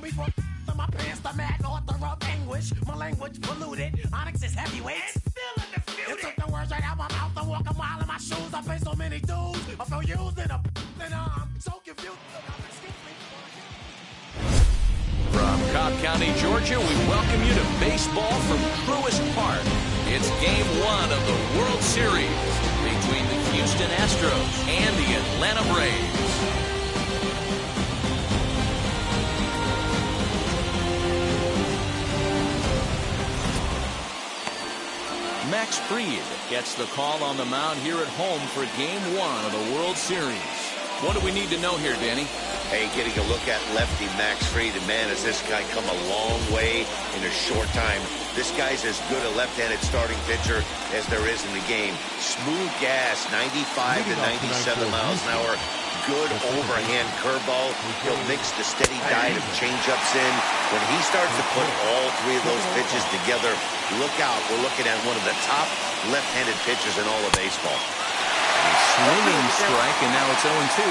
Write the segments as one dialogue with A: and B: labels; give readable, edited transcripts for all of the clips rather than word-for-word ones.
A: before my pants, the mad author of anguish. My language polluted. Onyx is heavyweight. It's still undisputed. It took the words right out my mouth to walk a mile in my shoes. I face so many dudes. I feel used and I'm so confused.
B: From Cobb County, Georgia, we welcome you to baseball from Truist Park. It's Game 1 of the World Series between the Houston Astros and the Atlanta Braves. Max Fried gets the call on the mound here at home for Game 1 of the World Series. What do we need to know here, Danny?
C: Hey, getting a look at lefty Max Fried, and man, has this guy come a long way in a short time. This guy's as good a left-handed starting pitcher as there is in the game. Smooth gas, 95 to 97 miles an hour. Good overhand curveball. He'll mix the steady diet of changeups in. When he starts to put all three of those pitches together, look out. We're looking at one of the top left-handed pitchers in all of baseball.
B: A swinging strike, and now it's 0-2.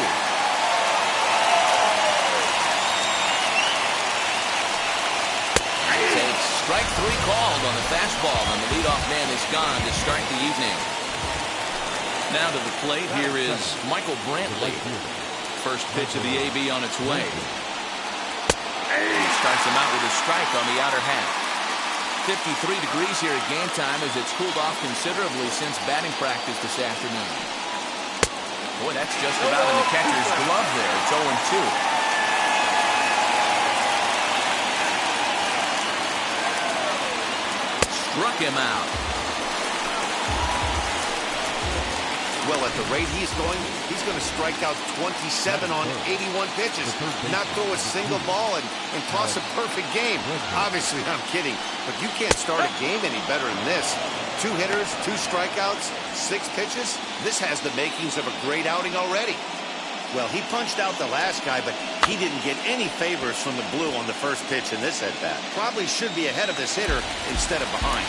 B: Strike 3 called on the fastball, and the leadoff man is gone to start the evening. Now to the plate, here is Michael Brantley. First pitch of the AB on its way. He starts him out with a strike on the outer half. 53 degrees here at game time as it's cooled off considerably since batting practice this afternoon. Boy, that's just about in the catcher's glove there. It's 0-2. Struck him out.
C: Well, at the rate he's going to strike out 27 on 81 pitches, not throw a single ball and toss a perfect game. Obviously, I'm kidding, but you can't start a game any better than this. 2 hitters, 2 strikeouts, 6 pitches. This has the makings of a great outing already. Well, he punched out the last guy, but he didn't get any favors from the blue on the first pitch in this at-bat. Probably should be ahead of this hitter instead of behind.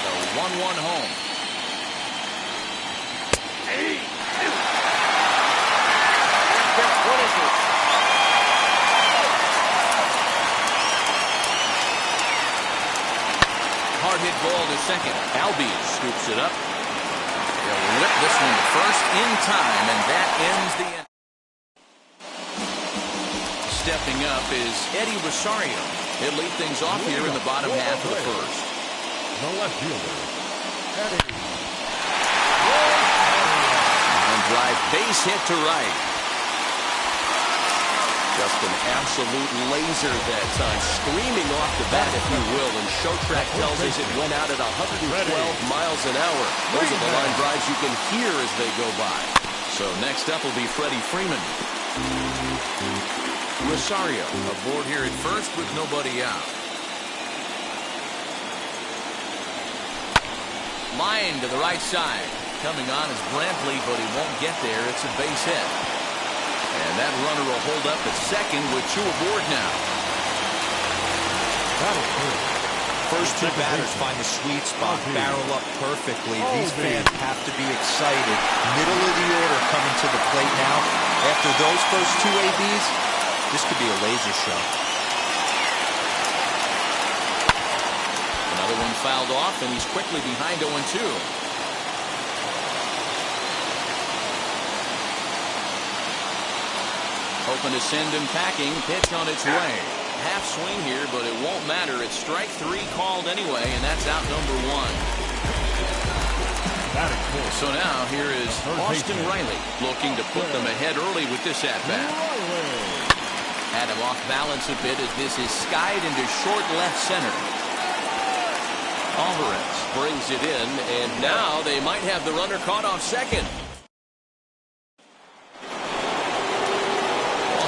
B: The 1-1 home. Hard hit ball to second. Albies scoops it up. They'll whip this one to first in time, and that ends the inning. Stepping up is Eddie Rosario. He'll lead things off here in the bottom half of the first.
D: The left fielder, Eddie.
B: And drive base hit to right. Just an absolute laser that time, screaming off the bat, if you will, and Showtrack tells us it went out at 112 miles an hour. Those are the line drives you can hear as they go by. So next up will be Freddie Freeman. Rosario aboard here at first with nobody out. Line to the right side. Coming on is Brantley, but he won't get there. It's a base hit. And that runner will hold up at second with 2 aboard now.
E: First 2 batters find the sweet spot, barrel up perfectly. These fans have to be excited. Middle of the order coming to the plate now. After those first 2 ABs, this could be a laser show.
B: Another one fouled off, and he's quickly behind 0-2. Hoping to send him packing. Pitch on its way. Half swing here, but it won't matter. It's strike 3 called anyway, and that's out number 1. So now here is Austin Riley looking to put them ahead early with this at-bat. Had him off balance a bit as this is skied into short left center. Alvarez brings it in, and now they might have the runner caught off second.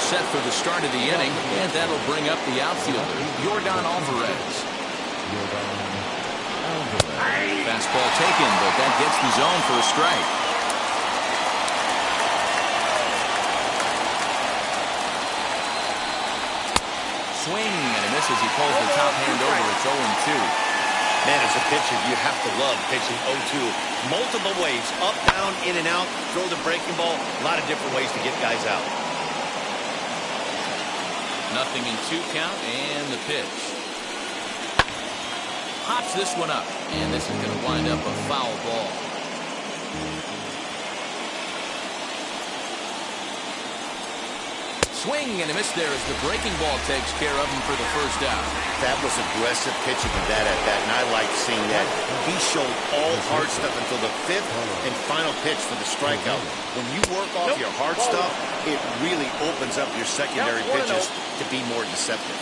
B: Set for the start of the inning, and that'll bring up the outfielder, Yordan Alvarez. Fastball taken, but that gets the zone for a strike. Swing, and a miss as he pulls the top hand over. It's 0-2.
C: Man, as a pitcher, you have to love pitching 0-2. Multiple ways, up, down, in and out, throw the breaking ball. A lot of different ways to get guys out.
B: Nothing in 2 count, and the pitch. Pops this one up, and this is going to wind up a foul ball. Swing and a miss there as the breaking ball takes care of him for the first out.
C: That was aggressive pitching of that at bat, and I like seeing that. He showed all hard stuff until the 5th and final pitch for the strikeout. When you work off your hard stuff, it really opens up your secondary pitches to be more deceptive.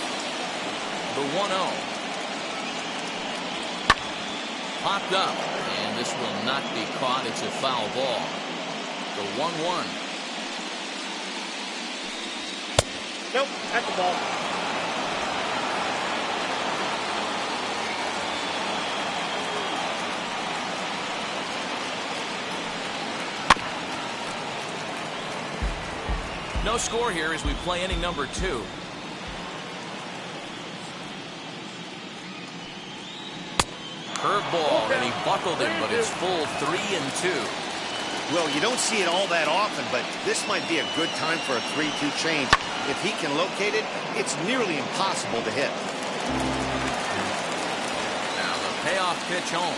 B: The 1-0. Popped up, and this will not be caught. It's a foul ball. The 1-1.
A: Nope, at the ball.
B: No score here as we play inning number 2. Curveball, and he buckled it, but it's full 3-2.
C: Well, you don't see it all that often, but this might be a good time for a 3-2 change. If he can locate it, it's nearly impossible to hit.
B: Now the payoff pitch home.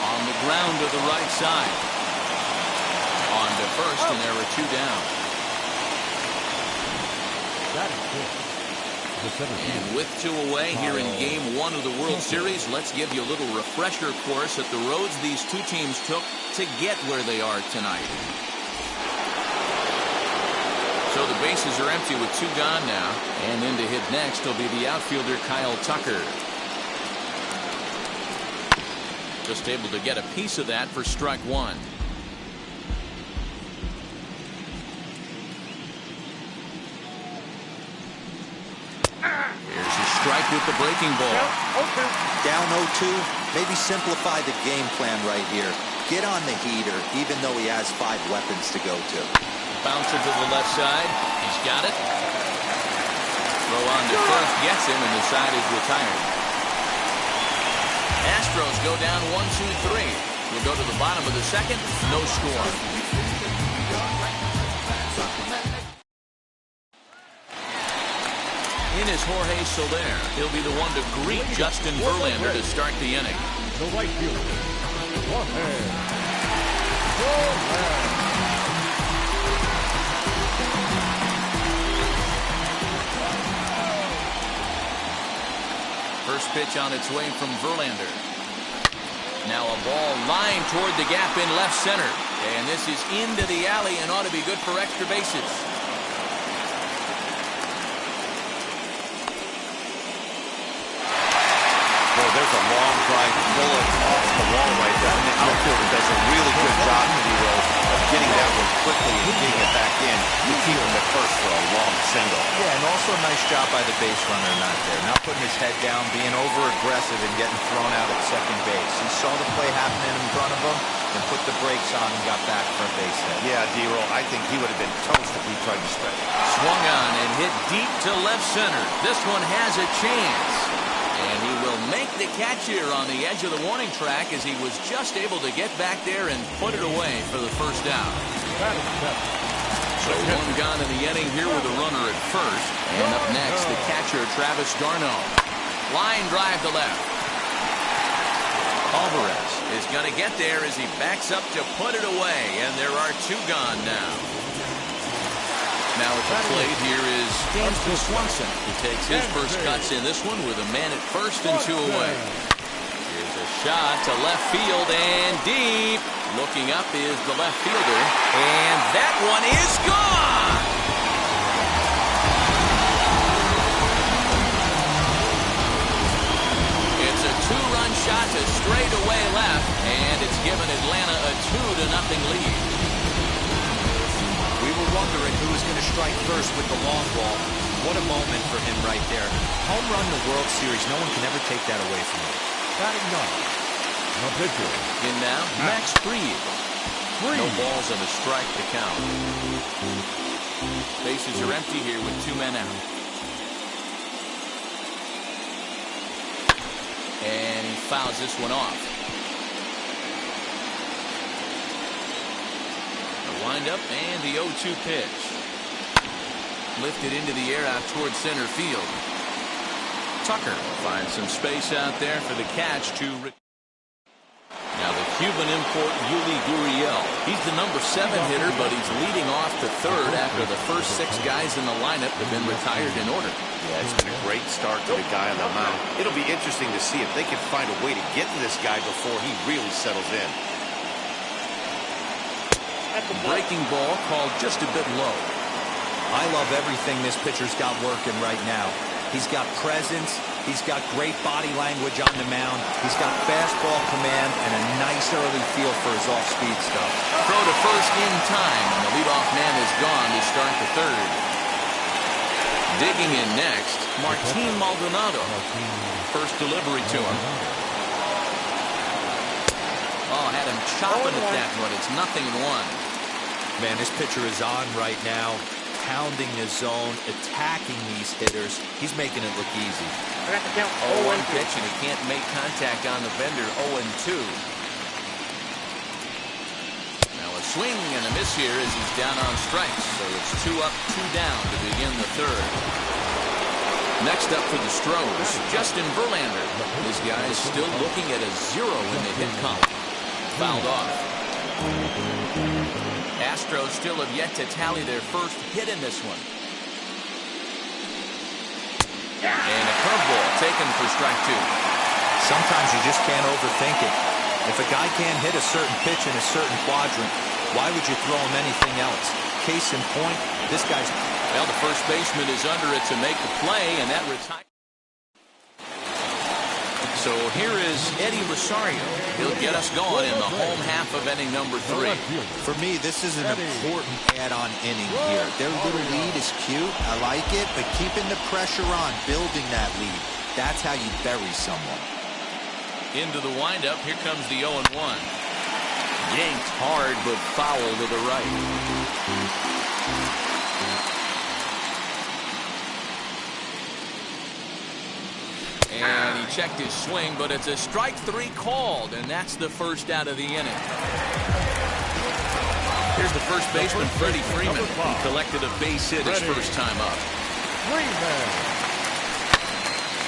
B: On the ground to the right side. On to first, and there are 2 down.
D: That is good.
B: And with 2 away here in Game 1 of the World Series, let's give you a little refresher course at the roads these 2 teams took to get where they are tonight. So the bases are empty with 2 gone now. And in to hit next will be the outfielder Kyle Tucker. Just able to get a piece of that for strike 1. Here's a strike with the breaking ball.
E: Down 0-2. Maybe simplify the game plan right here. Get on the heater, even though he has 5 weapons to go to.
B: Bouncer to the left side. He's got it. Throw on to first. Gets him, and the side is retired. Astros go down 1-2-3. We'll go to the bottom of the 2nd. No score. In is Jorge Soler. He'll be the one to greet Justin Verlander to start the inning.
D: The right fielder, Jorge Soler.
B: First pitch on its way from Verlander. Now a ball lined toward the gap in left center. And this is into the alley and ought to be good for extra bases.
C: There's a long drive bullet off the wall right there. And the outfielder does a really good job, Hero, of getting that one quickly and getting it back in to keep him at first for a long single.
E: Yeah, and also a nice job by the base runner not there. Not putting his head down, being over-aggressive and getting thrown out at second base. He saw the play happening in front of him and put the brakes on and got back for a base hit.
C: Yeah, D-Roll, I think he would have been toast if he tried to stretch.
B: Swung on and hit deep to left center. This one has a chance. And he will make the catch here on the edge of the warning track as he was just able to get back there and put it away for the first out. So 1 gone in the inning here with a runner at first. And up next, the catcher, Travis d'Arnaud. Line drive to left. Alvarez is going to get there as he backs up to put it away. And there are 2 gone now. Now at the plate here is James Swanson, who takes his first cuts in this one with a man at first and 2 away. Here's a shot to left field and deep. Looking up is the left fielder, and that one is gone. It's a 2-run shot to straightaway left, and it's given Atlanta a 2-0 lead.
E: We were wondering who was going to strike first with the long ball. What a moment for him right there. Home run in the World Series. No one can ever take that away from him.
D: Batting ninth, the pitcher.
B: In now, Max Fried. No balls and a strike to count. Bases are empty here with 2 men out. And he fouls this one off. The windup and the 0-2 pitch. Lifted into the air out towards center field. Tucker finds some space out there for the catch to. Now the Cuban import Yuli Gurriel. He's the number 7 hitter, but he's leading off to third after the first 6 guys in the lineup have been retired in order.
C: Yeah, it's been a great start to the guy on the mound. It'll be interesting to see if they can find a way to get to this guy before he really settles in.
B: Breaking ball called just a bit low.
E: I love everything this pitcher's got working right now. He's got presence. He's got great body language on the mound. He's got fastball command and a nice early feel for his off-speed stuff.
B: Throw to first in time, and the leadoff man is gone to start the third. Digging in next, Martin Maldonado. First delivery to him. Oh, had him chopping at that one. It's 0-1.
E: Man, this pitcher is on right now, pounding the zone, attacking these hitters. He's making it look easy.
B: 0-1 pitch, and he can't make contact on the bender. 0-2. Now a swing and a miss here as he's down on strikes. So it's 2 up, 2 down to begin the third. Next up for the Astros, Justin Verlander. This guy is still looking at a 0 in the hit column. Fouled off. Astros still have yet to tally their first hit in this one. And a curveball taken for strike 2.
E: Sometimes you just can't overthink it. If a guy can't hit a certain pitch in a certain quadrant, why would you throw him anything else? Case in point, this guy's...
B: Well, the first baseman is under it to make the play, and that retires. So here is Eddie Rosario. He'll get us going in the home half of inning number 3.
E: For me, this is an important add-on inning here. Their little lead is cute. I like it, but keeping the pressure on, building that lead, that's how you bury someone.
B: Into the windup, here comes the 0-1. Yanked hard, but foul to the right. And he checked his swing, but it's a strike 3 called, and that's the first out of the inning. Here's the first baseman, Freddie Freeman. He collected a base hit his first time up.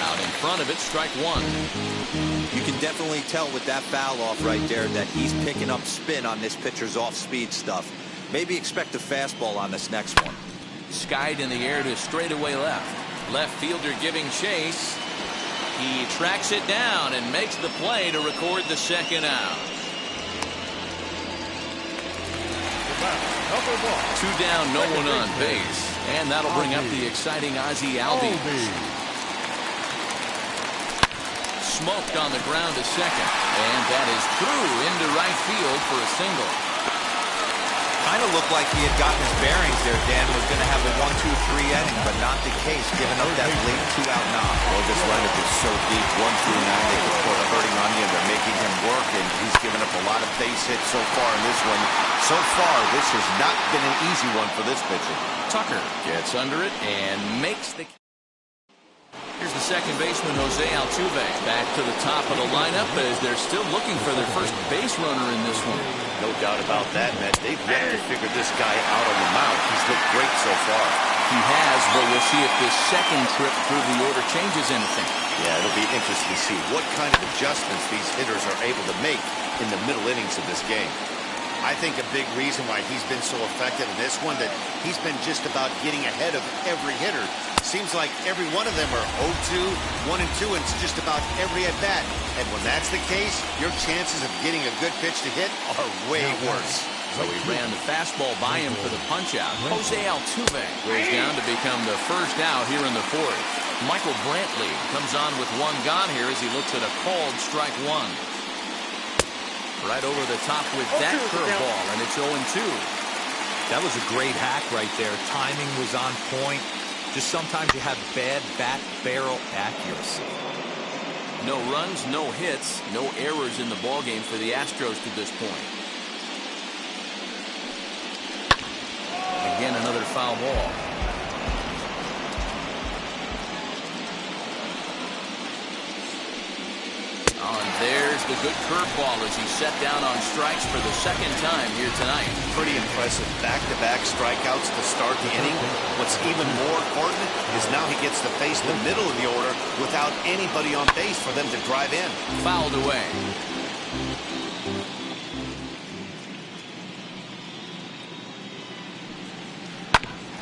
B: Out in front of it, strike 1.
E: You can definitely tell with that foul off right there that he's picking up spin on this pitcher's off-speed stuff. Maybe expect a fastball on this next one.
B: Skied in the air to straightaway left. Left fielder giving chase. He tracks it down and makes the play to record the second out. 2 down, no one on base. And that'll bring up the exciting Ozzie Albies. Smoked on the ground to second. And that is through into right field for a single.
E: Kind of looked like he had gotten his bearings there, Dan. Was going to have a 1-2-3 inning, but not the case, giving up that late 2-out knock.
C: Well, this lineup is so deep, 1 through 9, they can put a hurting on you. They're making him work, and he's given up a lot of base hits so far in this one. So far, this has not been an easy one for this pitcher.
B: Tucker gets under it and makes the... Here's the second baseman, Jose Altuve, back to the top of the lineup as they're still looking for their first base runner in this one.
C: No doubt about that, Matt. They've yet to figure this guy out on the mound. He's looked great so far.
B: He has, but we'll see if this second trip through the order changes anything.
C: Yeah, it'll be interesting to see what kind of adjustments these hitters are able to make in the middle innings of this game. I think a big reason why he's been so effective in this one, that he's been just about getting ahead of every hitter. Seems like every one of them are 0-2, 1-2, and it's just about every at-bat. And when that's the case, your chances of getting a good pitch to hit are way worse.
B: So he ran the fastball by him for the punch-out. Jose Altuve goes down to become the first out here in the 4th. Michael Brantley comes on with 1 gone here as he looks at a called strike 1. Right over the top with that curveball, and it's 0-2.
E: That was a great hack right there. Timing was on point. Just sometimes you have bad bat barrel accuracy.
B: No runs, no hits, no errors in the ballgame for the Astros to this point. Again, another foul ball. the good curveball as he set down on strikes for the second time here tonight.
C: Pretty impressive. Back-to-back strikeouts to start the inning. What's even more important is now he gets to face the middle of the order without anybody on base for them to drive in.
B: Fouled away.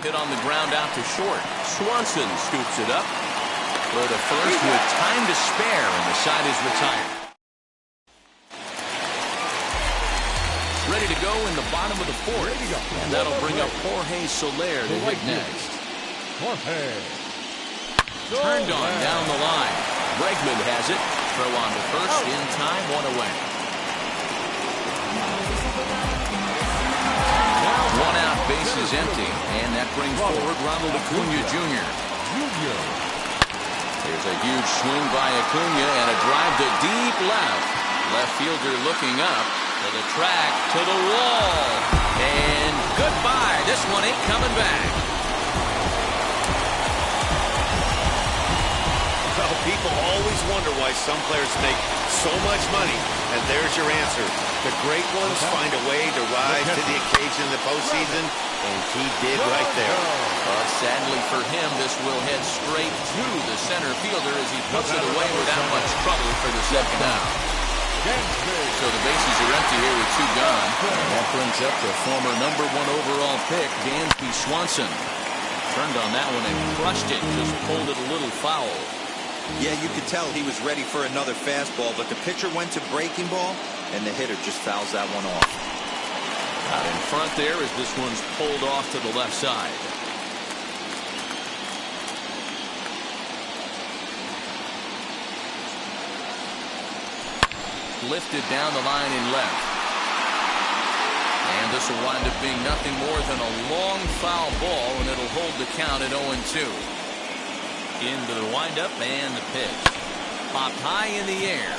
B: Hit on the ground out to short. Swanson scoops it up. Throw to first with time to spare, and the side is retired. Ready to go in the bottom of the fourth. And that'll bring up Jorge Soler to hit next. Turned on down the line. Bregman has it. Throw on to first in time, one away. One out, base is empty, and that brings forward Ronald Acuna Jr. There's a huge swing by Acuna and a drive to deep left. Left fielder looking up to the track, to the wall, and goodbye. This one ain't coming back.
C: Well, people always wonder why some players make so much money, and there's your answer. The great ones find a way to rise to the occasion in the postseason, and he did right there.
B: But sadly for him, this will head straight to the center fielder as he puts it away without much trouble for the second out. So the bases are empty here with two gone. And that brings up the former #1 overall pick, Dansby Swanson. Turned on that one and crushed it, just pulled it a little foul.
E: Yeah, you could tell he was ready for another fastball, but the pitcher went to breaking ball, and the hitter just fouls that one off.
B: Out in front there as this one's pulled off to the left side. Lifted down the line in left. And this will wind up being nothing more than a long foul ball, and it'll hold the count at 0-2. Into the windup and the pitch. Popped high in the air.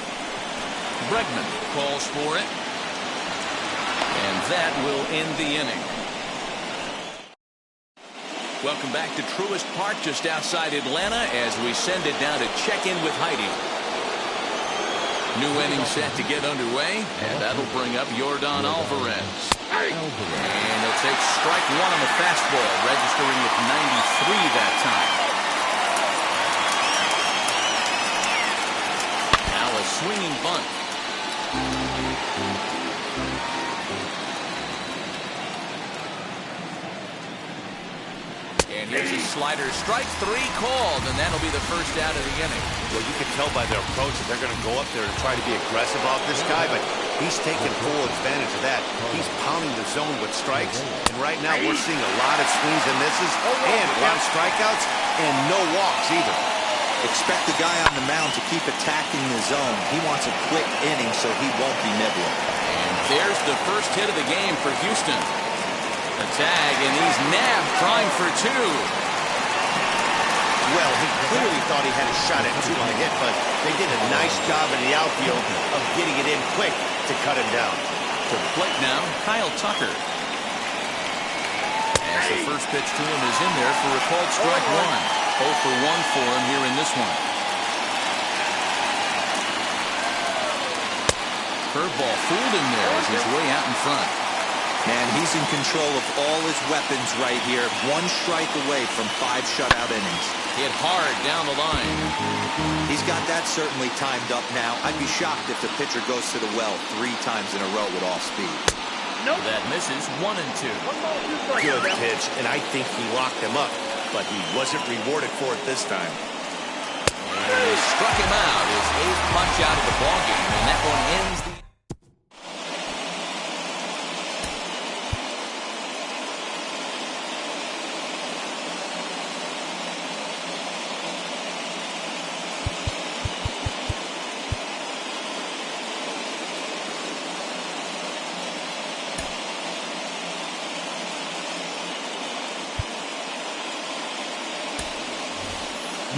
B: Bregman calls for it. And that will end the inning. Welcome back to Truist Park just outside Atlanta as we send it down to check in with Heidi. New inning set to get underway, and that'll bring up Yordan Alvarez. And he'll take strike one on the fastball, registering at 93 that time. Now a swinging bunt. And here's a slider. Strike three called, and that'll be the first out of the inning.
C: Well, you can tell by their approach that they're going to go up there and try to be aggressive off this guy, but he's taking full advantage of that. He's pounding the zone with strikes, and right now we're seeing a lot of swings and misses, and a lot of strikeouts, and no walks either.
E: Expect the guy on the mound to keep attacking the zone. He wants a quick inning so he won't be nibbling.
B: And there's the first hit of the game for Houston. A tag, and he's nabbed, trying for two.
C: Well, he clearly thought he had a shot at two on the hit, but they did a nice job in the outfield of getting it in quick to cut him down.
B: To the plate now, Kyle Tucker. As the first pitch to him is in there for a called strike one. 0 for 1 for him here in this one. Curveball fooled him there as he's way out in front.
E: Man, he's in control of all his weapons right here. One strike away from 5 shutout innings.
B: Hit hard down the line.
E: He's got that certainly timed up now. I'd be shocked if the pitcher goes to the well 3 times in a row with off speed.
B: Nope. That misses 1 and 2.
C: Good pitch, and I think he locked him up, but he wasn't rewarded for it this time.
B: And he struck him out, his 8th punch out of the ballgame, and that one ends the...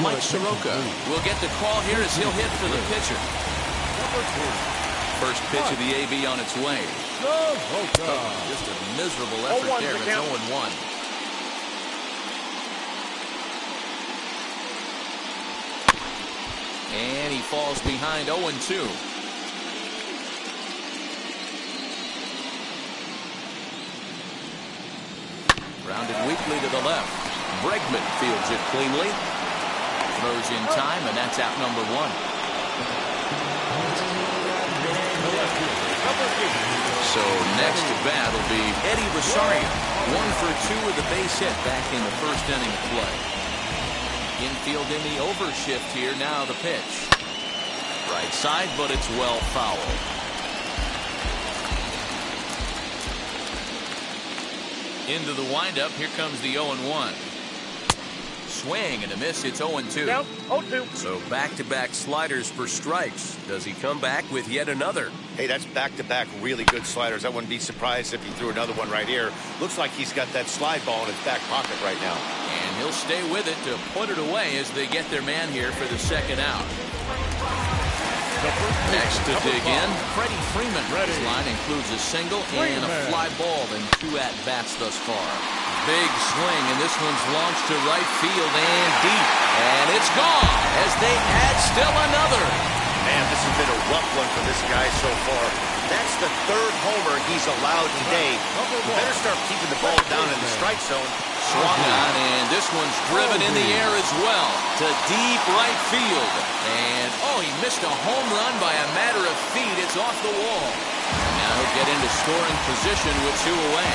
B: Mike Soroka will get the call here as he'll hit for the pitcher. First pitch of the AB on its way. Just a miserable effort there. It's 0-1. And he falls behind 0-2. Grounded weakly to the left. Bregman fields it cleanly. Throws in time, and that's out number one. So next to bat will be Eddie Rosario. 1 for 2 with a base hit back in the first inning of play. Infield in the overshift here. Now the pitch. Right side, but it's well fouled. Into the windup. Here comes the 0-1. Swing and a miss. It's 0-2.
A: Down, 0-2.
B: So back-to-back sliders for strikes. Does he come back with yet another?
C: Hey, that's back-to-back really good sliders. I wouldn't be surprised if he threw another one right here. Looks like he's got that slide ball in his back pocket right now.
B: And he'll stay with it to put it away as they get their man here for the second out. Next to dig in, Freddie Freeman. His line includes a single and a fly ball in 2 at-bats thus far. Big swing, and this one's launched to right field and deep. And it's gone as they add still another.
C: Man, this has been a rough one for this guy so far. That's the 3rd homer he's allowed today. He better start keeping the ball down in the strike zone.
B: Swung on, and this one's driven in the air as well to deep right field. And, he missed a home run by a matter of feet. It's off the wall. And now he'll get into scoring position with 2 away.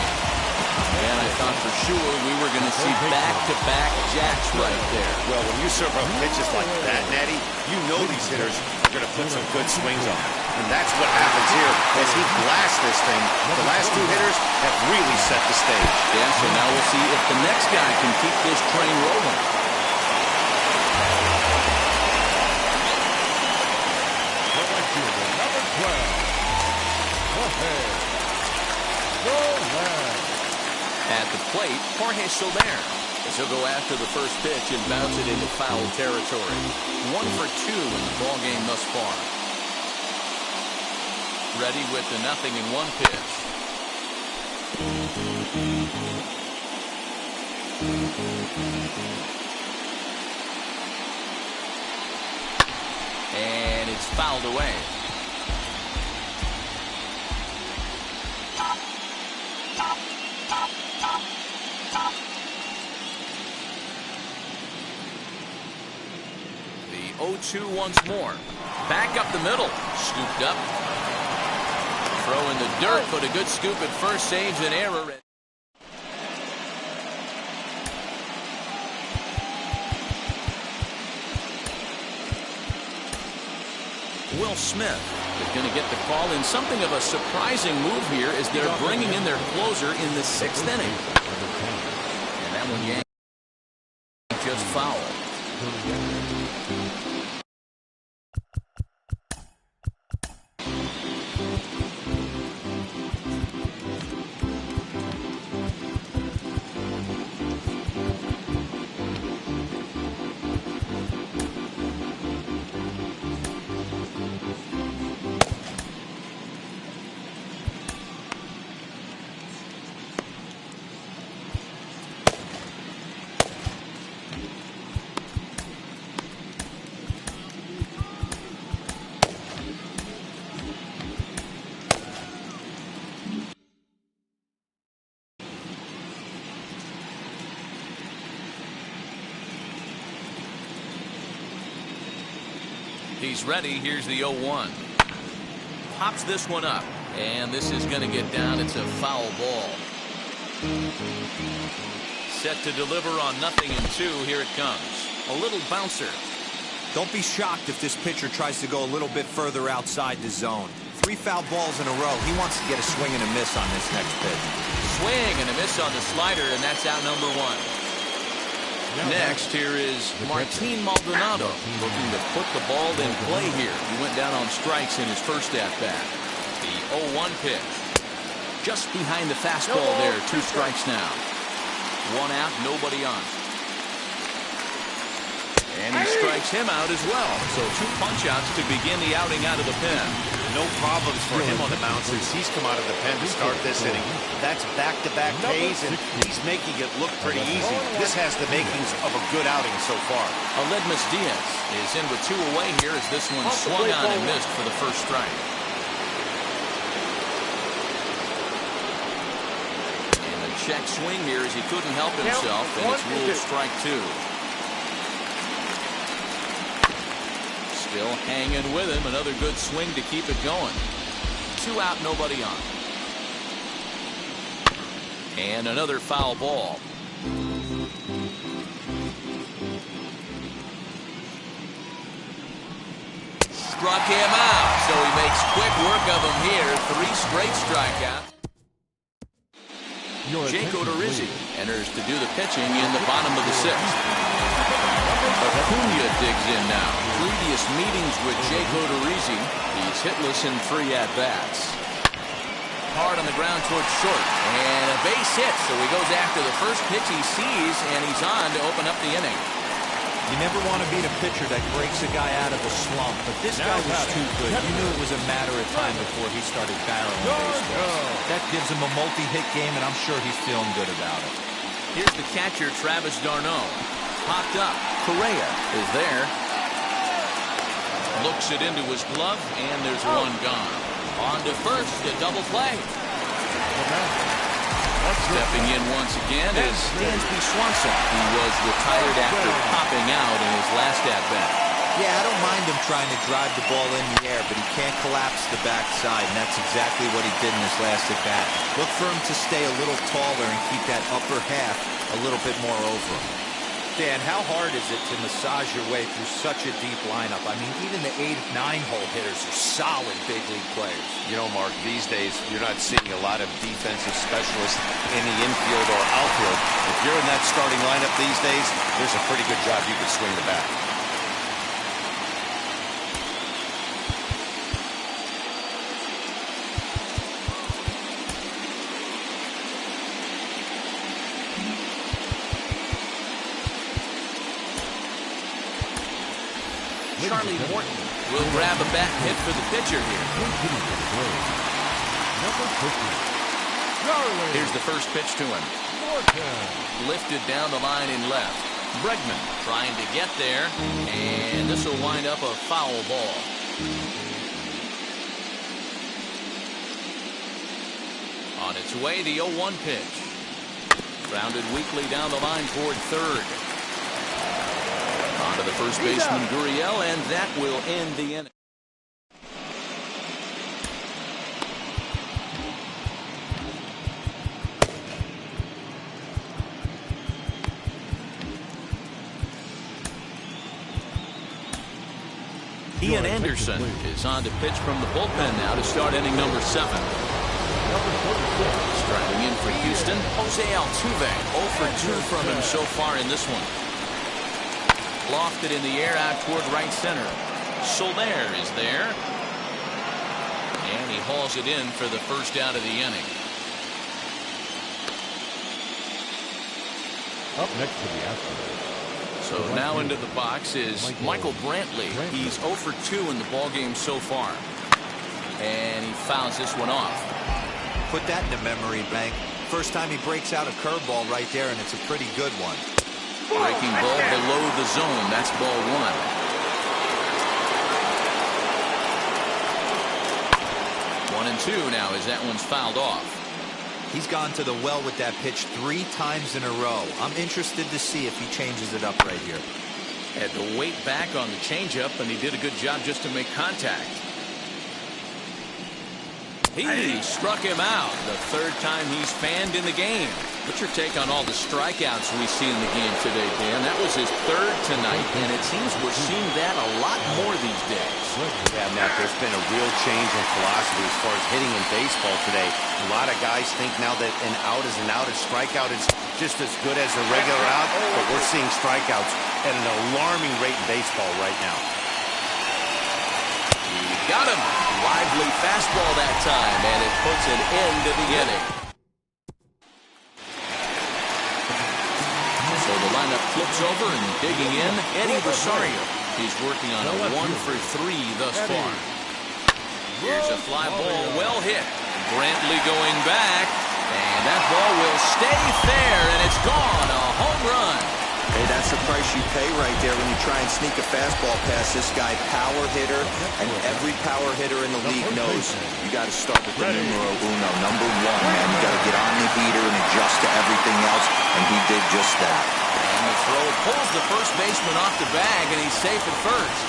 B: And I thought for sure we were going to see back-to-back jacks right there.
C: Well, when you serve up pitches like that, Natty, you know these hitters are going to put some good swings on. And that's what happens here as he blasts this thing. The last 2 hitters have really set the stage.
B: Yeah, so now we'll see if the next guy can keep this train rolling.
D: Number 12.
B: At the plate, Jorge Soler. As he'll go after the first pitch and bounce it into foul territory. 1 for 2 in the ball game thus far. Ready with the 0-1 pitch. And it's fouled away. The 0-2 once more. Back up the middle. Scooped up. Throw in the dirt, but a good scoop at first saves an error. Will Smith is going to get the call in something of a surprising move here as they're bringing in their closer in the 6th inning. And that one yanked just foul. He's ready. Here's the 0-1. Pops this one up. And this is going to get down. It's a foul ball. Set to deliver on 0-2. Here it comes. A little bouncer.
E: Don't be shocked if this pitcher tries to go a little bit further outside the zone. 3 foul balls in a row. He wants to get a swing and a miss on this next pitch.
B: Swing and a miss on the slider, and that's out number 1. Next, here is Martin Maldonado looking to put the ball in play here. He went down on strikes in his first at-bat. The 0-1 pitch. Just behind the fastball there. 2 strikes now. 1 out, nobody on. And he strikes him out as well. So 2 punch-outs to begin the outing out of the pen.
C: No problems for him on the mound since he's come out of the pen to start this inning. That's back-to-back Ks, and he's making it look pretty easy. This has the makings of a good outing so far.
B: Aledmus Diaz is in with 2 away here as this one swung on and missed for the first strike. And a check swing here as he couldn't help himself, and it's ruled strike 2. Still hanging with him. Another good swing to keep it going. 2 out, nobody on. And another foul ball. Struck him out, so he makes quick work of him here. 3 straight strikeouts. Jake Odorizzi enters to do the pitching in the bottom of the 6th. Acuna digs in now. Previous meetings with Jake Odorizzi, he's hitless in 3 at-bats. Hard on the ground towards short, and a base hit, so he goes after the first pitch he sees, and he's on to open up the inning.
E: You never want to beat a pitcher that breaks a guy out of a slump, but this guy was too good. You knew it was a matter of time before he started barreling baseballs. That gives him a multi-hit game, and I'm sure he's feeling good about it.
B: Here's the catcher, Travis d'Arnaud. Popped up. Correa is there. Looks it into his glove, and there's one gone. On to first, a double play. Stepping in once again is Dansby Swanson. He was retired after popping out in his last at-bat.
E: Yeah, I don't mind him trying to drive the ball in the air, but he can't collapse the backside, and that's exactly what he did in his last at-bat. Look for him to stay a little taller and keep that upper half a little bit more over him. Dan, how hard is it to massage your way through such a deep lineup? I mean, even the 8, 9-hole hitters are solid big league players.
C: You know, Mark, these days you're not seeing a lot of defensive specialists in the infield or outfield. If you're in that starting lineup these days, there's a pretty good job you could swing the bat.
B: Charlie Morton will grab a bat hit for the pitcher here. Here's the first pitch to him. Lifted down the line in left. Bregman trying to get there, and this will wind up a foul ball. On its way, the 0-1 pitch. Grounded weakly down the line toward third. On to the first baseman, Gurriel, and that will end the inning. Ian Anderson is on to pitch from the bullpen now to start inning number 7. Striding in for Houston, Jose Altuve. 0 for 2 from him so far in this one. Lofted in the air out toward right center. Soler is there. And he hauls it in for the first out of the inning.
D: Up next to the Astros.
B: So now into the box is Michael Brantley. He's 0 for 2 in the ballgame so far. And he fouls this one off.
E: Put that in the memory bank. First time he breaks out a curveball right there, and it's a pretty good one.
B: Breaking ball below the zone. That's ball 1. 1-2 now as that one's fouled off.
E: He's gone to the well with that pitch 3 times in a row. I'm interested to see if he changes it up right here.
B: Had to wait back on the changeup, and he did a good job just to make contact. He struck him out the 3rd time he's fanned in the game. What's your take on all the strikeouts we see in the game today, Dan? That was his 3rd tonight, and it seems we're seeing that a lot more these days.
C: Yeah, Matt, there's been a real change in philosophy as far as hitting in baseball today. A lot of guys think now that an out is an out, a strikeout is just as good as a regular out, but we're seeing strikeouts at an alarming rate in baseball right now.
B: He got him. Lively fastball that time, and it puts an end to the inning. So the lineup flips over, and digging in, Eddie Rosario. He's working on a 1 for 3 thus far. Here's a fly ball, well hit. Brantley going back, and that ball will stay fair, and it's gone. A home run.
E: Hey, that's that's the price you pay right there when you try and sneak a fastball past this guy. Power hitter, and every power hitter in the league knows you got to start with the numero uno, number one, man. You got to get on the heater and adjust to everything else, and he did just that.
B: And the throw pulls the first baseman off the bag, and he's safe at first.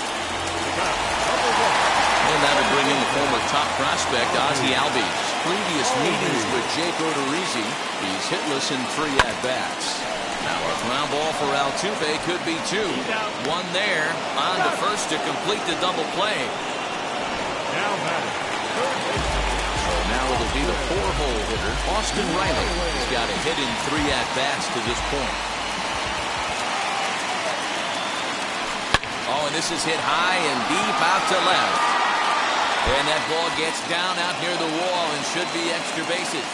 B: And that'll bring in the former top prospect, Ozzie Albies. Previous meetings with Jake Odorizzi, he's hitless in 3 at-bats. Now a ground ball for Altuve could be 2. One there, on to first to complete the double play. So now it'll be the 4-hole hitter, Austin Riley. He's got a hit in 3 at-bats to this point. Oh, and this is hit high and deep out to left. And that ball gets down out near the wall and should be extra bases.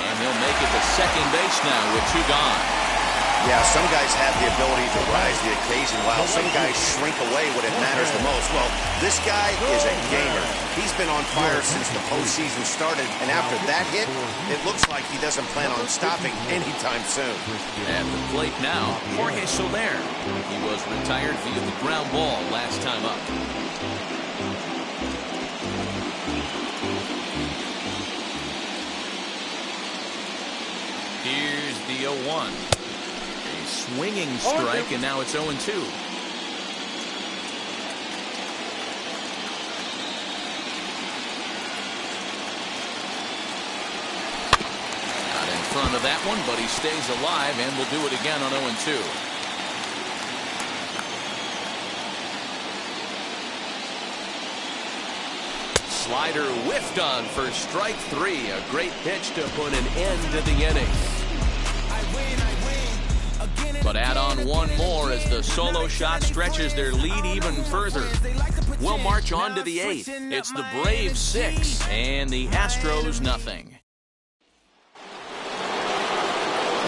B: And he'll make it to second base now with 2 gone.
C: Yeah, some guys have the ability to rise the occasion while some guys shrink away when it matters the most. Well, this guy is a gamer. He's been on fire since the postseason started, and after that hit, it looks like he doesn't plan on stopping anytime soon.
B: At the plate now, Jorge Soler. He was retired via the ground ball last time up. Here's the 0-1. A swinging strike, and now it's 0-2. Not in front of that one, but he stays alive, and will do it again on 0-2. Slider whiffed on for strike 3. A great pitch to put an end to the inning. But add on one more as the solo shot stretches their lead even further. We'll march on to the 8th. It's the Braves 6 and the Astros nothing.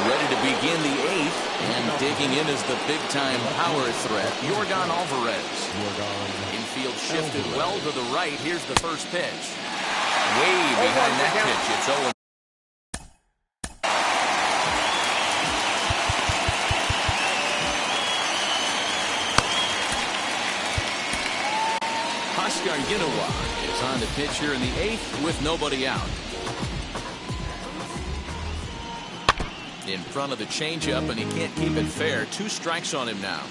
B: Ready to begin the 8th, and digging in is the big-time power threat, Yordan Alvarez. Infield shifted well to the right. Here's the first pitch. Way behind that pitch. It's 0. Oscar Yinoa is on the pitch here in the 8th with nobody out. In front of the changeup, and he can't keep it fair. 2 strikes on him now.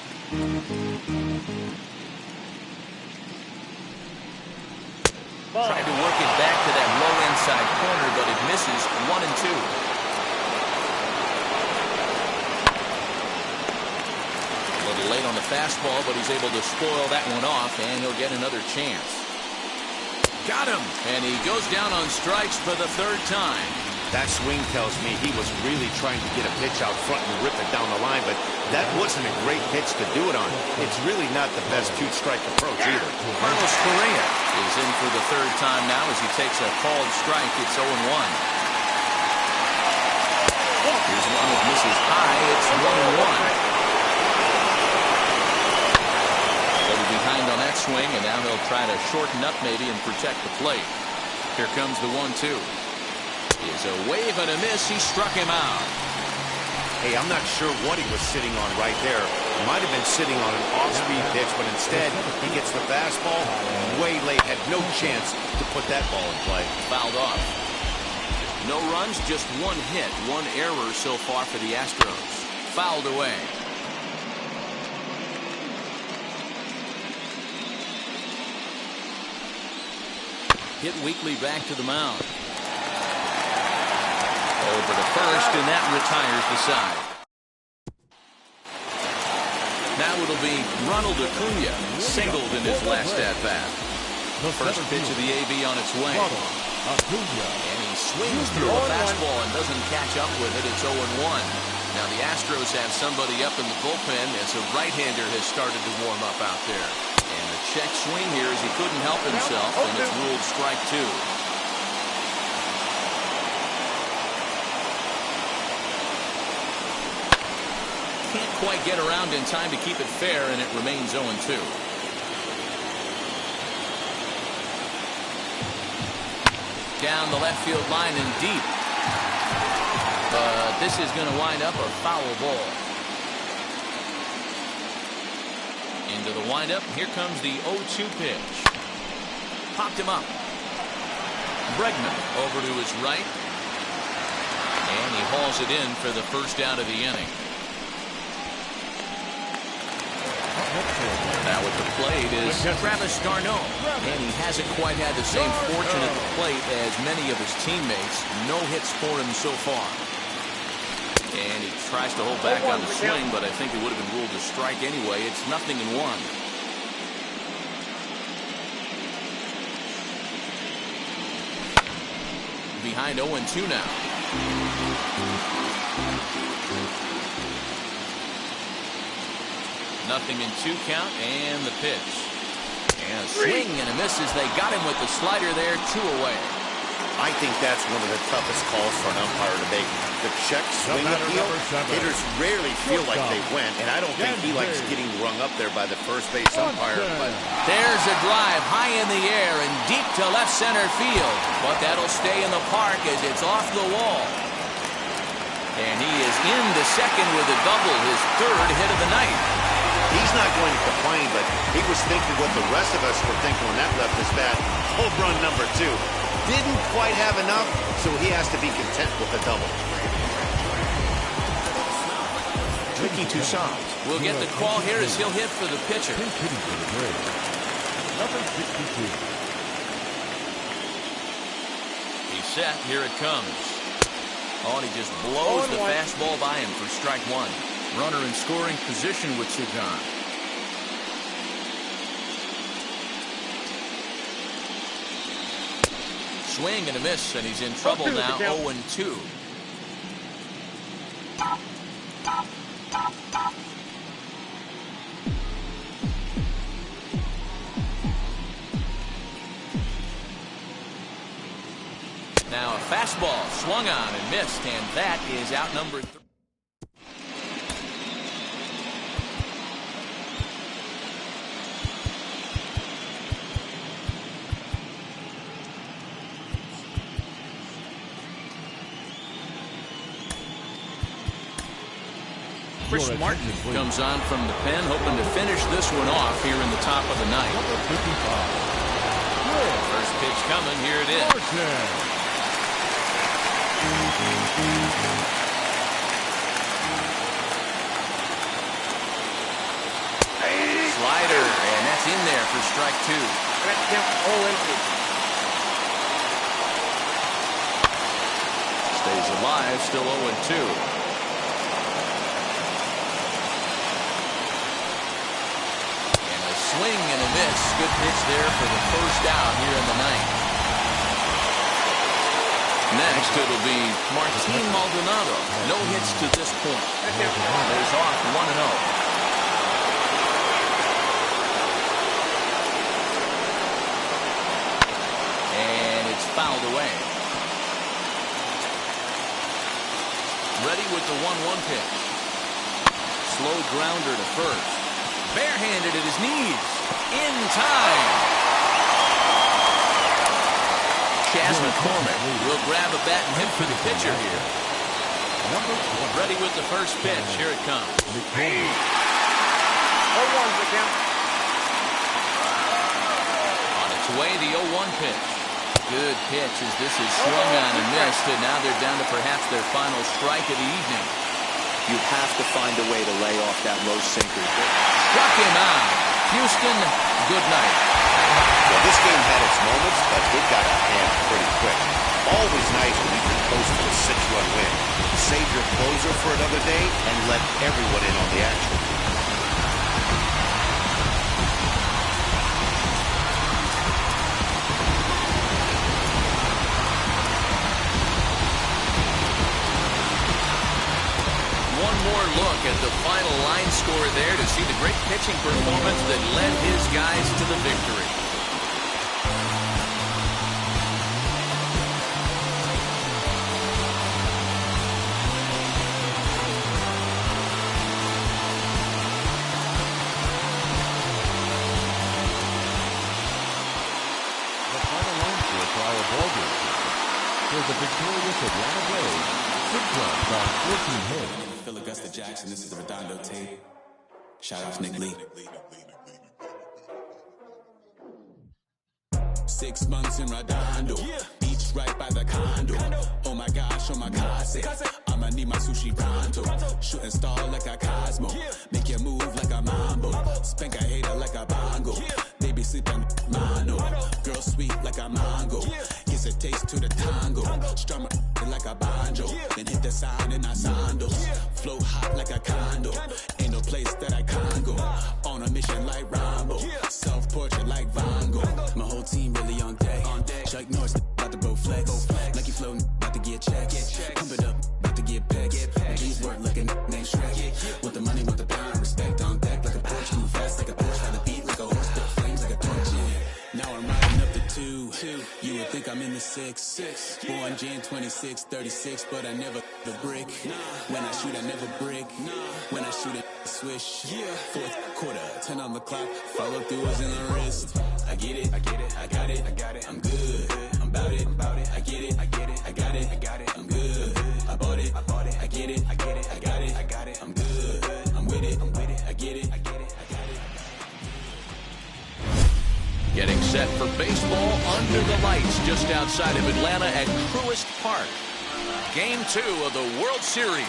B: Tried to work it back to that low inside corner, but it misses. 1-2. A little late on the fastball, but he's able to spoil that one off, and he'll get another chance. Got him, and he goes down on strikes for the 3rd time.
C: That swing tells me he was really trying to get a pitch out front and rip it down the line, but that wasn't a great pitch to do it on. It's really not the best 2-strike approach either.
B: Carlos Correa is in for the 3rd time now as he takes a called strike. It's 0-1. Here's one that misses high. It's 1-1. A little behind on that swing, and now he'll try to shorten up maybe and protect the plate. Here comes the 1-2. Is a wave and a miss. He struck him out.
C: Hey, I'm not sure what he was sitting on right there. He might have been sitting on an off-speed pitch, but instead he gets the fastball way late. Had no chance to put that ball in play.
B: Fouled off. No runs, just 1 hit, 1 error so far for the Astros. Fouled away. Hit weakly back to the mound. Over to first, and that retires the side. Now it'll be Ronald Acuna, singled in his last at-bat. First pitch of the AB on its way. And he swings through a fastball and doesn't catch up with it. It's 0-1. Now the Astros have somebody up in the bullpen as a right-hander has started to warm up out there. And a check swing here as he couldn't help himself, and it's ruled strike 2. Can't quite get around in time to keep it fair, and it remains 0-2. Down the left field line and deep. But this is going to wind up a foul ball. And to the windup, here comes the 0-2 pitch. Popped him up. Bregman over to his right. And he hauls it in for the first out of the inning. Now at the plate is Travis d'Arnaud. And he hasn't quite had the same fortune at the plate as many of his teammates. No hits for him so far. And he tries to hold back on the swing, but I think it would have been ruled a strike anyway. It's 0-1. Behind 0-2 now. 0-2 count, and the pitch. And a swing and a miss as they got him with the slider there, 2 away.
C: I think that's one of the toughest calls for an umpire to make. The check swing appeal, hitters rarely feel like they went, and I don't think he likes getting rung up there by the first base umpire. But
B: there's a drive high in the air and deep to left center field, but that'll stay in the park as it's off the wall. And he is into second with a double, his 3rd hit of the night.
C: He's not going to complain, but he was thinking what the rest of us were thinking when that left his bat. Home run number 2. Didn't quite have enough, so he has to be content with the double.
B: Ricky Toussaint will get the call here as he'll hit for the pitcher.
D: Number 62.
B: He's set. Here it comes. Oh, and he just blows the fastball by him for strike 1. Runner in scoring position with Sujan. Swing and a miss, and he's in trouble now. 0-2. Now a fastball swung on and missed, and that is out number 3. Chris Martin comes on from the pen, hoping to finish this one off here in the top of the ninth. First pitch coming. Here it is. Slider, and that's in there for strike 2. Stays alive, still 0-2. Swing and a miss. Good pitch there for the first out here in the ninth. Next, it'll be Martin Maldonado. No hits to this point. Lays off 1-0. And it's fouled away. Ready with the 1-1 pitch. Slow grounder to first. Barehanded at his knees. In time. Chas McCormick will grab a bat and hit for the pitcher here. Ready with the first pitch. Here it comes. On its way, the 0-1 pitch. Good pitch as this is swung on and missed, and now they're down to perhaps their final strike of the evening.
E: You have to find a way to lay off that low sinker.
B: Struck him out. Houston, good night.
C: Well, this game had its moments, but it got out of hand pretty quick. Always nice when you can coast to a 6-run win. Save your closer for another day and let everyone in on the action.
B: More look at the final line score there to see the great pitching performance that led his guys to the victory.
D: The final line score for our ballgame for the victorious Atlanta Braves, 6 runs on 14 hits.
F: Phil Augusta Jackson, this is the Redondo tape. Shout out to Nick Lee. 6 months in Redondo. Beach right by the condo. Oh my gosh, oh my casa. I'ma need my sushi pronto. Shooting star like a Cosmo. Make you move like a mambo. Spank a hater like a bongo. Baby sleeping mano. Girl sweet like a mango. Gives a taste to the tango. Strum it like a banjo. Then hit the sound in our sandals. Flow hot like a condo. Ain't no place that I can't go. On a mission like Rambo. Self-portrait like Van Gogh. My whole team really on deck. Chuck Norris about to blow flex. Lucky flow about to get checks. Pump it up, about to get pegs. My G's work like a name Shrek. Want the money, want the pound. Respect on deck like a porch. Move fast like a Porsche. By the beat like a horse. Spit flames like a torch. Now I'm riding up the 2. You would think I'm in the 6. Born Jan 26, 36, but I never the brick. When I shoot, I never brick. When I shoot it, swish. Fourth quarter, turn on the clock. Follow through is in the wrist. I get it, I got it, I'm good. I'm about it, I get it, I got it, I'm good. I bought it, I get it, I got it, I'm good. I'm with it, I get it, I got it.
B: Getting set for baseball under the lights just outside of Atlanta at Truist Park. Game 2 of the World Series.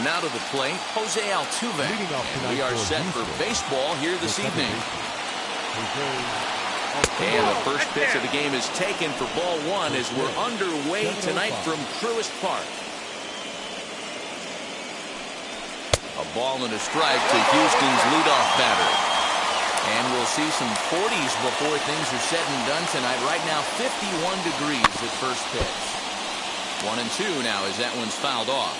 B: Now to the plate, Jose Altuve. And we are set for baseball here this evening. And the first pitch of the game is taken for ball 1 as we're underway tonight from Truist Park. A ball and a strike to Houston's leadoff batter. And we'll see some 40s before things are said and done tonight. Right now, 51 degrees at first pitch. 1-2 now as that one's fouled off.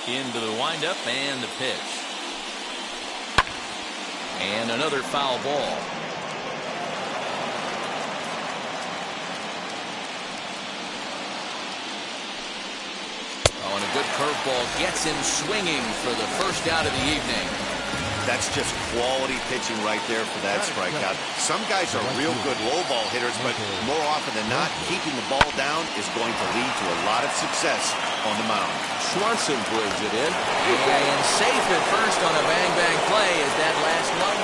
B: Into the windup and the pitch. And another foul ball. Oh, and a good curveball gets him swinging for the first out of the evening.
C: That's just quality pitching right there for that strikeout. Some guys are real good low ball hitters, but more often than not, keeping the ball down is going to lead to a lot of success on the mound.
B: Swanson brings it in. And safe at first on a bang-bang play as that last one.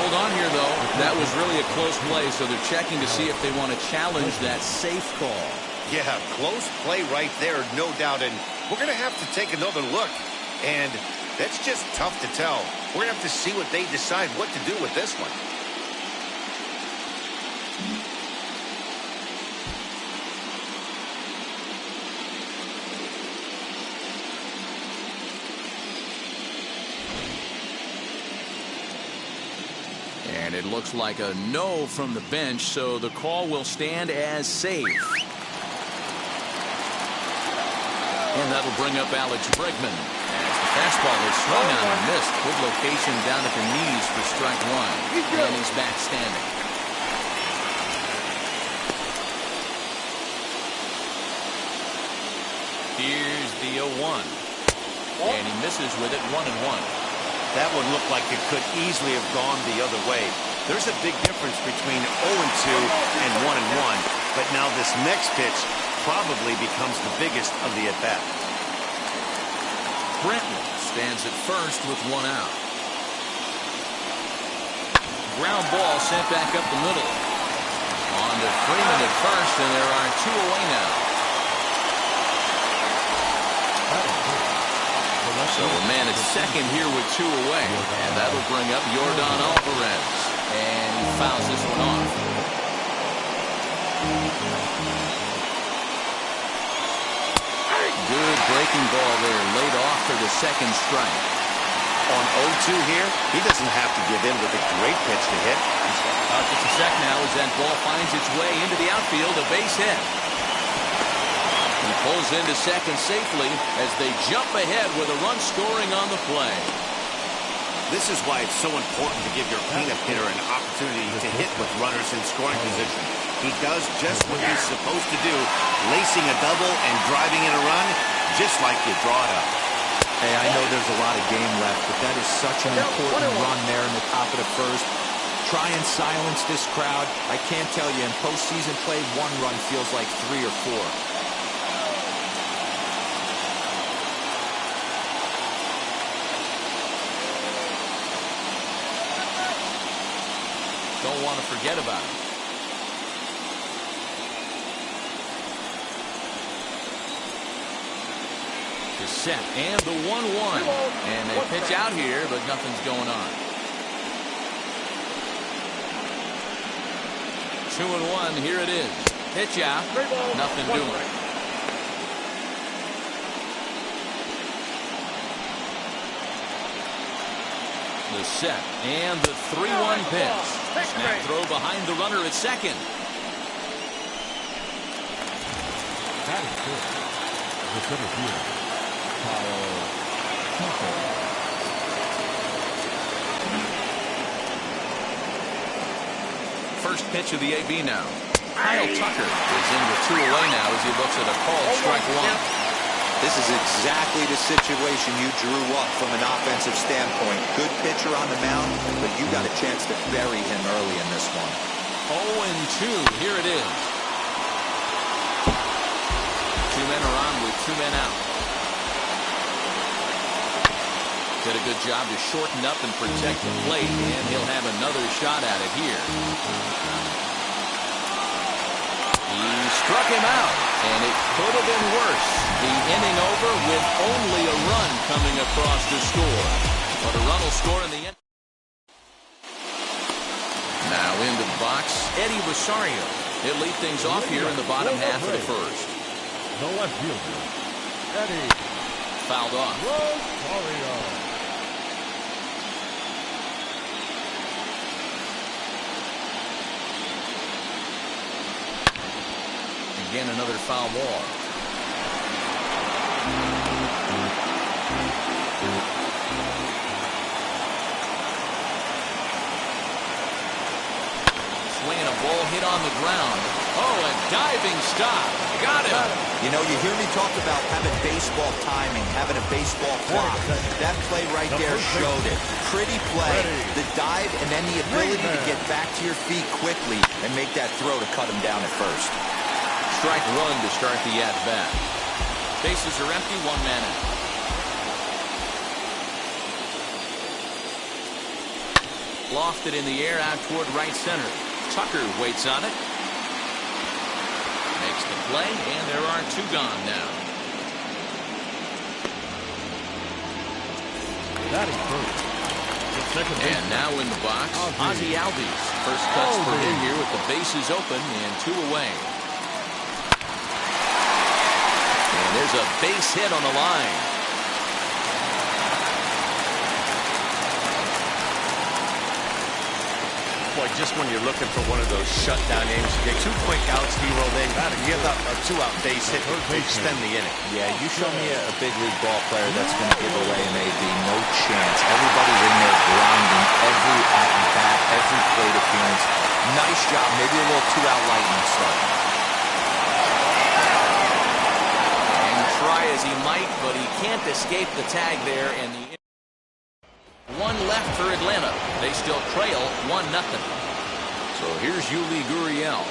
B: Hold on here, though. That was really a close play, so they're checking to see if they want to challenge that safe call.
C: Yeah, close play right there, no doubt. And we're going to have to take another look. And that's just tough to tell. We're going to have to see what they decide what to do with this one.
B: And it looks like a no from the bench, so the call will stand as safe. And that'll bring up Alex Bregman. Fastball is swung on and missed. Good location down at the knees for strike 1. And he's back standing. Here's the 0-1. And he misses with it 1-1.
C: That one looked like it could easily have gone the other way. There's a big difference between 0-2 and 1-1. But now this next pitch probably becomes the biggest of the at-bat.
B: Brenton stands at first with 1 out. Ground ball sent back up the middle. On to Freeman at first, and there are 2 away now. So a man at second here with 2 away. And that'll bring up Yordan Alvarez. And he fouls this one off. Good breaking ball there, laid off for the second strike.
C: On 0-2 here, he doesn't have to give in with a great pitch to hit.
B: Just a sec now as that ball finds its way into the outfield, a base hit. He pulls into second safely as they jump ahead with a run scoring on the play.
C: This is why it's so important to give your cleanup hitter an opportunity to hit with runners in scoring position. He does just what he's supposed to do, lacing a double and driving in a run, just like you draw it up.
E: Hey, I know there's a lot of game left, but that is such an important run there in the top of the first. Try and silence this crowd. I can't tell you, in postseason play, 1 run feels like 3 or 4.
B: want to forget about it. The set and the 1-1. And they pitch out here, but nothing's going on. 2-1. Here it is. Pitch out. Nothing doing. The set and the 3-1 pitch. Snap throw behind the runner at second.
D: That is good. The center fielder, Kyle Tucker.
B: First pitch of the AB now. Kyle Tucker is in with 2 away now as he looks at a called strike one.
E: This is exactly the situation you drew up from an offensive standpoint. Good pitcher on the mound, but you got a chance to bury him early in this one.
B: 0-2. Here it is. 2 men are on with 2 men out. Did a good job to shorten up and protect the plate, and he'll have another shot at it here. He struck him out, and it could have been worse. The inning over with only a run coming across to score. But a run will score in the end. Now into the box, Eddie Rosario. He'll lead things off here in the bottom half of the first.
D: The left fielder, Eddie
B: Fouled off.
D: Rosario.
B: Again, another foul ball. Swinging a ball hit on the ground. Oh, a diving stop. Got him.
E: You know, you hear me talk about having baseball timing, having a baseball clock. That play right there showed it. Pretty play. The dive and then the ability to get back to your feet quickly and make that throw to cut him down at first.
B: Strike one to start the at-bat. Bases are empty, 1 man out. Lofted in the air out toward right center. Tucker waits on it. Makes the play, and there are 2 gone now.
D: Batting first.
B: And now in the box, Ozzie Albies. First cuts for him here with the bases open and 2 away. And there's a base hit on the line.
C: Boy, just when you're looking for one of those shutdown innings, you get 2 quick outs, hero, then you have a 2-out base hit to extend the inning.
E: Yeah, you show me a big league ball player that's going to give away an AB. No chance. Everybody's in there grinding every at-bat, every plate appearance. Nice job. Maybe a little 2-out lightning start.
B: And try as he might, but he can't escape the tag there, and the 1 left for Atlanta. They still trail 1-0. So here's Yuli Gurriel.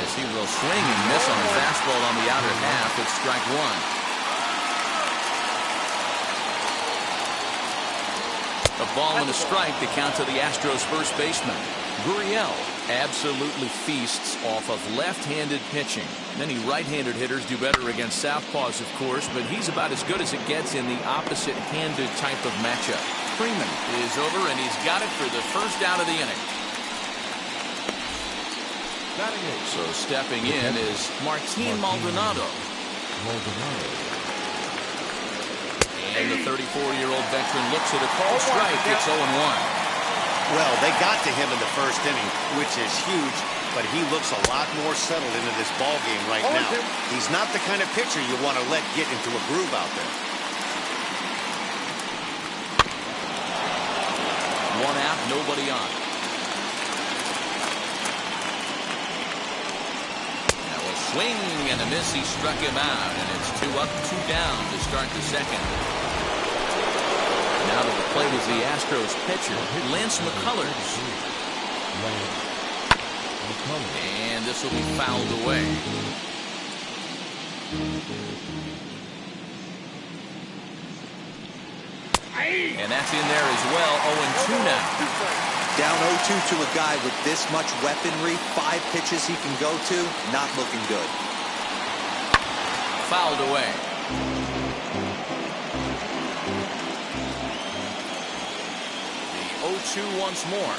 B: As he will swing and miss on the fastball on the outer half. It's strike 1. A ball and a strike to count to the Astros first baseman. Gurriel absolutely feasts off of left-handed pitching. Many right-handed hitters do better against southpaws, of course, but he's about as good as it gets in the opposite-handed type of matchup. Freeman is over, and he's got it for the first out of the inning. So stepping in is Martin Maldonado. And the 34-year-old veteran looks at a called strike. It's 0-1.
C: Well, they got to him in the first inning, which is huge, but he looks a lot more settled into this ball game right now. He's not the kind of pitcher you want to let get into a groove out there.
B: 1 out, nobody on. Now a swing and a miss. He struck him out, and it's 2 up, 2 down to start the second. Now to the plate is the Astros pitcher, Lance McCullers. And this will be fouled away. And that's in there as well. 0-2 now.
E: Down 0-2 to a guy with this much weaponry, 5 pitches he can go to, not looking good.
B: Fouled away. The 0-2 once more.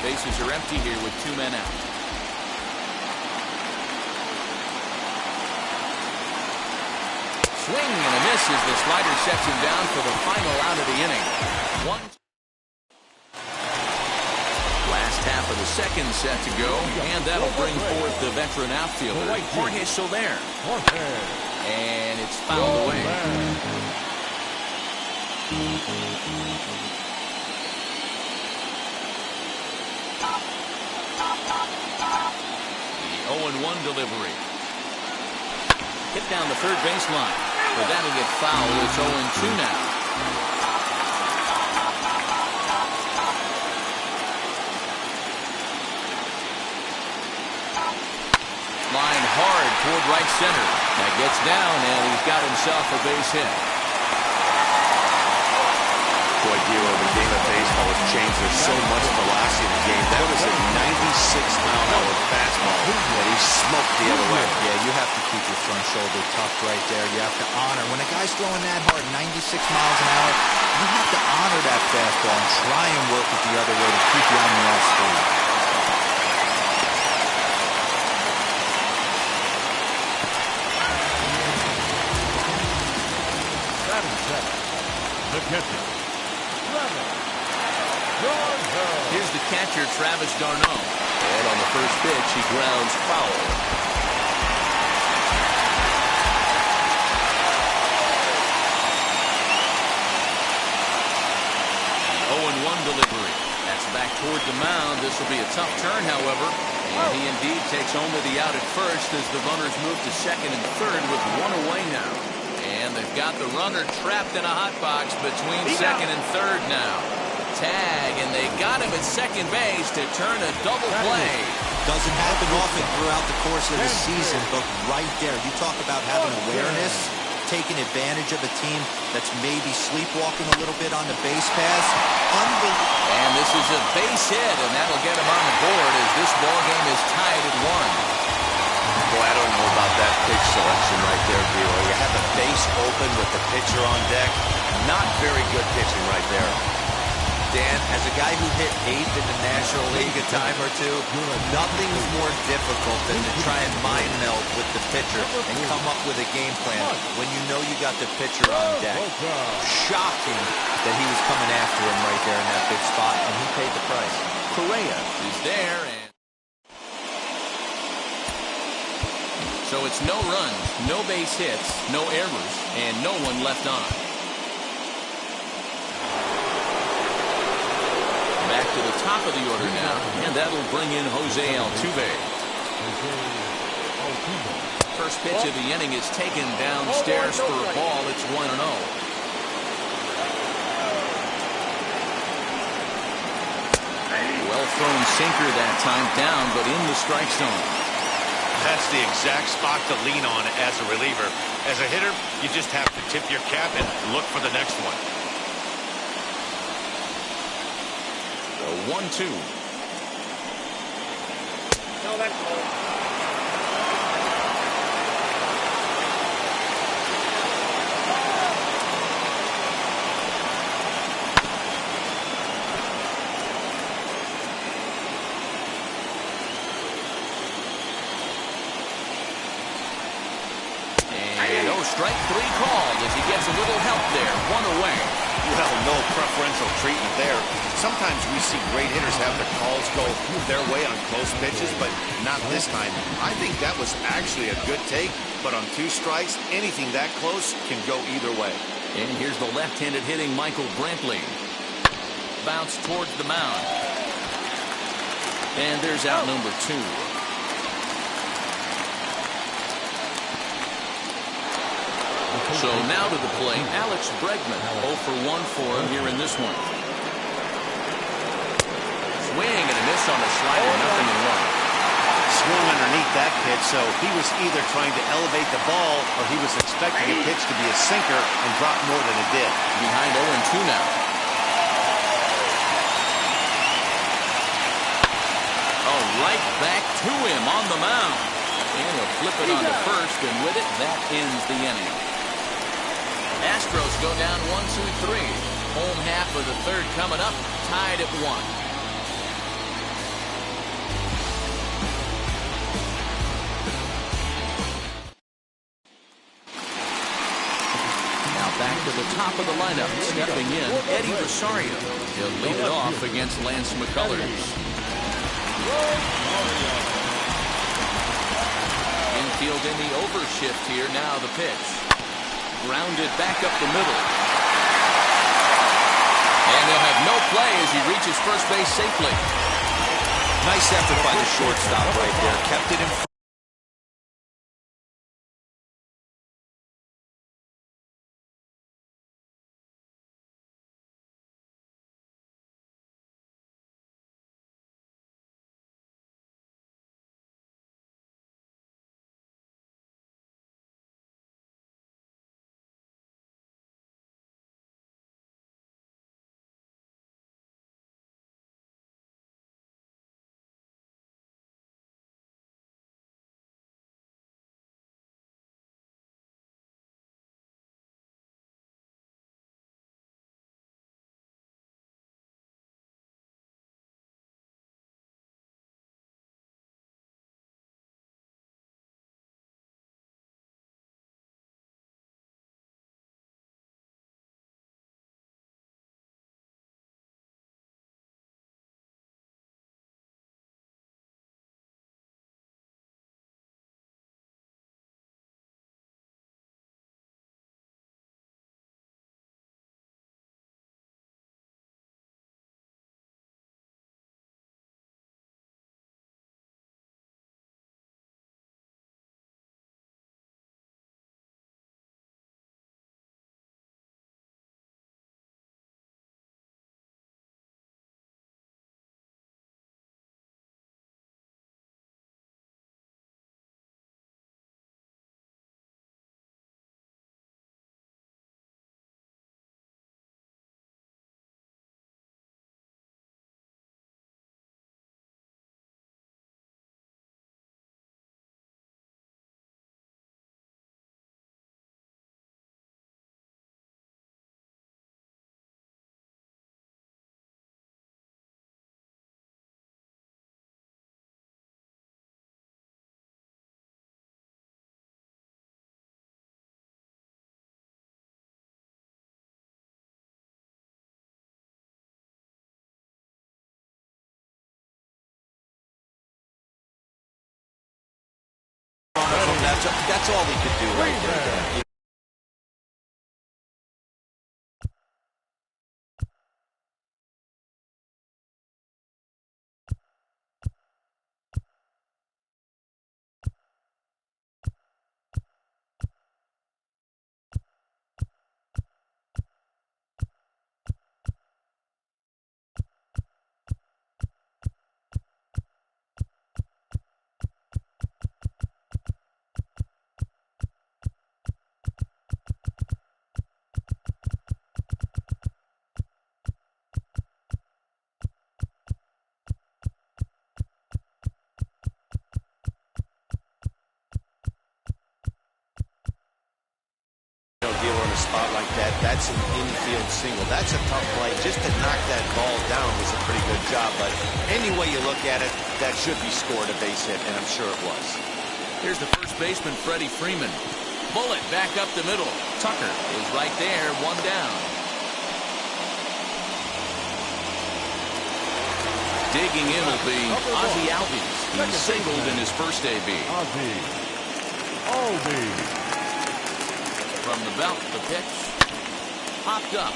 B: Bases are empty here with 2 men out. Swing and a miss as the slider sets him down for the final out of the inning. Last half of the second set to go, and that'll bring forth the veteran outfielder, Jorge Soler. And it's fouled away. The 0-1 delivery. Hit down the third baseline. But that'll get fouled. It's 0-2 now. Line hard toward right center. That gets down, and he's got himself a base hit.
C: Boy, Giro, the game of baseball has changed. There's so much velocity in the game. That was a 96-mile-an-hour fastball that he smoked the other way.
E: Yeah, you have to keep your front shoulder tucked right there. You have to honor. When a guy's throwing that hard, 96 miles an hour, you have to honor that fastball and try and work it the other way to keep you on the off speed.
D: The catcher,
B: Here's the catcher, Travis d'Arnaud. And on the first pitch, he grounds foul. 0-1 delivery. That's back toward the mound. This will be a tough turn, however. And he indeed takes only the out at first as the runners move to second and third with 1 away now. And they've got the runner trapped in a hot box between second and third now. Tag, and they got him at second base to turn a double play.
E: Doesn't happen often throughout the course of the season, but right there, you talk about having awareness, taking advantage of a team that's maybe sleepwalking a little bit on the base pass.
B: And this is a base hit, and that'll get him on the board as this ball game is tied at 1.
C: Boy, I don't know about that pitch selection right there, Giro. You have the base open with the pitcher on deck. Not very good pitching right there.
E: Dan, as a guy who hit 8th in the National League a time or two, nothing is more difficult than to try and mind meld with the pitcher and come up with a game plan when you know you got the pitcher on deck. Shocking that he was coming after him right there in that big spot, and he paid the price.
B: Correa is there, and so it's no runs, no base hits, no errors, and no one left on. Back to the top of the order now, and that'll bring in Jose Altuve. First pitch of the inning is taken downstairs for a ball. It's 1-0. Well thrown sinker that time, down, but in the strike zone.
C: That's the exact spot to lean on as a reliever. As a hitter, you just have to tip your cap and look for the next one.
B: 1-2.
A: No, that's cold.
B: And strike 3 called as he gets a little help there. 1 away.
C: Well, no preferential treatment there. Sometimes we see great hitters have their calls go their way on close pitches, but not this time. I think that was actually a good take, but on 2 strikes, anything that close can go either way.
B: And here's the left-handed hitting Michael Brantley. Bounce towards the mound. And there's out number 2. So now to the plate, Alex Bregman. 0 for 1 for him here in this one. Swing and a miss on the slider, 0-1.
C: swung underneath that pitch, so he was either trying to elevate the ball or he was expecting a pitch to be a sinker and drop more than it did.
B: Behind 0-2 now. Oh, right back to him on the mound. And he'll flip it on to first, and with it, that ends the inning. Astros go down 1-2-3. Home half of the third coming up, tied at 1. Back to the top of the lineup, stepping in, Eddie Rosario. He'll lead it off against Lance McCullers. Infield in the overshift here, now the pitch. Grounded back up the middle. And they'll have no play as he reaches first base safely.
E: Nice effort by the shortstop right there. Kept it in front. That's all he could do right there.
C: Deal on a spot like that, that's an infield single. That's a tough play. Just to knock that ball down was a pretty good job, but any way you look at it, that should be scored a base hit, and I'm sure it was.
B: Here's the first baseman, Freddie Freeman. Bullet back up the middle. Tucker is right there, one down. Digging in will be Ozzie Albies. He singled in his first AB.
D: Ozzie Albies.
B: From the belt, the pitch. Popped up.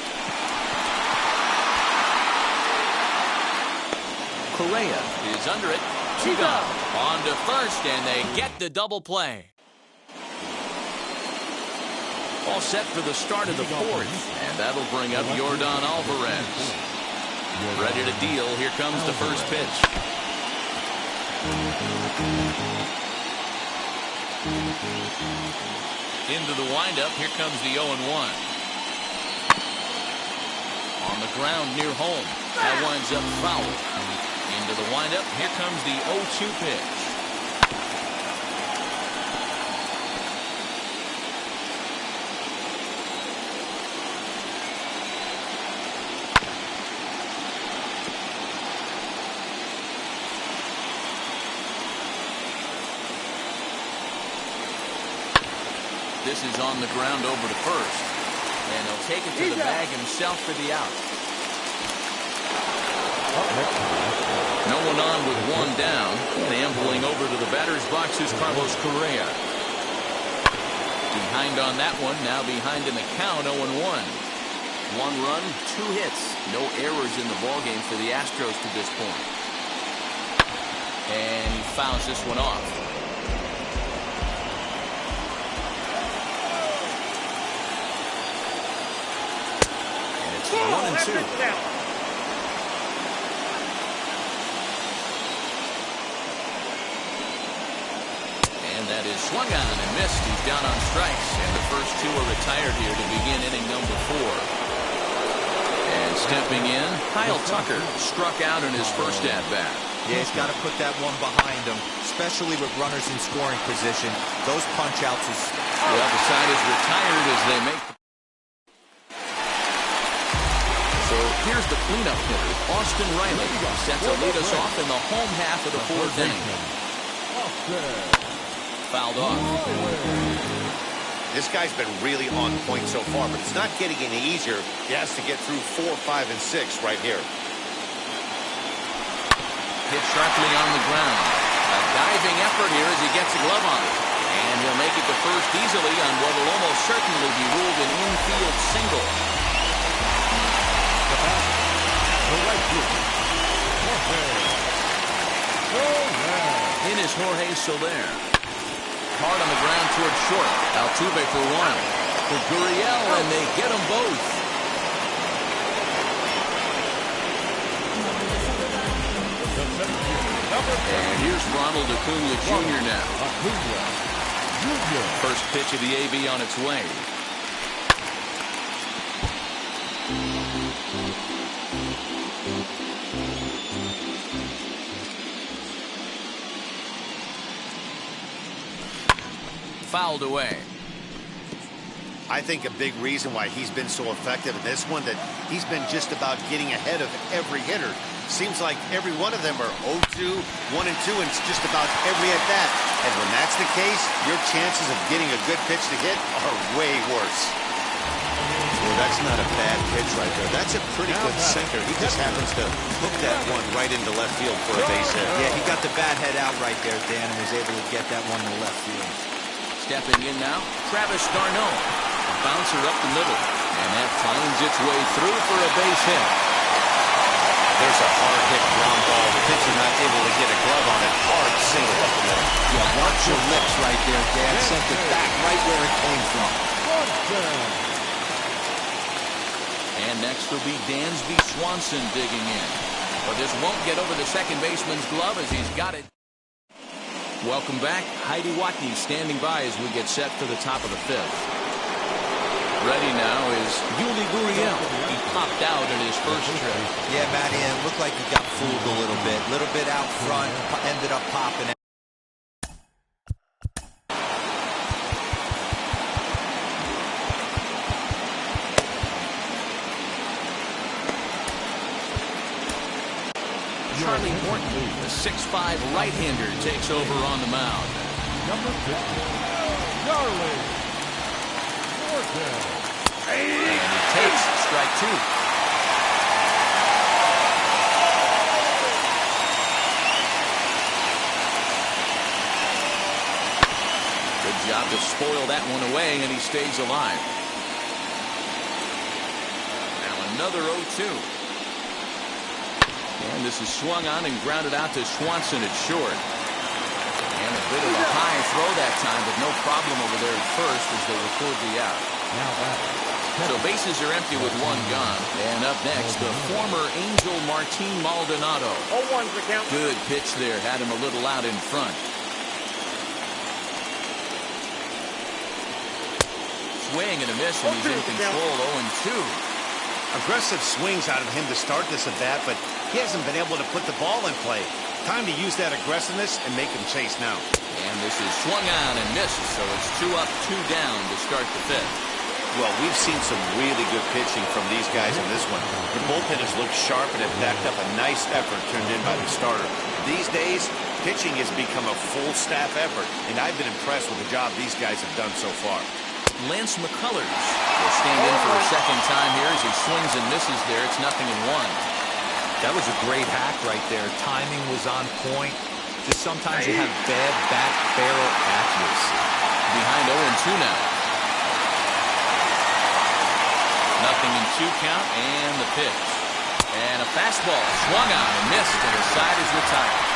B: Correa is under it. Two down. On to first, and they get the double play. All set for the start of the fourth, and that'll bring up Yordan Alvarez. Ready to deal. Here comes the first pitch. Into the windup. Here comes the 0-1. On the ground near home. That winds up foul. Into the windup. Here comes the 0-2 pitch. This is on the ground over to first. And he'll take it to the bag himself for the out. No one on with one down. And ambling over to the batter's box is Carlos Correa. Behind on that one. Now behind in the count, 0-1. 1 run, 2 hits. No errors in the ballgame for the Astros to this point. And he fouls this one off. And it's 1-2. And that is swung on and missed. He's down on strikes. And the first 2 are retired here to begin inning number 4. And stepping in, Kyle Tucker struck out in his first at-bat.
E: Yeah, he's got to put that one behind him, especially with runners in scoring position. Those punch-outs is...
B: Well, the side is retired as they make... So here's the cleanup hitter, Austin Riley, set to lead us off in the home half of the 4th inning. Fouled off.
C: This guy's been really on point so far, but it's not getting any easier. He has to get through 4, 5, and 6 right here.
B: Hit sharply on the ground. A diving effort here as he gets a glove on it. And he'll make it to first easily on what will almost certainly be ruled an infield single. In is Jorge Soler. Hard on the ground towards short. Altuve for 1. For Gurriel, and they get them both. And here's Ronald Acuna Jr. now. First pitch of the AB on its way. Fouled away.
C: I think a big reason why he's been so effective in this one, that he's been just about getting ahead of every hitter. Seems like every one of them are 0-2, 1-2, and it's just about every at-bat. And when that's the case, your chances of getting a good pitch to hit are way worse. Well, that's not a bad pitch right there. That's a pretty good sinker. He just happens to hook that one right into left field for a base hit.
E: Yeah, he got the bat head out right there, Dan, and was able to get that one to left field.
B: Stepping in now, Travis d'Arnaud. A bouncer up the middle. And that finds its way through for a base hit.
C: There's a hard hit ground ball. The pitcher not able to get a glove on it. Hard single up the middle.
E: Yeah, watch your lips right there, Dan. Sent it back right where it came from.
B: And next will be Dansby Swanson digging in. But this won't get over the second baseman's glove as he's got it. Welcome back. Heidi Watney standing by as we get set for the top of the 5th. Ready now is Yuli Gurriel. He popped out in his first trip.
E: Yeah, Matty, it looked like he got fooled a little bit. Little bit out front, ended up popping it.
B: Charlie Morton, the 6'5" right-hander, takes over on the mound.
D: Number 50, Charlie Morton.
B: And he takes strike 2. Good job to spoil that one away, and he stays alive. Now another 0-2. And this is swung on and grounded out to Swanson at short. And a bit of a high throw that time, but no problem over there at first as they record the out.
D: Now back,
B: So bases are empty with one gone. And up next, the former Angel Martin Maldonado.
A: 0-1's the count.
B: Good pitch there. Had him a little out in front. Swing and a miss, and he's in control. 0-2.
C: Aggressive swings out of him to start this at bat, but he hasn't been able to put the ball in play. Time to use that aggressiveness and make him chase now.
B: And this is swung on and missed, so it's 2 up, 2 down to start the fifth.
C: Well, we've seen some really good pitching from these guys in this one. The bullpen has looked sharp and have backed up a nice effort turned in by the starter. These days, pitching has become a full staff effort, and I've been impressed with the job these guys have done so far.
B: Lance McCullers will stand in for a second time here as he swings and misses there. It's 0-1.
E: That was a great hack right there. Timing was on point. Just sometimes you have bad back barrel accuracy.
B: Behind 0-2 now. 0-2 count and the pitch. And a fastball swung on and missed, and the side is retired.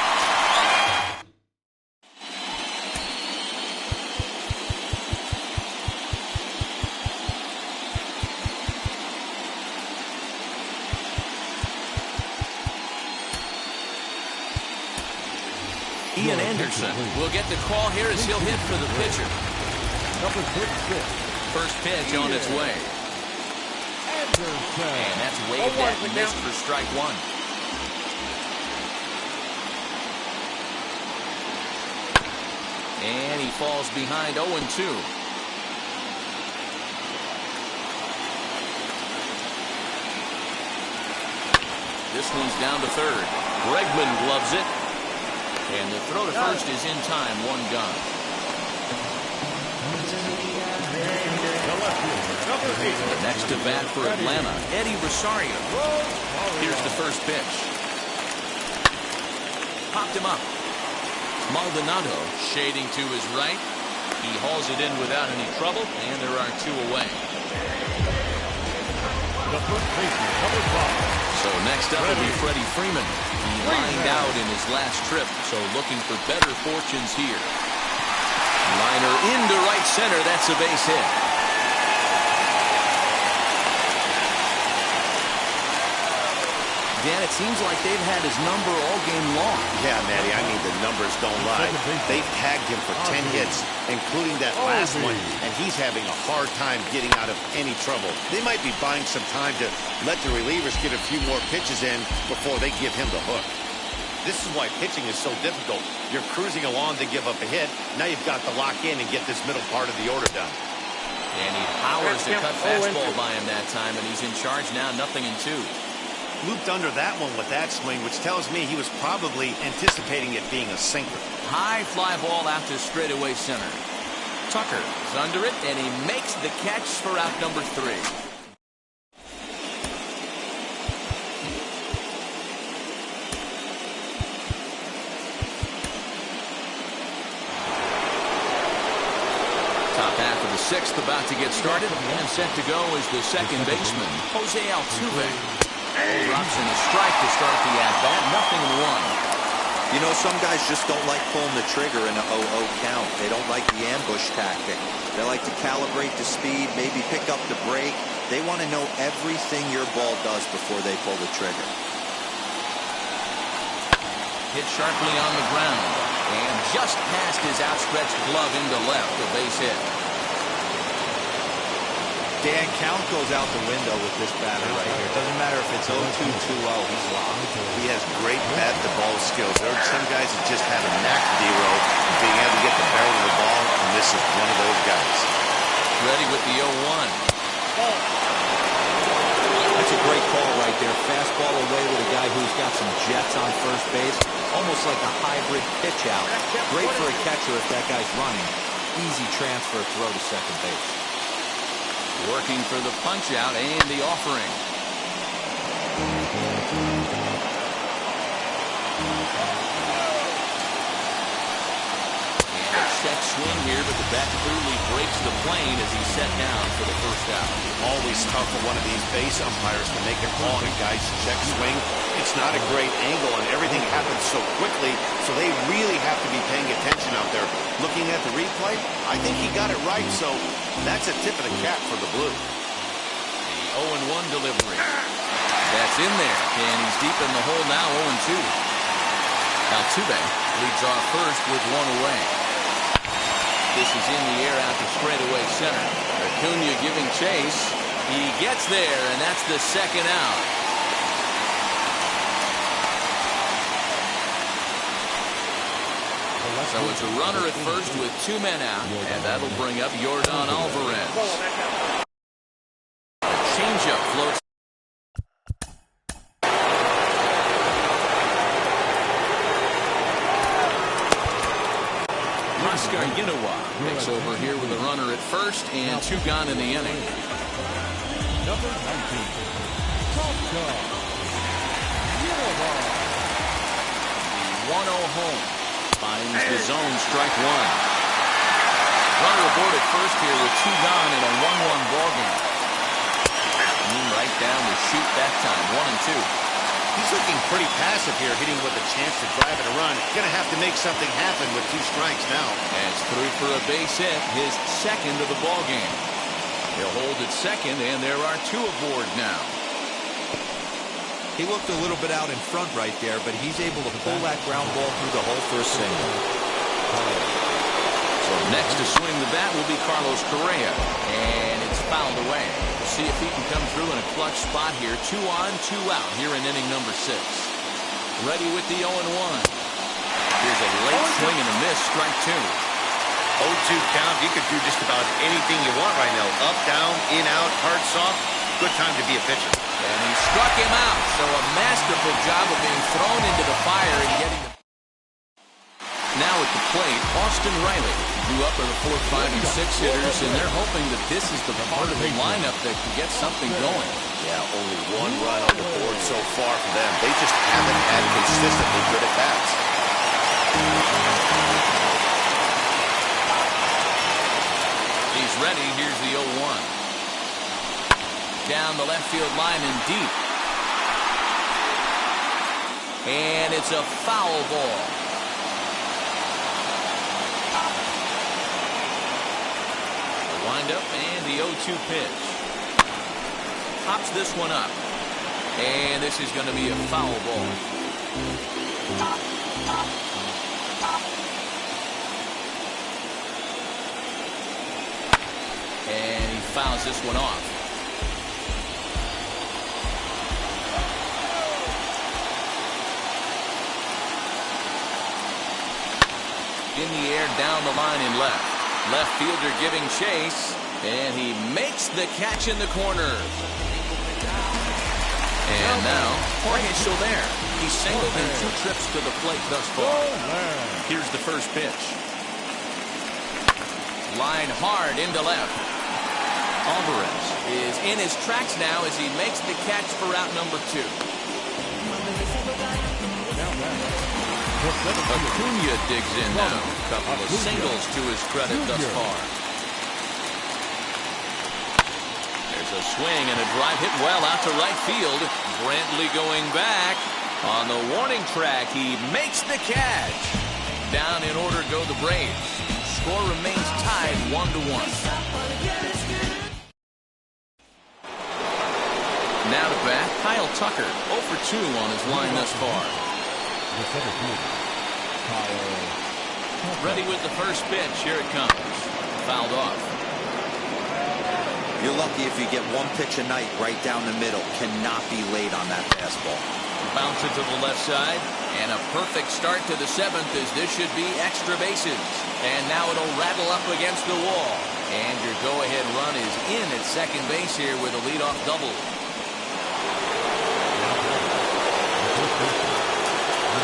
B: Ian Anderson will get the call here as he'll hit for the pitcher. First pitch on its way. And that's way back and missed for strike 1. And he falls behind 0-2. This one's down to third. Bregman gloves it. And the throw to first is in time. 1 gone. The next to bat for Atlanta, Eddie Rosario. Here's the first pitch. Popped him up. Maldonado shading to his right. He hauls it in without any trouble, and there are 2 away. So next up will be Freddie Freeman. He lined out in his last trip, so looking for better fortunes here. Liner into right center. That's a base hit. Dan, it seems like they've had his number all game long.
C: Yeah, Matty, I mean, the numbers don't lie. They've tagged him for 10 hits, including that last one, and he's having a hard time getting out of any trouble. They might be buying some time to let the relievers get a few more pitches in before they give him the hook. This is why pitching is so difficult. You're cruising along to give up a hit. Now you've got to lock in and get this middle part of the order done.
B: And he powers to cut fastball by him that time, and he's in charge now, 0-2.
C: Looped under that one with that swing, which tells me he was probably anticipating it being a sinker.
B: High fly ball out to straightaway center. Tucker is under it, and he makes the catch for out number 3. Top half of the 6th about to get started, and set to go is the second baseman, Jose Altuve. Robson a strike to start the at-bat, 0-1.
E: You know, some guys just don't like pulling the trigger in a 0-0 count. They don't like the ambush tactic. They like to calibrate the speed, maybe pick up the break. They want to know everything your ball does before they pull the trigger.
B: Hit sharply on the ground, and just past his outstretched glove into left, a base hit.
E: Dan, count goes out the window with this batter right here. It doesn't matter if it's 0-2, 2-0, he's locked.
C: He has great bat-to-ball skills. There are some guys that just have a knack to D-roll and being able to get the barrel of the ball, and this is one of those guys.
B: Ready with the 0-1.
E: That's a great call right there. Fastball away with a guy who's got some jets on first base. Almost like a hybrid pitch out. Great for a catcher if that guy's running. Easy transfer throw to second base.
B: Working for the punch out and the offering. And a check swing here, but the bat clearly breaks the plane as he's set down for the first out.
C: Always tough for one of these base umpires to make a call on a guy's check swing. It's not a great angle, and everything happens so quickly, so they really have to be paying attention out there. Looking at the replay, I think he got it right, so that's a tip of the cap for the Blue.
B: 0-1 delivery. That's in there, and he's deep in the hole now, 0-2. Altuve leads off first with one away. This is in the air out to straightaway center. Acuna giving chase. He gets there, and that's the second out. So it's a runner at first with 2 men out, and that'll bring up Yordan Alvarez. A changeup floats. Oscar Yinoa takes over here with a runner at first and 2 gone in the inning.
D: Number 19, Oscar Yinoa.
B: 1-0 home. Finds the zone, strike one. Runner aboard at first here with 2 gone in a 1-1 ballgame. Right down the chute that time, 1-2.
C: He's looking pretty passive here, hitting with a chance to drive it a run. Gonna have to make something happen with 2 strikes now.
B: As through for a base hit, his second of the ballgame. He'll hold at second, and there are 2 aboard now.
E: He looked a little bit out in front right there, but he's able to pull that ground ball through the hole for a single.
B: So next to swing the bat will be Carlos Correa, and it's fouled away. We'll see if he can come through in a clutch spot here. 2 on, 2 out here in inning number 6. Ready with the 0-1. Here's a late swing and a miss, strike 2.
C: 0-2 count. You could do just about anything you want right now. Up, down, in, out, hard, soft. Good time to be a pitcher.
B: And he struck him out. So a masterful job of being thrown into the fire and getting the... Now at the plate, Austin Riley. New up are the 4, 5, and 6 hitters, and they're hoping that this is the part of the lineup that can get something going.
C: Yeah, only 1 run on the board so far for them. They just haven't had consistently good at-bats.
B: He's ready. Here's the 0-1. Down the left field line and deep. And it's a foul ball. The windup and the 0-2 pitch. Pops this one up. And this is going to be a foul ball. And he fouls this one off. In the air, down the line in left. Left fielder giving chase, and he makes the catch in the corner. And now, Jorge Soler. He's singled in 2 trips to the plate thus far. Here's the first pitch. Line hard into left. Alvarez is in his tracks now as he makes the catch for out number 2. Acuna digs in now. Couple of singles to his credit thus far. There's a swing and a drive hit well out to right field. Brantley going back. On the warning track, he makes the catch. Down in order go the Braves. Score remains tied 1-1. Now to bat, Kyle Tucker. 0 for 2 on his line thus far. Ready with the first pitch. Here it comes. Fouled off.
E: You're lucky if you get 1 pitch a night right down the middle. Cannot be late on that fastball.
B: Bounce it to the left side. And a perfect start to the 7th as this should be extra bases. And now it'll rattle up against the wall. And your go-ahead run is in at second base here with a leadoff double.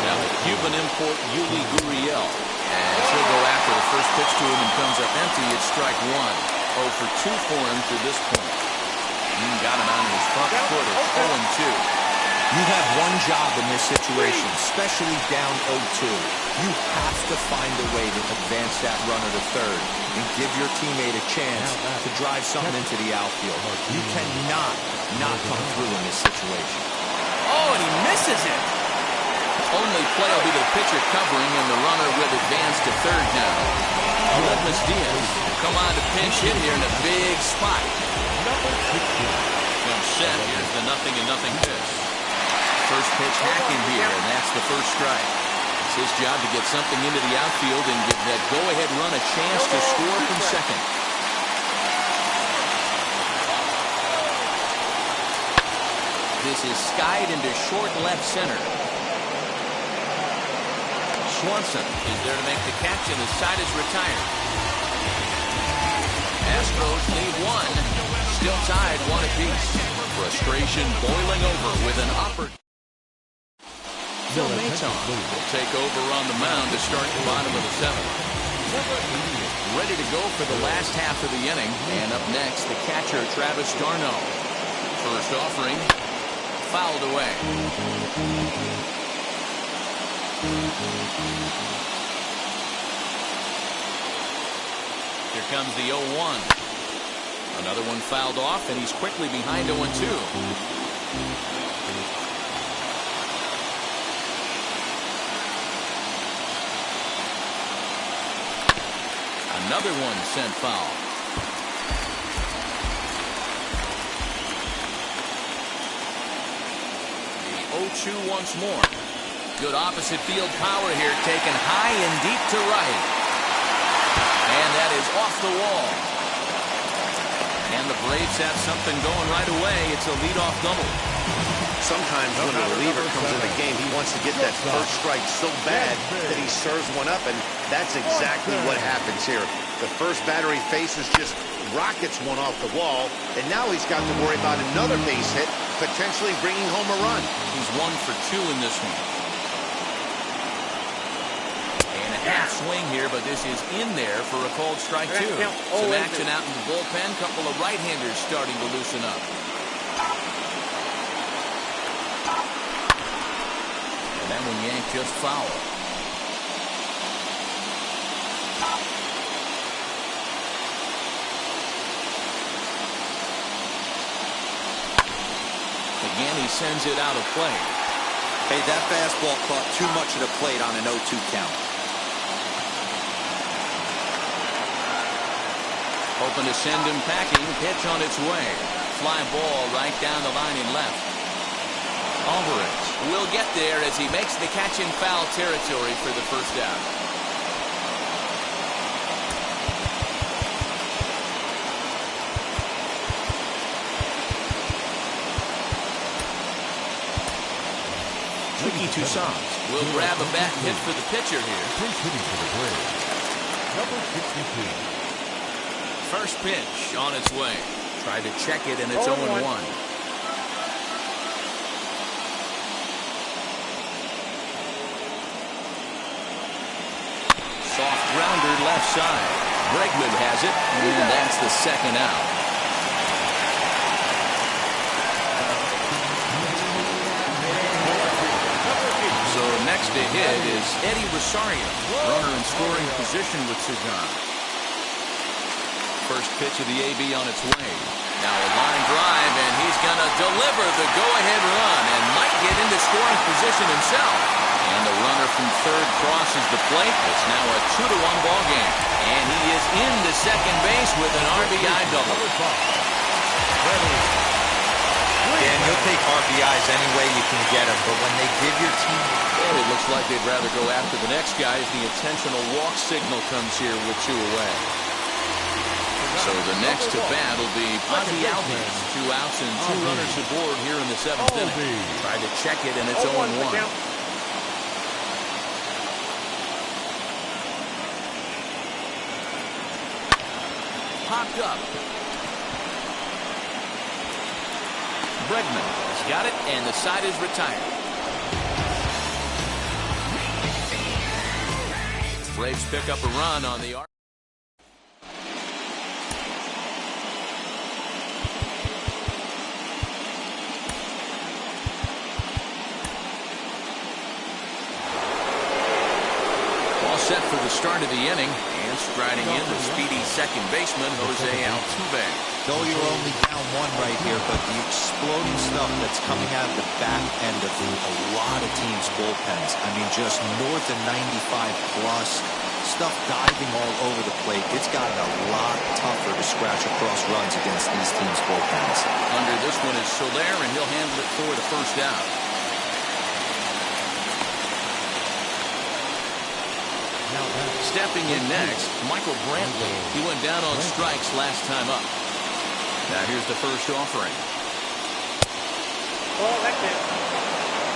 B: Now the Cuban import Yuli Gurriel. As he'll go after the first pitch to him and comes up empty. It's strike 1. 0 for 2 for him to this point. Got him on his front foot. It's 0-2.
E: You have one job in this situation, especially down 0-2. You have to find a way to advance that runner to third and give your teammate a chance to drive something into the outfield. You cannot not come through in this situation.
B: Oh, and he misses it. Only play will be the pitcher covering, and the runner will advance to third now. Aledmus Diaz will come on to pinch hit here in a big spot.
D: Number 16.
B: Now set. Here's the 0-0 pitch. First pitch hacking here, and that's the first strike. It's his job to get something into the outfield and give that go-ahead run a chance to score from second. This is skied into short left center. Swanson is there to make the catch, and the side is retired. Astros lead one, still tied 1 apiece. Frustration boiling over with an opportunity. Phil Maton will take over on the mound to start the bottom of the 7th. Ready to go for the last half of the inning, and up next the catcher Travis d'Arnaud. First offering fouled away. Here comes the 0-1. Another one fouled off, and he's quickly behind 0-2. Another one sent foul. The 0-2 once more. Good opposite field power here, taken high and deep to right. And that is off the wall. And the Braves have something going right away. It's a leadoff double.
C: Sometimes when a reliever comes in the game, he wants to get that first strike so bad that he serves one up, and that's exactly what happens here. The first batter he faces just rockets one off the wall, and now he's got to worry about another base hit, potentially bringing home a run.
B: He's 1 for 2 in this one. And a half swing here, but this is in there for a called strike 2. Some action out in the bullpen. Couple of right-handers starting to loosen up. And that one yanked just foul. Again, he sends it out of play.
E: Hey, that fastball caught too much of the plate on an 0-2 count.
B: Hoping to send him packing. Pitch on its way. Fly ball right down the line in left. Alvarez will get there as he makes the catch in foul territory for the first out. Ricky Toussaint will grab a bat hit for the pitcher here.
D: Pinch hitting for the Braves. Number 62.
B: First pitch on its way. Tried to check it, and it's 0-1. Soft grounder left side. Bregman has it, and that's the second out. So next to hit is Eddie Rosario. Runner in scoring position with Cigar. First pitch of the AB on its way. Now a line drive, and he's going to deliver the go-ahead run and might get into scoring position himself. And the runner from third crosses the plate. It's now a 2-1 ball game. And he is into second base with an RBI double.
E: Dan, you'll take RBIs any way you can get them, but when they give your team...
B: Well, it looks like they'd rather go after the next guy as the intentional walk signal comes here with 2 away. So the next to bat will be Ozzie Albies. 2 outs and 2 runners aboard here in the 7th inning. Tried to check it, and it's 0-1. Popped up. Bregman has got it, and the side is retired. Braves pick up a run on the arc. set for the start of the inning, and striding in the speedy second baseman, Jose Altuve.
E: Though you're only down one right here, but the exploding stuff that's coming out of the back end of a lot of teams' bullpens. I mean, just north of 95 plus. Stuff diving all over the plate. It's gotten a lot tougher to scratch across runs against these teams' bullpens.
B: Under this one is Soler, and he'll handle it for the first out. Stepping in next, Michael Brantley. He went down on strikes last time up. Now here's the first offering.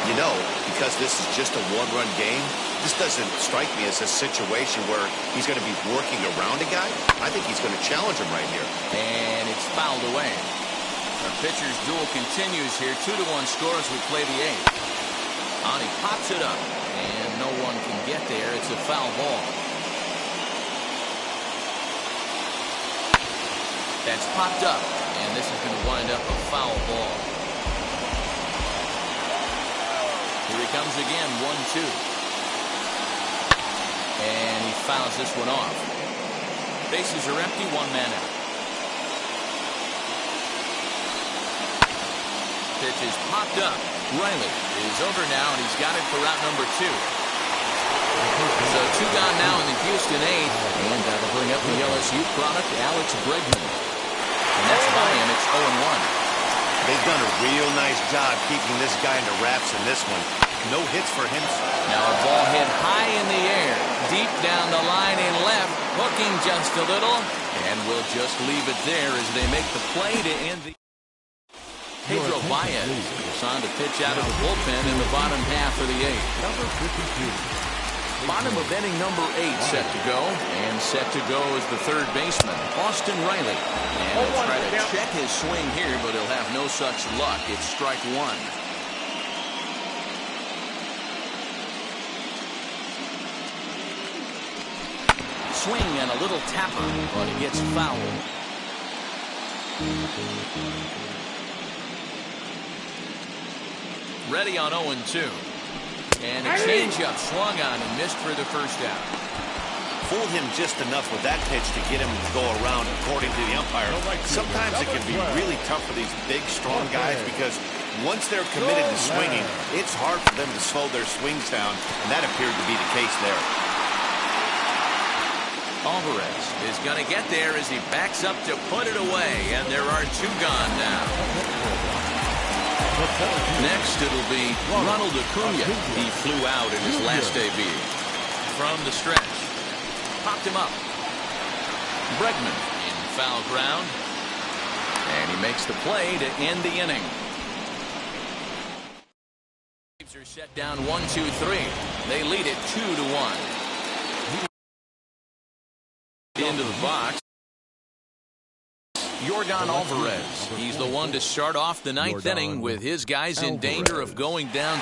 C: You know, because this is just a one-run game, this doesn't strike me as a situation where he's going to be working around a guy. I think he's going to challenge him right here.
B: And it's fouled away. The pitcher's duel continues here. 2-1 score as we play the eighth. On he pops it up, and no one can get there. It's a foul ball. That's popped up, and this is going to wind up a foul ball. Here he comes again, 1-2. And he fouls this one off. Bases are empty, one man out. Pitch is popped up. Riley is over now, and he's got it for route number 2. So 2 gone now in the Houston eighth, and that'll bring up the LSU product, Alex Bregman. And that's by him. It's 0-1.
C: They've done a real nice job keeping this guy in the wraps in this one. No hits for him.
B: Now a ball hit high in the air, deep down the line in left, hooking just a little, and we'll just leave it there as they make the play to end the... Pedro Baez is on to pitch out of the bullpen in the bottom half of the eighth.
D: Number 52.
B: Bottom of inning number 8 set to go, and set to go is the third baseman, Austin Riley. And he'll try to check his swing here, but he'll have no such luck. It's strike 1. Swing and a little tapper, but it gets fouled. Ready on 0-2. And a changeup swung on and missed for the first out.
C: Fooled him just enough with that pitch to get him to go around, according to the umpire. Sometimes it can be really tough for these big, strong guys because once they're committed to swinging, it's hard for them to slow their swings down, and that appeared to be the case there.
B: Alvarez is going to get there as he backs up to put it away, and there are 2 gone now. Next, it'll be Ronald Acuna. He flew out in his last debut. From the stretch. Popped him up. Bregman in foul ground. And he makes the play to end the inning. Braves are set down 1-2-3. They lead it 2-1. Into the box. Yordan Alvarez. He's the one to start off the 9th inning with his guys in danger of going down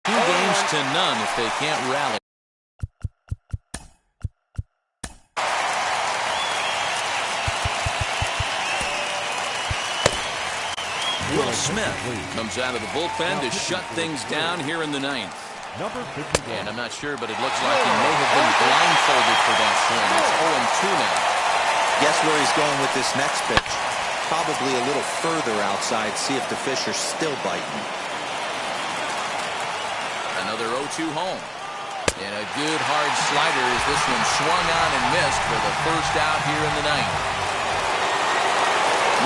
B: 2 games to none if they can't rally. Will Smith comes out of the bullpen to shut things down here in the 9th.
D: Number 51.
B: And I'm not sure, but it looks like he may have been blindfolded for that swing. It's 0-2 now.
E: Guess where he's going with this next pitch? Probably a little further outside. See if the fish are still biting.
B: Another 0-2 home. And a good hard slider as this one swung on and missed for the first out here in the 9th.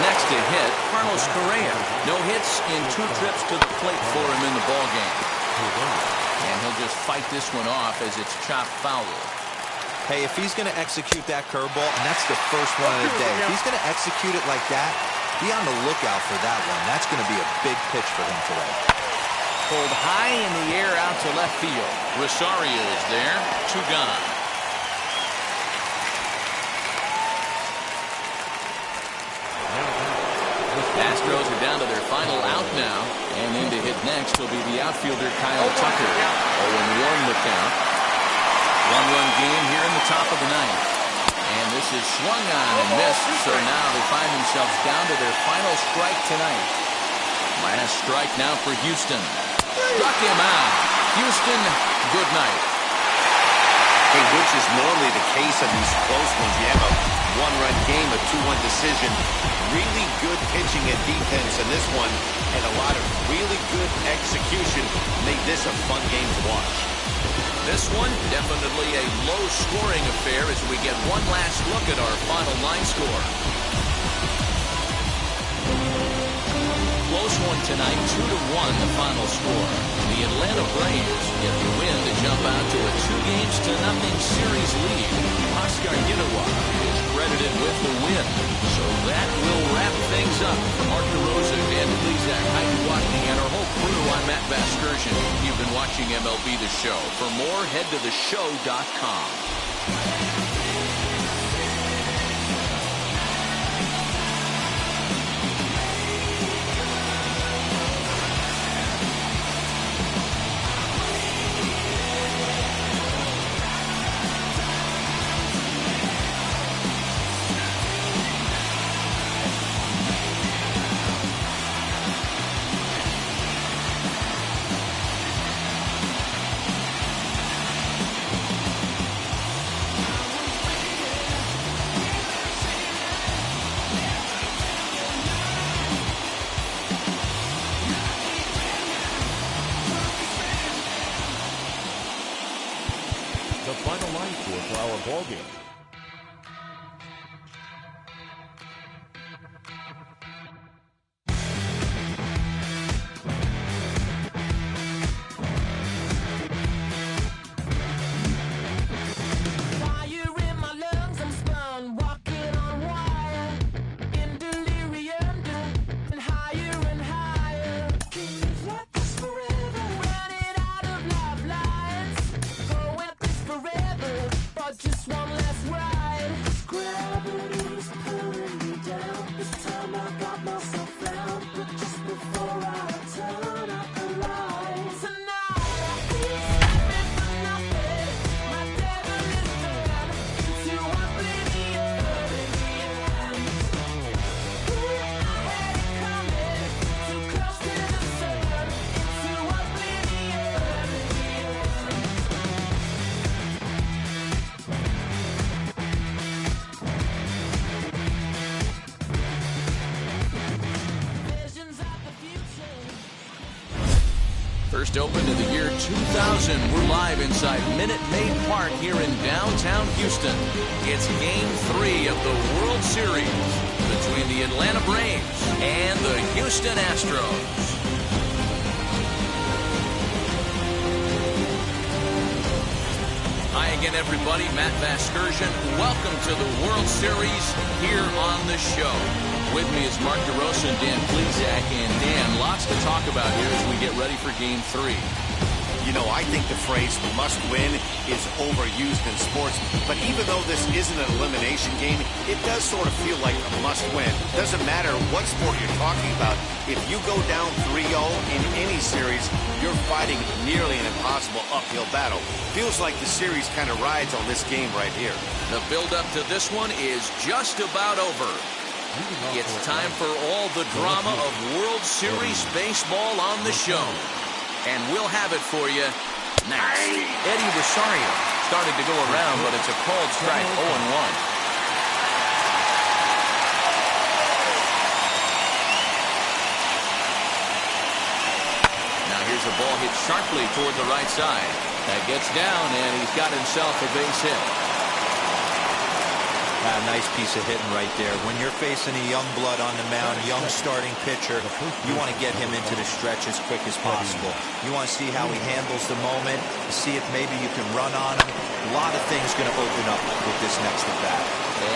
B: Next to hit, Carlos Correa. No hits in 2 trips to the plate for him in the ballgame. And he'll just fight this one off as it's chopped foul.
E: Hey, if he's going to execute that curveball, and that's the first one of the day, if he's going to execute it like that, be on the lookout for that one. That's going to be a big pitch for him today.
B: Pulled high in the air out to left field. Rosario is there. 2 gone. Astros are down to their final out now. And in to hit next will be the outfielder Kyle Tucker. 0-1 the count. 1-run game here in the top of the 9th. And this is swung on and missed. So now they find themselves down to their final strike tonight. Last strike now for Houston. Struck him out. Houston, good night.
C: Hey, which is normally the case in these close ones. You have a one-run game, a 2-1 decision. Really good pitching and defense in this one, and a lot of really good execution made this a fun game to watch.
B: This one, definitely a low-scoring affair as we get one last look at our final line score. Close one tonight, 2-1 the final score. The Atlanta Braves get the win to jump out to a 2-0 series lead. Oscar Ynoa is credited with the win. So that will wrap things up. For Mark DeRosa, Dan Plesac, Heidi Watney, and our whole crew, I'm Matt Vasgersian. You've been watching MLB The Show. For more, head to theshow.com.
D: The final line score for our ball game.
B: First opened in the year 2000. We're live inside Minute Maid Park here in downtown Houston. It's Game 3 of the World Series between the Atlanta Braves and the Houston Astros. Hi again, everybody. Matt Vasgersian. Welcome to the World Series here on the show. With me is Mark DeRosa and Dan Plesac. And Dan, lots to talk about here as we get ready for Game 3.
C: You know, I think the phrase must win is overused in sports, but even though this isn't an elimination game, it does sort of feel like a must win. Doesn't matter what sport you're talking about. If you go down 3-0 in any series, you're fighting nearly an impossible uphill battle. Feels like the series kind of rides on this game right here.
B: The build-up to this one is just about over. It's time for all the drama of World Series baseball on the show. And we'll have it for you next. Eddie Rosario started to go around, but it's a called strike, 0-1. Here's a ball hit sharply toward the right side. That gets down, and he's got himself a base hit.
E: Nice piece of hitting right there. When you're facing a young blood on the mound, young starting pitcher, you want to get him into the stretch as quick as possible. You want to see how he handles the moment, see if maybe you can run on him. A lot of things going to open up with this next at bat.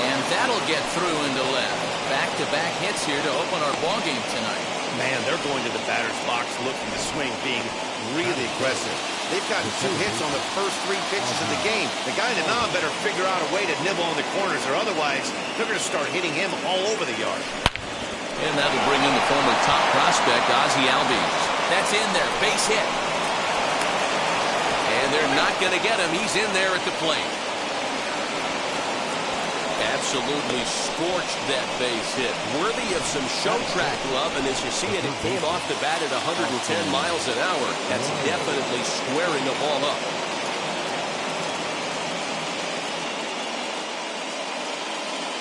B: And that'll get through into left. Back-to-back hits here to open our ball game tonight.
C: Man, they're going to the batter's box looking to swing, being really aggressive. They've gotten 2 hits on the first 3 pitches of the game. The guy in the knob better figure out a way to nibble on the corners, or otherwise they're going to start hitting him all over the yard.
B: And that'll bring in the former top prospect, Ozzie Albies. That's in there, base hit. And they're not going to get him. He's in there at the plate. Absolutely scorched that base hit. Worthy of some show track love, and as you see it, it came off the bat at 110 miles an hour. That's definitely squaring the ball up.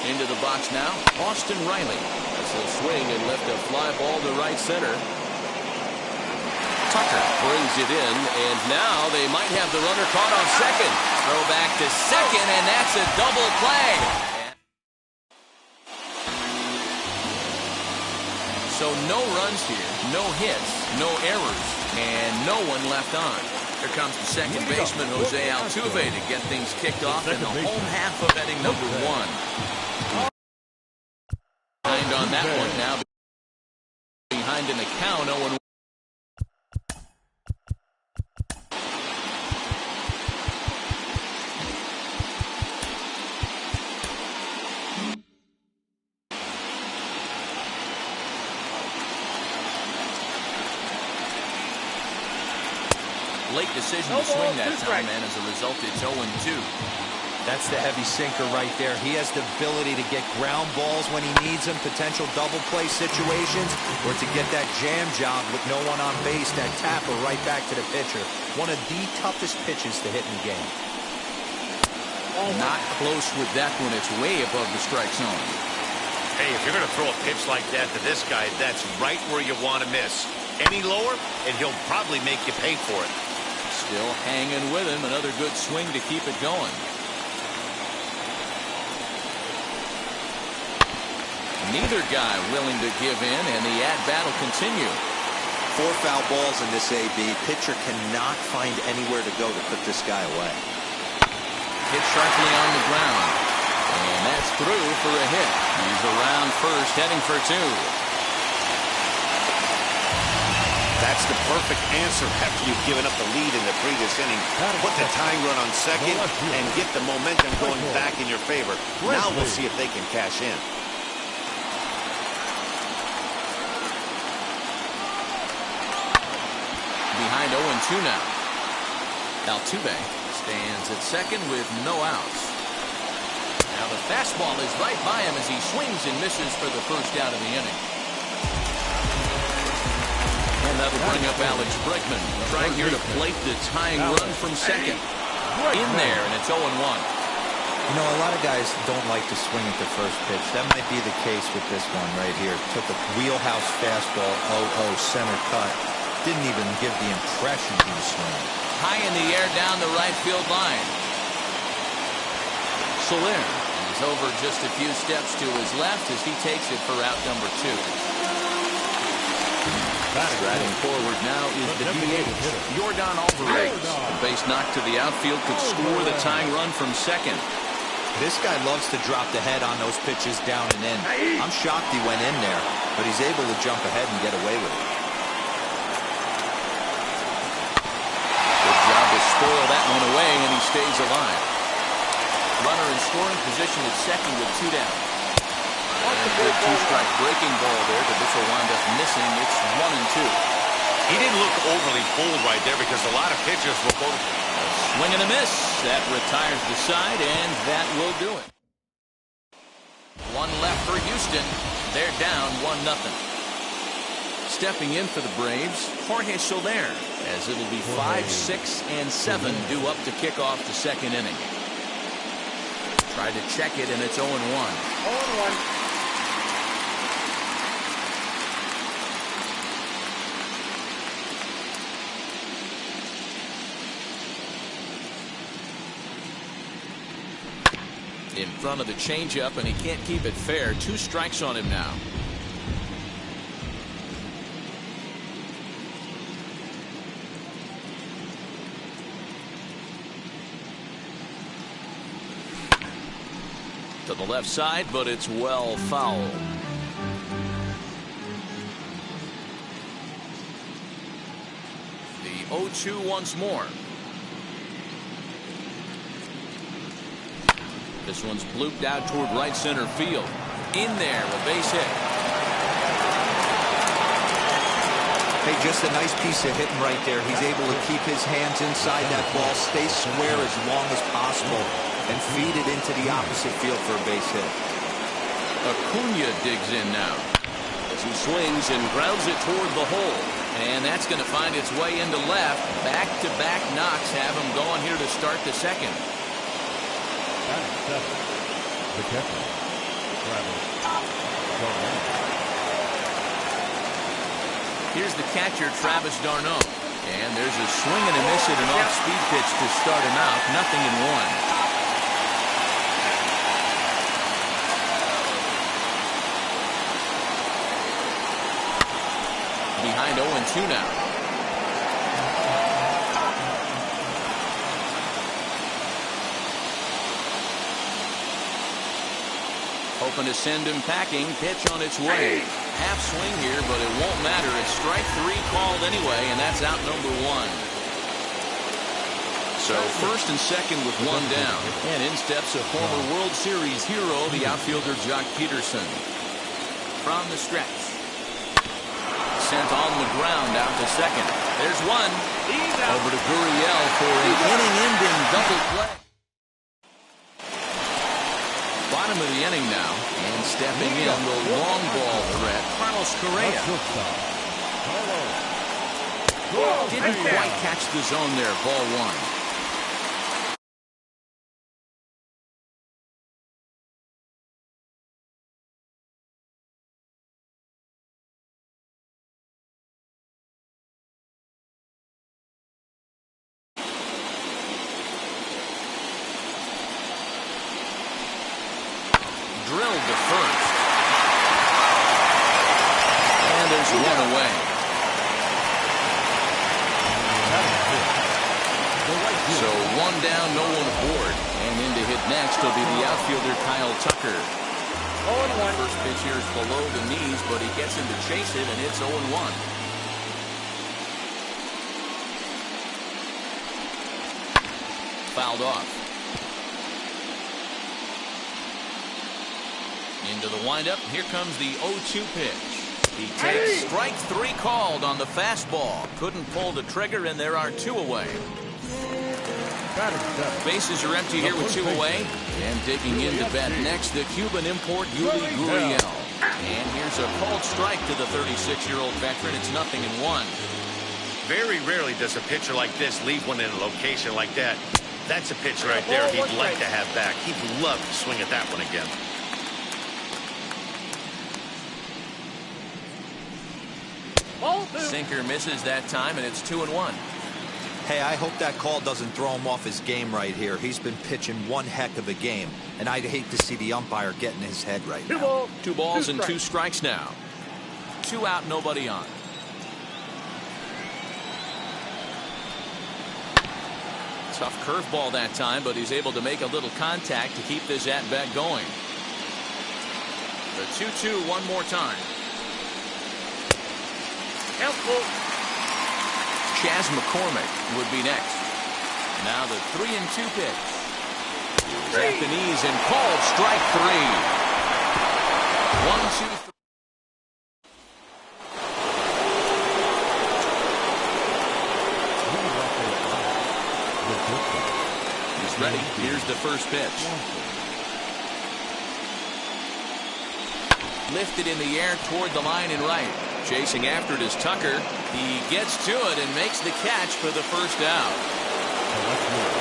B: Into the box now, Austin Riley. As he'll swing and lift a fly ball to right center. Tucker brings it in, and now they might have the runner caught on second. Throw back to second, and that's a double play. So no runs here, no hits, no errors, and no one left on. Here comes the second baseman, Jose Altuve, to get things kicked off in the home half of inning number 1. Behind on that one now. Behind in the count, 0-1. Late decision to swing that time, and as a result, it's 0-2.
E: That's the heavy sinker right there. He has the ability to get ground balls when he needs them, potential double play situations, or to get that jam job with no one on base, that tapper right back to the pitcher. One of the toughest pitches to hit in the game.
B: Not close with that one. It's way above the strike zone.
C: Hey, if you're going to throw a pitch like that to this guy, that's right where you want to miss. Any lower, and he'll probably make you pay for it.
B: Still hanging with him. Another good swing to keep it going. Neither guy willing to give in, and the at-bat will continue.
E: 4 foul balls in this AB. Pitcher cannot find anywhere to go to put this guy away.
B: Hit sharply on the ground. And that's through for a hit. He's around first, heading for 2.
C: That's the perfect answer after you've given up the lead in the previous inning. Put the tying run on second and get the momentum going back in your favor. Now we'll see if they can cash in.
B: Behind 0-2 now. Altuve stands at second with no outs. Now the fastball is right by him as he swings and misses for the first out of the inning. And that'll bring up Alex Bregman, trying here to plate the tying run from second. In there, and it's 0-1.
E: You know, a lot of guys don't like to swing at the first pitch. That might be the case with this one right here. Took a wheelhouse fastball, 0-0 center cut. Didn't even give the impression he was swinging.
B: High in the air down the right field line. Soler is over just a few steps to his left as he takes it for out number 2. Striding forward now is the DH, Yordan Alvarez. A base knock to the outfield could score the tying run from second.
E: This guy loves to drop the head on those pitches down and in. I'm shocked he went in there, but he's able to jump ahead and get away with it.
B: Good job to spoil that one away, and he stays alive. Runner in scoring position at second with 2 down. And a good 2-strike breaking ball there, but this will wind up missing. It's 1-2.
C: He didn't look overly bold right there because a lot of pitchers will go.
B: Swing and a miss. That retires the side, and that will do it. One left for Houston. They're down 1-0. Stepping in for the Braves, Jorge Soler, as it'll be 5, 6, and 7 due up to kick off the second inning. Tried to check it, and it's 0-1.
A: 0-1.
B: In front of the changeup, and he can't keep it fair. 2 strikes on him now. To the left side, but it's well foul. The 0-2 once more. This one's blooped out toward right center field. In there, a base hit.
E: Hey, just a nice piece of hitting right there. He's able to keep his hands inside that ball, stay square as long as possible, and feed it into the opposite field for a base hit.
B: Acuna digs in now as he swings and grounds it toward the hole. And that's going to find its way into left. Back-to-back knocks have him going here to start the second.
D: The catcher,
B: Here's the catcher, Travis d'Arnaud. And there's a swing and a miss at an off-speed pitch to start him out. 0-1. Behind 0-2 now. Hoping to send him packing. Pitch on its way. Half swing here, but it won't matter. It's strike 3 called anyway, and that's out number 1. So first and second with 1 down. And in steps a former World Series hero, the outfielder Jock Peterson. From the stretch. Sent on the ground out to second. There's one. Over to Gurriel for an inning-ending double play. Bottom of the inning now, and stepping in the long ball threat, Carlos Correa. Didn't quite catch the zone there. Ball 1. Drilled to first. And there's 1 away. So 1 down, no one aboard. And in to hit next will be the outfielder Kyle Tucker. 0-1. First pitch here is below the knees, but he gets him to chase it, and it's 0-1. Fouled off. Into the windup. Here comes the 0-2 pitch. He takes strike 3 called on the fastball. Couldn't pull the trigger, and there are 2 away. Bases are empty here with 2 away. And digging in to bat next, the Cuban import Yuli Gurriel. And here's a called strike to the 36-year-old veteran. It's 0-1.
C: Very rarely does a pitcher like this leave one in a location like that. That's a pitch right there he'd like to have back. He'd love to swing at that one again.
B: Sinker misses that time, and it's 2-1.
E: Hey, I hope that call doesn't throw him off his game right here. He's been pitching one heck of a game, and I'd hate to see the umpire get in his head right now.
B: 2 balls and 2 strikes now. 2 out, nobody on. Tough curveball that time, but he's able to make a little contact to keep this at-bat going. The 2-2 one more time. Chas McCormick would be next. Now the 3-2 pitch. Japanese and called strike 3. 1-2-3. He's ready. Here's the first pitch. Lifted in the air toward the line and right. Chasing after it is Tucker. He gets to it and makes the catch for the first out.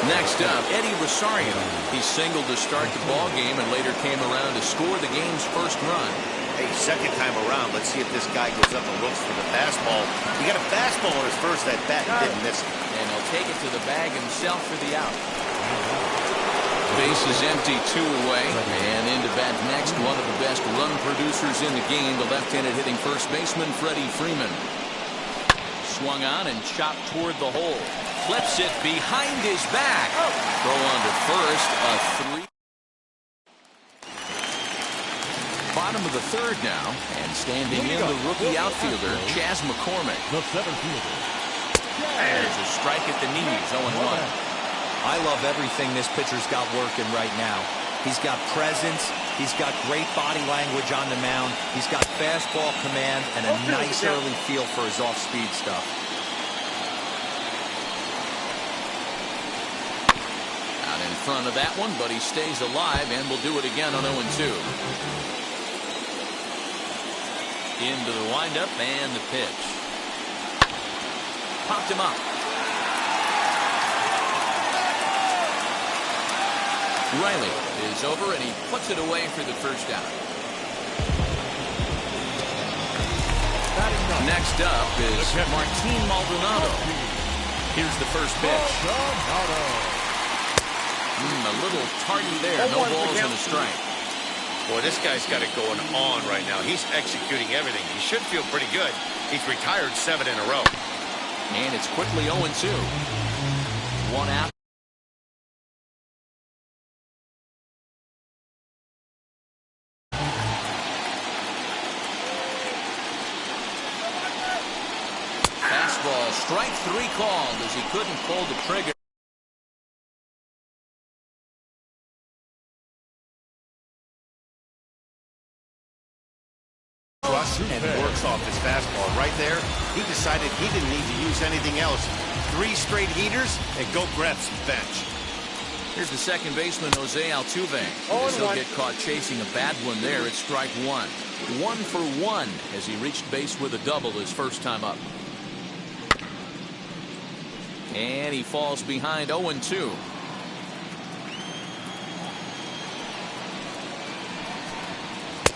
B: Next up, Eddie Rosario. He singled to start the ball game and later came around to score the game's first run.
C: Hey, second time around, let's see if this guy goes up and looks for the fastball. He got a fastball on his first at bat and didn't miss it.
B: And he'll take it to the bag himself for the out. Base is empty, 2 away, and into bat next, one of the best run producers in the game, the left-handed hitting first baseman Freddie Freeman. Swung on and chopped toward the hole. Flips it behind his back. Throw on to first, a 3. Bottom of the 3rd now, and standing in the rookie outfielder Chas McCormick. There's a strike at the knees, 0-1.
E: I love everything this pitcher's got working right now. He's got presence. He's got great body language on the mound. He's got fastball command and a nice early feel for his off-speed stuff.
B: Out in front of that one, but he stays alive and will do it again on 0-2. Into the windup and the pitch. Popped him up. Riley is over, and he puts it away for the first out. Next up is Martin Maldonado. Here's the first pitch. A little tardy there. No balls and a strike.
C: Boy, this guy's got it going on right now. He's executing everything. He should feel pretty good. He's retired 7 in a row.
B: And it's quickly 0-2. One out. Fastball, strike 3 called as he couldn't pull the trigger.
C: And works off his fastball right there. He decided he didn't need to use anything else. 3 straight heaters and go grab some bench.
B: Here's the second baseman, Jose Altuve. He'll get caught chasing a bad one there. It's strike 1. 1 for 1 as he reached base with a double his first time up. And he falls behind 0-2.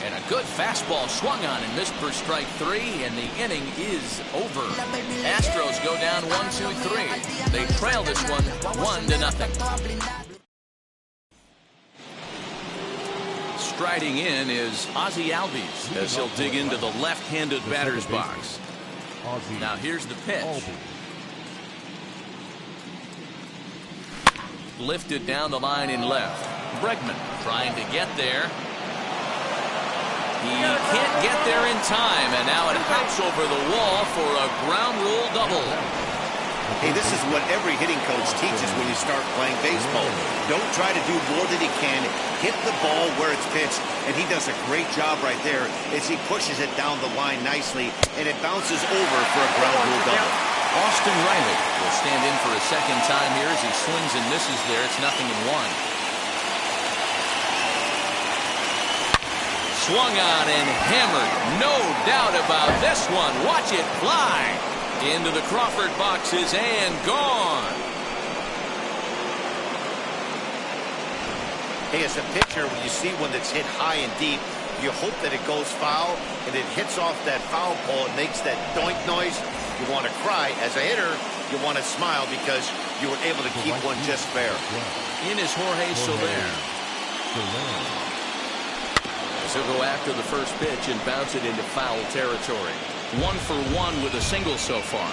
B: And a good fastball swung on and missed for strike 3, and the inning is over. Astros go down 1-2-3. They trail this one 1-0. Striding in is Ozzie Albies as he'll dig into the left-handed batter's box. Now here's the pitch. Lifted down the line in left. Bregman trying to get there. He can't get there in time, and now it hops over the wall for a ground rule double.
C: Hey, this is what every hitting coach teaches when you start playing baseball. Don't try to do more than you can. Hit the ball where it's pitched, and he does a great job right there as he pushes it down the line nicely, and it bounces over for a ground rule double.
B: Austin Riley will stand in for a second time here as he swings and misses there. It's 0-1. Swung on and hammered. No doubt about this one. Watch it fly into the Crawford boxes and gone.
C: Hey, as a pitcher, when you see one that's hit high and deep, you hope that it goes foul and it hits off that foul pole. It makes that doink noise. You want to cry. As a hitter, you want to smile because you were able to keep one just fair.
B: In is Jorge Soler. So go after the first pitch and bounce it into foul territory. 1 for 1 with a single so far.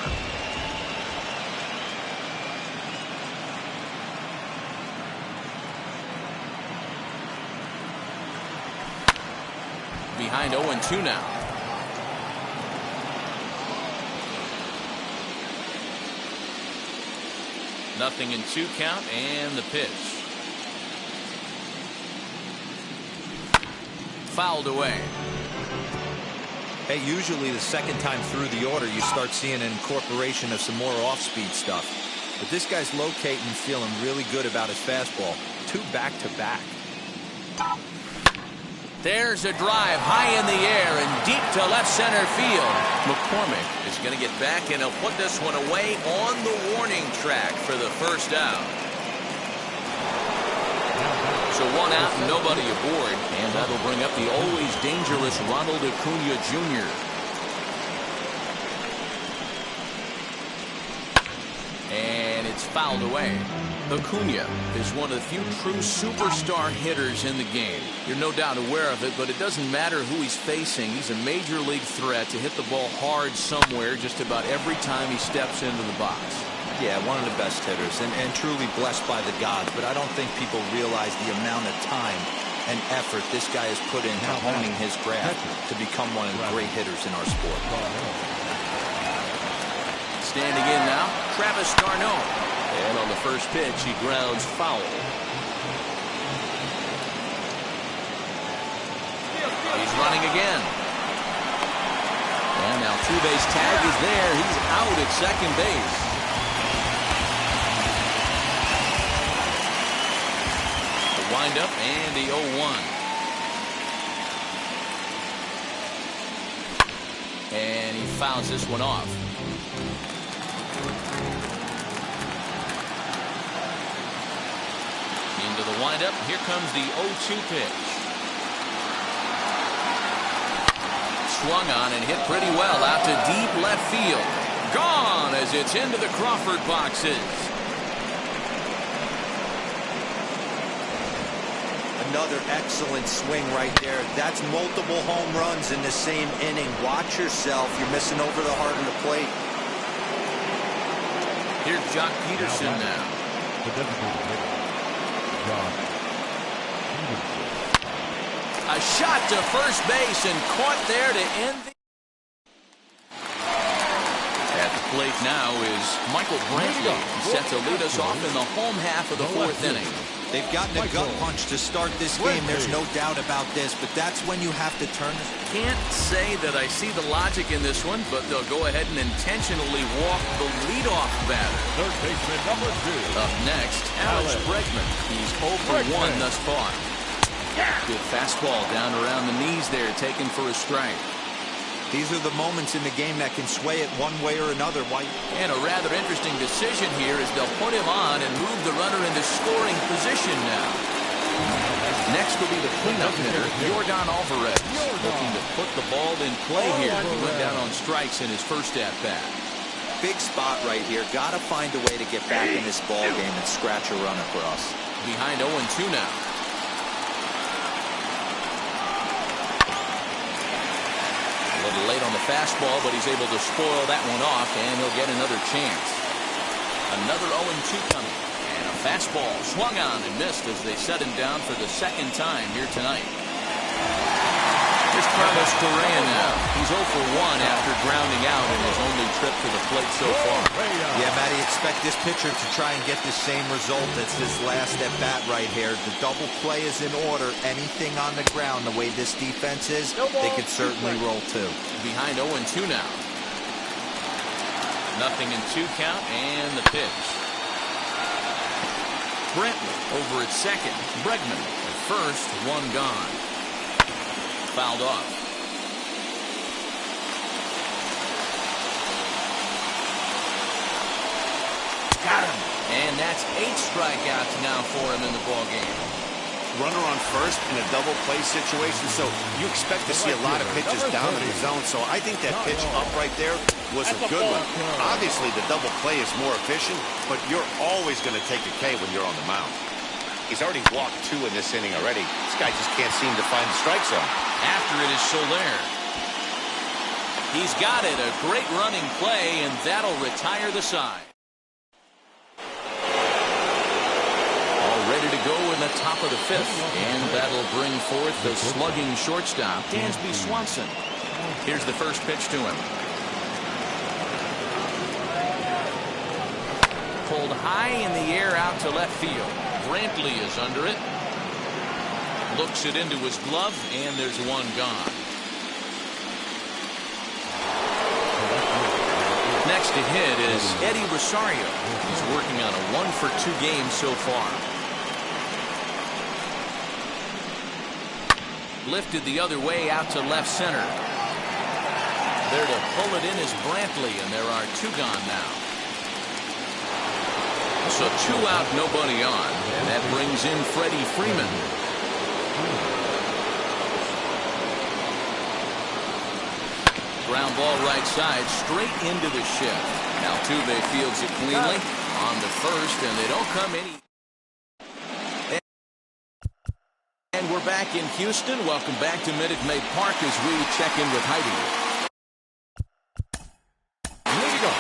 B: Behind 0-2 now. Nothing in 2 count and the pitch. Fouled away.
E: Hey, usually the second time through the order you start seeing an incorporation of some more off-speed stuff. But this guy's locating and feeling really good about his fastball. 2 back-to-back.
B: There's a drive high in the air and deep to left center field. McCormick is going to get back and he'll put this one away on the warning track for the first out. So 1 out and nobody aboard, and that'll bring up the always dangerous Ronald Acuna Jr. And it's fouled away. Acuna is one of the few true superstar hitters in the game. You're no doubt aware of it, but it doesn't matter who he's facing. He's a major league threat to hit the ball hard somewhere just about every time he steps into the box.
E: Yeah, one of the best hitters and truly blessed by the gods, but I don't think people realize the amount of time and effort this guy has put into honing his craft to become one of the great hitters in our sport.
B: Standing in now, Travis d'Arnaud. And on the first pitch, he grounds foul. He's running again. And Altuve's tag is there. He's out at second base. Wind up and the 0-1. And he fouls this one off. Into the windup. Here comes the 0-2 pitch. swung on and hit pretty well out to deep left field. Gone as it's into the Crawford boxes.
E: Another excellent swing right there. That's multiple home runs in the same inning. Watch yourself. You're missing over the heart of the plate.
B: Here's Jock Peterson now.
D: The designated hitter, Jock Peterson.
B: A shot to first base and caught there to end the... At the plate now is Michael Brantley. He set to lead us off in the home half of the fourth inning.
E: They've gotten a gut punch to start this game. There's no doubt about this, but that's when you have to turn this.
B: Can't say that I see the logic in this one, but they'll go ahead and intentionally walk the leadoff batter.
D: Third baseman number 2.
B: Up next, Alex Bregman. He's 0 for 1 thus far. Good fastball down around the knees there, taken for a strike.
E: These are the moments in the game that can sway it one way or another.
B: And a rather interesting decision here is they'll put him on and move the runner into scoring position now. Next will be the cleanup hitter, Yordan Alvarez, looking to put the ball in play here. He went down on strikes in his first at-bat.
E: Big spot right here. Got to find a way to get back in this ball game and scratch a run across.
B: Behind 0-2 now. A little late on the fastball, but he's able to spoil that one off, and he'll get another chance. Another 0-2 coming. And a fastball swung on and missed as they set him down for the second time here tonight. Here's Carlos Correa now. He's 0 for 1 after grounding out in his only trip to the plate so far.
E: Yeah, Matty, expect this pitcher to try and get the same result as his last at-bat right here. The double play is in order. Anything on the ground, the way this defense is, they could certainly roll too.
B: Behind 0-2 now. 0-2 count and the pitch. Brantley over at second. Bregman at first, one gone. Fouled off. Got him. And that's 8 strikeouts now for him in the ball game.
C: Runner on first in a double play situation, so you expect to see a lot of pitches down in the zone. So I think that pitch up right there was a good one. Obviously, the double play is more efficient, but you're always going to take a K when you're on the mound. He's already walked 2 in this inning already. This guy just can't seem to find the strike zone.
B: After it is Soler. He's got it. A great running play, and that'll retire the side. All ready to go in the top of the 5th, and that'll bring forth the slugging shortstop, Dansby Swanson. Here's the first pitch to him. Pulled high in the air out to left field. Brantley is under it. Looks it into his glove, and there's one gone. Next to hit is Eddie Rosario. He's working on a 1-for-2 game so far. Lifted the other way out to left center. There to pull it in is Brantley, and there are 2 gone now. So 2 out, nobody on. And that brings in Freddie Freeman. Ground ball right side, straight into the shift. Altuve fields it cleanly on the first, and they don't come any. And we're back in Houston. Welcome back to Minute Maid Park as we check in with Heidi.
D: Here we go.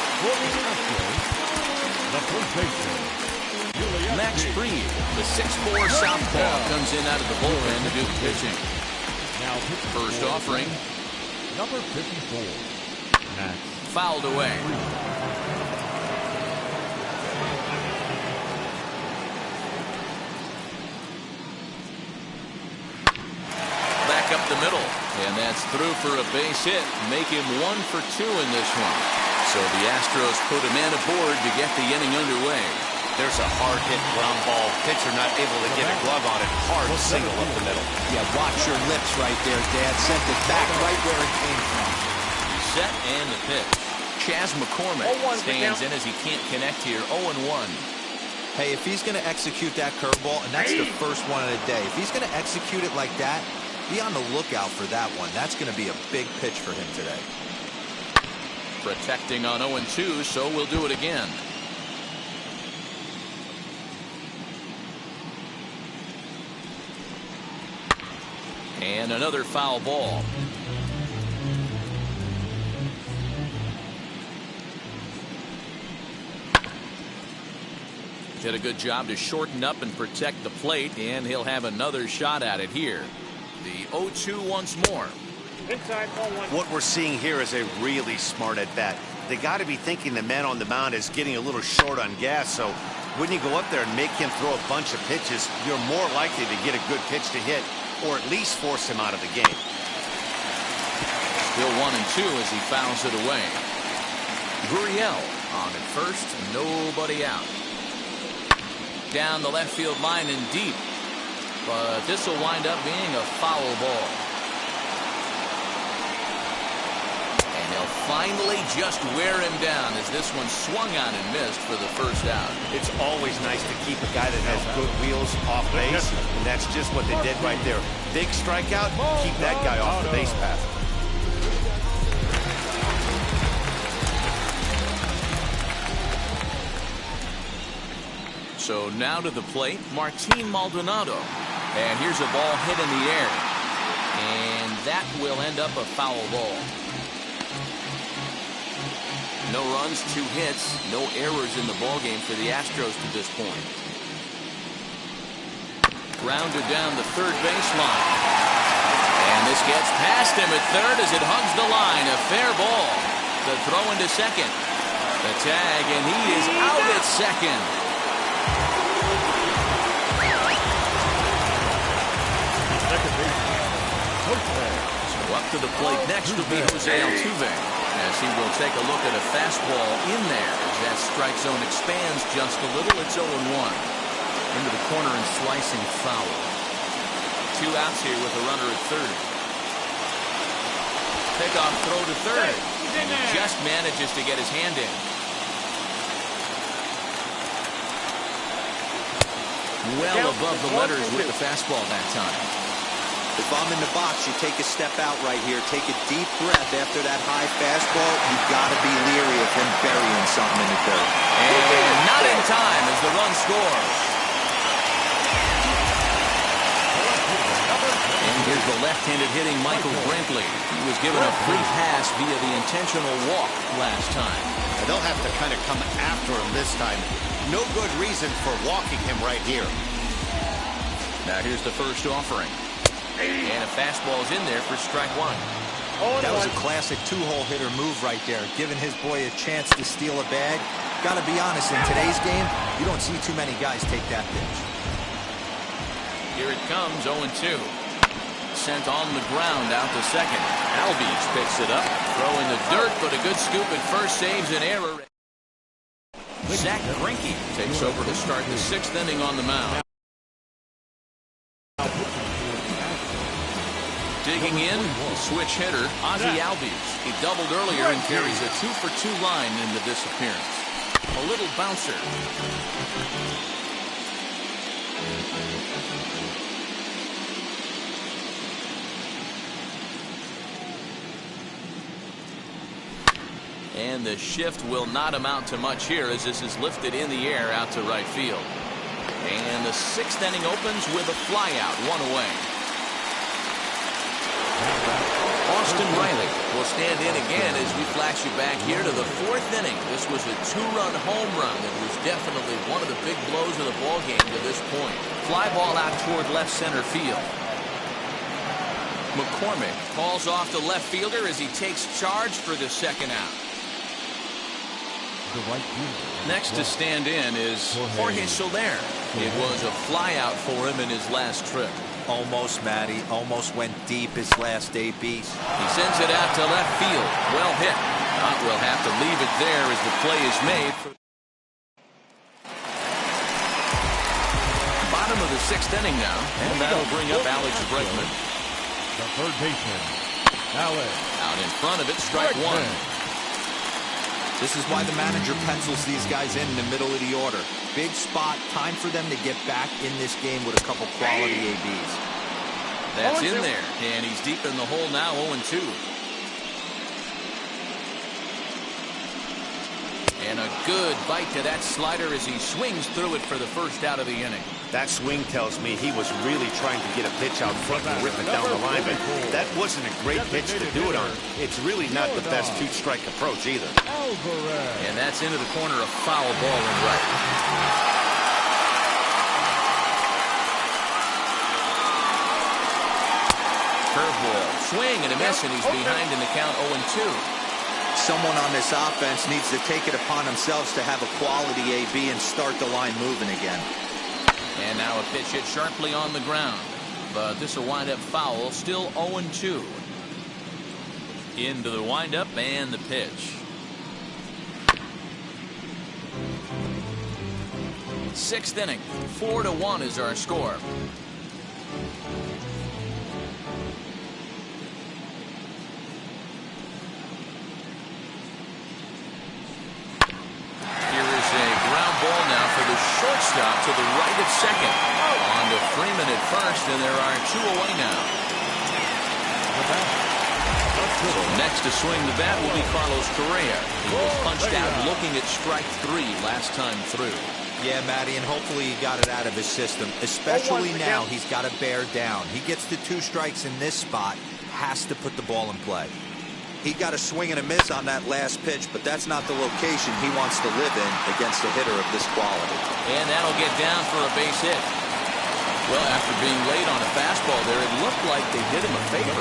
D: The first baseman,
B: Max Fried, the 6'4" southpaw, comes in out of the bullpen to do the pitching.
D: Now
B: First offering.
D: Number 54. Max.
B: Fouled away. Back up the middle. And that's through for a base hit. Make him 1 for 2 in this one. So the Astros put a man aboard to get the inning underway.
C: There's a hard-hit ground ball. Pitcher not able to get a glove on it. Hard single up the middle.
E: Yeah, watch your lips right there, Dad. Sent it back right where it came from.
B: Set and the pitch. Chas McCormick stands in as he can't connect here. 0-1.
E: Hey, if he's going to execute that curveball, and that's the first one of the day, if he's going to execute it like that, Be on the lookout for that one. That's going to be a big pitch for him today.
B: Protecting on 0-2, so we'll do it again. And another foul ball. Did a good job to shorten up and protect the plate, and he'll have another shot at it here. The 0-2 once more.
C: What we're seeing here is a really smart at bat. They got to be thinking the man on the mound is getting a little short on gas, so when you go up there and make him throw a bunch of pitches, you're more likely to get a good pitch to hit, or at least force him out of the game.
B: Still 1-2 as he fouls it away. Gurriel on at first, nobody out. Down the left field line and deep, but this will wind up being a foul ball. And they'll finally just wear him down as this one swung on and missed for the first out.
C: It's always nice to keep a guy that has good wheels off base, and that's just what they did right there. Big strikeout, keep that guy off the base path.
B: So now to the plate, Martin Maldonado. And here's a ball hit in the air. And that will end up a foul ball. No runs, 2 hits, no errors in the ballgame for the Astros to this point. Grounded down the third baseline. And this gets past him at third as it hugs the line. A fair ball. The throw into second. The tag, and he is out at second. So up to the plate next will be Jose Altuve, as he will take a look at a fastball in there as that strike zone expands just a little. It's 0-1. Into the corner and slicing foul. 2 outs here with a runner at third. Pickoff throw to third. And he just manages to get his hand in. Well above the letters with the fastball that time.
E: If I'm in the box, you take a step out right here. Take a deep breath after that high fastball. You got to be leery of him burying something in the dirt.
B: And not in time as the run scores. And here's the left-handed hitting Michael Brantley. He was given a free pass via the intentional walk last time.
C: And they'll have to kind of come after him this time. No good reason for walking him right here.
B: Now here's the first offering. And a fastball's in there for strike 1.
E: That was a classic 2-hole hitter move right there, giving his boy a chance to steal a bag. Got to be honest, in today's game, you don't see too many guys take that pitch.
B: Here it comes, 0-2. Sent on the ground out to second. Albies picks it up. Throw in the dirt, but a good scoop at first saves an error. Zach Greinke takes over to start the 6th inning on the mound. Digging in, switch hitter, Ozzie Albies. He doubled earlier and carries a 2-for-2 line into this appearance. A little bouncer. And the shift will not amount to much here as this is lifted in the air out to right field. And the 6th inning opens with a flyout, 1 away. Austin Riley will stand in again as we flash you back here to the 4th inning. This was a 2-run home run that was definitely one of the big blows of the ballgame to this point. Fly ball out toward left center field. McCormick calls off the left fielder as he takes charge for the 2nd out. Next to stand in is Jorge Soler. It was a flyout for him in his last trip.
E: Almost, Matty. Almost went deep his last AB.
B: He sends it out to left field. Well hit. Not will have to leave it there as the play is made. Bottom of the 6th inning now. And that'll bring up Alex Bregman.
D: The third baseman, Alex.
B: Out in front of it, strike 1.
E: This is why the manager pencils these guys in the middle of the order. Big spot, time for them to get back in this game with a couple quality ABs.
B: That's in there, and he's deep in the hole now, 0-2. And a good bite to that slider as he swings through it for the first out of the inning.
C: That swing tells me he was really trying to get a pitch out front and rip it down the line, but that wasn't a great pitch to do it on. It's really not the best two-strike approach either.
B: And that's into the corner, a foul ball and right. Curveball, swing and a miss, and he's behind in the count, 0-2.
E: Someone on this offense needs to take it upon themselves to have a quality AB and start the line moving again.
B: And now a pitch hit sharply on the ground. But this will wind up foul, still 0-2. Into the windup and the pitch. 6th inning, 4-1 is our score. Shortstop to the right of second. On to Freeman at first, and there are 2 away now. So next to swing the bat will be Carlos Correa. He was punched out looking at strike 3 last time through.
E: Yeah, Matty, and hopefully he got it out of his system. Especially now, he's got to bear down. He gets the 2 strikes in this spot, has to put the ball in play. He got a swing and a miss on that last pitch, but that's not the location he wants to live in against a hitter of this quality.
B: And that'll get down for a base hit. Well, after being late on a fastball there, it looked like they did him a favor.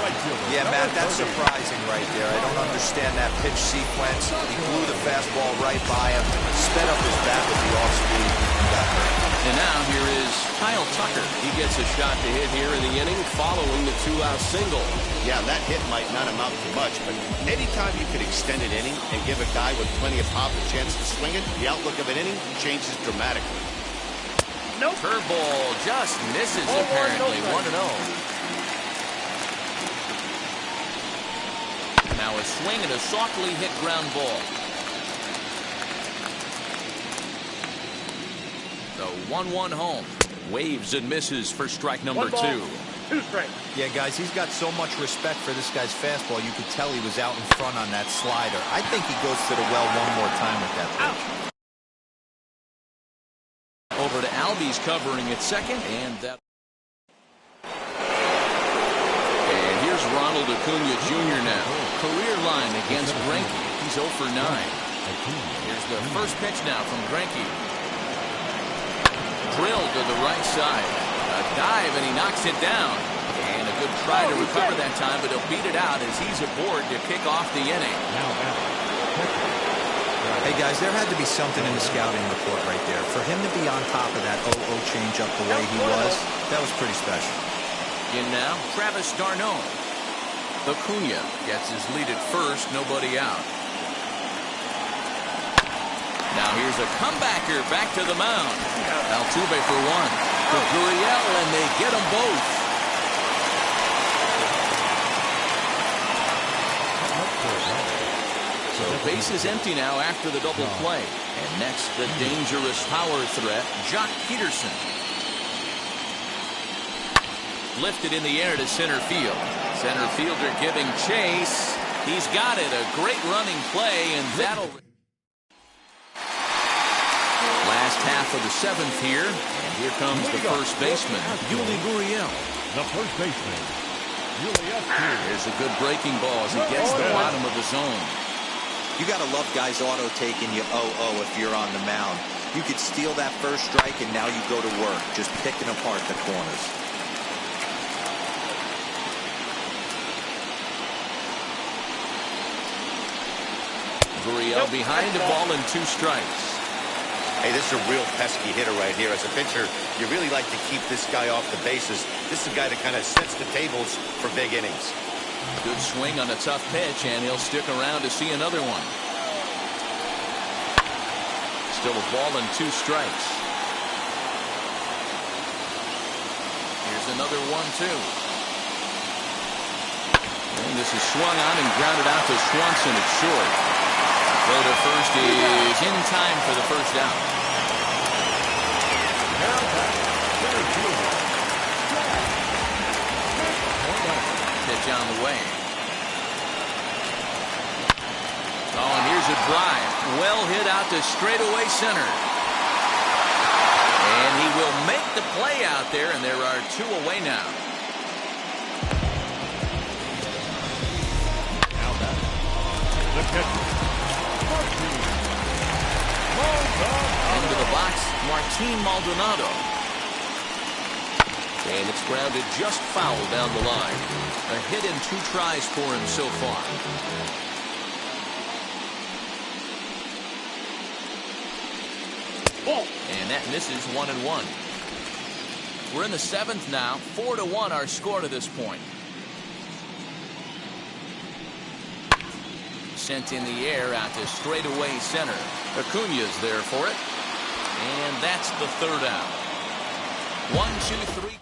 E: Yeah, Matt, that's surprising right there. I don't understand that pitch sequence. He blew the fastball right by him, sped up his bat with the off-speed, and got hurt.
B: And now here is Kyle Tucker. He gets a shot to hit here in the inning following the 2-out single.
C: Yeah, that hit might not amount to much, but anytime you could extend an inning and give a guy with plenty of pop a chance to swing it, the outlook of an inning changes dramatically.
B: Nope. Curveball just misses apparently. 1-0. Now a swing and a softly hit ground ball. The 1-1 home. Waves and misses for strike number 2.
A: 2 strikes.
E: Yeah, guys, he's got so much respect for this guy's fastball. You could tell he was out in front on that slider. I think he goes to the well one more time with that pitch.
B: Over to Albies covering at second, and that. And here's Ronald Acuna Jr. now. Career line against Greinke. He's 0 for 9. Here's the first pitch now from Greinke. Drilled to the right side. A dive, and he knocks it down. And a good try to recover that time, but he'll beat it out as he's aboard to kick off the inning.
E: Hey, guys, there had to be something in the scouting report right there. For him to be on top of that 0-0 changeup the way he was, that was pretty special.
B: In now, Travis d'Arnaud. Acuna gets his lead at first, nobody out. Now here's a comebacker back to the mound. Altuve for 1. To Gurriel, and they get them both. So base is empty now after the double play. And next, the dangerous power threat, Jock Peterson. Lifted in the air to center field. Center fielder giving chase. He's got it. A great running play, and that'll... Last half of the 7th here, and here comes the first baseman, Yuli Gurriel.
D: The first baseman, Yuli.
B: There's a good breaking ball as he gets the bottom of the zone.
E: You got to love guys auto-taking you 0-0 if you're on the mound. You could steal that first strike, and now you go to work, just picking apart the corners.
B: Gurriel behind the ball and 2 strikes.
C: Hey, this is a real pesky hitter right here. As a pitcher, you really like to keep this guy off the bases. This is a guy that kind of sets the tables for big innings.
B: Good swing on a tough pitch, and he'll stick around to see another one. Still a ball and 2 strikes. Here's another 1-2. And this is swung on and grounded out to Swanson at short. Throw to first is in time for the first out. out to straightaway center. And he will make the play out there, and there are 2 away now.
D: The catcher,
B: Into the box, Martin Maldonado. And it's grounded just foul down the line. A hit in 2 tries for him so far. And that misses 1-1. We're in the 7th now. 4-1 our score to this point. Sent in the air out to straightaway center. Acuna's there for it. And that's the 3rd out. 1, 2, 3.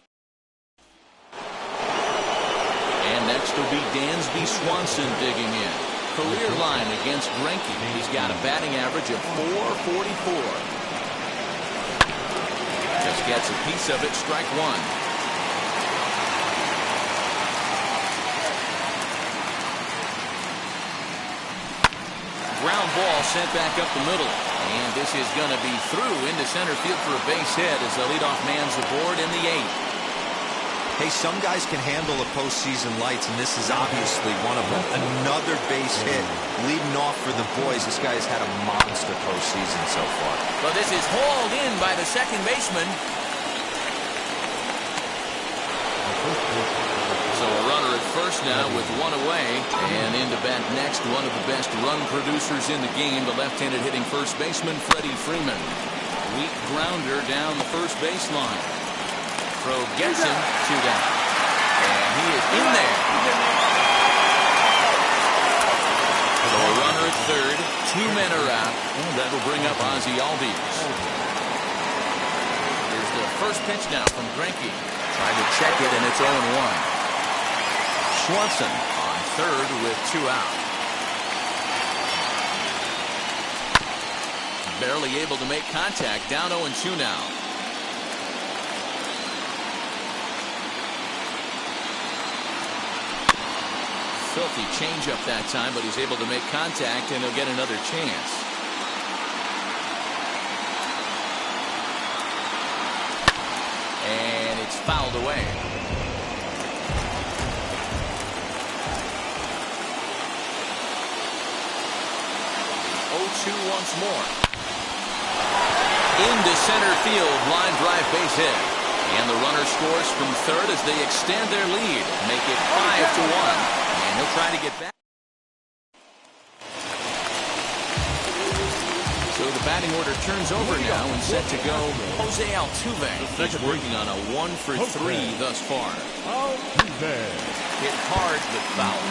B: And next will be Dansby Swanson digging in. Career line against Greinke. He's got a batting average of .444. Just gets a piece of it, strike 1. Ground ball sent back up the middle. And this is going to be through into center field for a base hit as the leadoff man's aboard in the 8th.
E: Hey, some guys can handle the postseason lights, and this is obviously one of them. Another base hit leading off for the boys. This guy's had a monster postseason so far.
B: But this is hauled in by the second baseman. So a runner at first now with 1 away. And into bat next, one of the best run producers in the game, the left-handed hitting first baseman, Freddie Freeman. Weak grounder down the first baseline. Throw gets him, 2 down. And he is in there. So a runner at third, 2 men are out, and that will bring up Ozzie Albies. Here's the first pitch now from Greinke. Trying to check it, and it's 0-1. Swanson on third with 2 out. Barely able to make contact, down 0-2 now. Filthy changeup that time, but he's able to make contact, and he'll get another chance. And it's fouled away. 0-2 once more. Into center field, line drive base hit. And the runner scores from third as they extend their lead, make it 5-1. And he'll try to get back. So the batting order turns over now and set to go Jose Altuve. He's working on a 1-for-3 thus far. Hit hard but foul.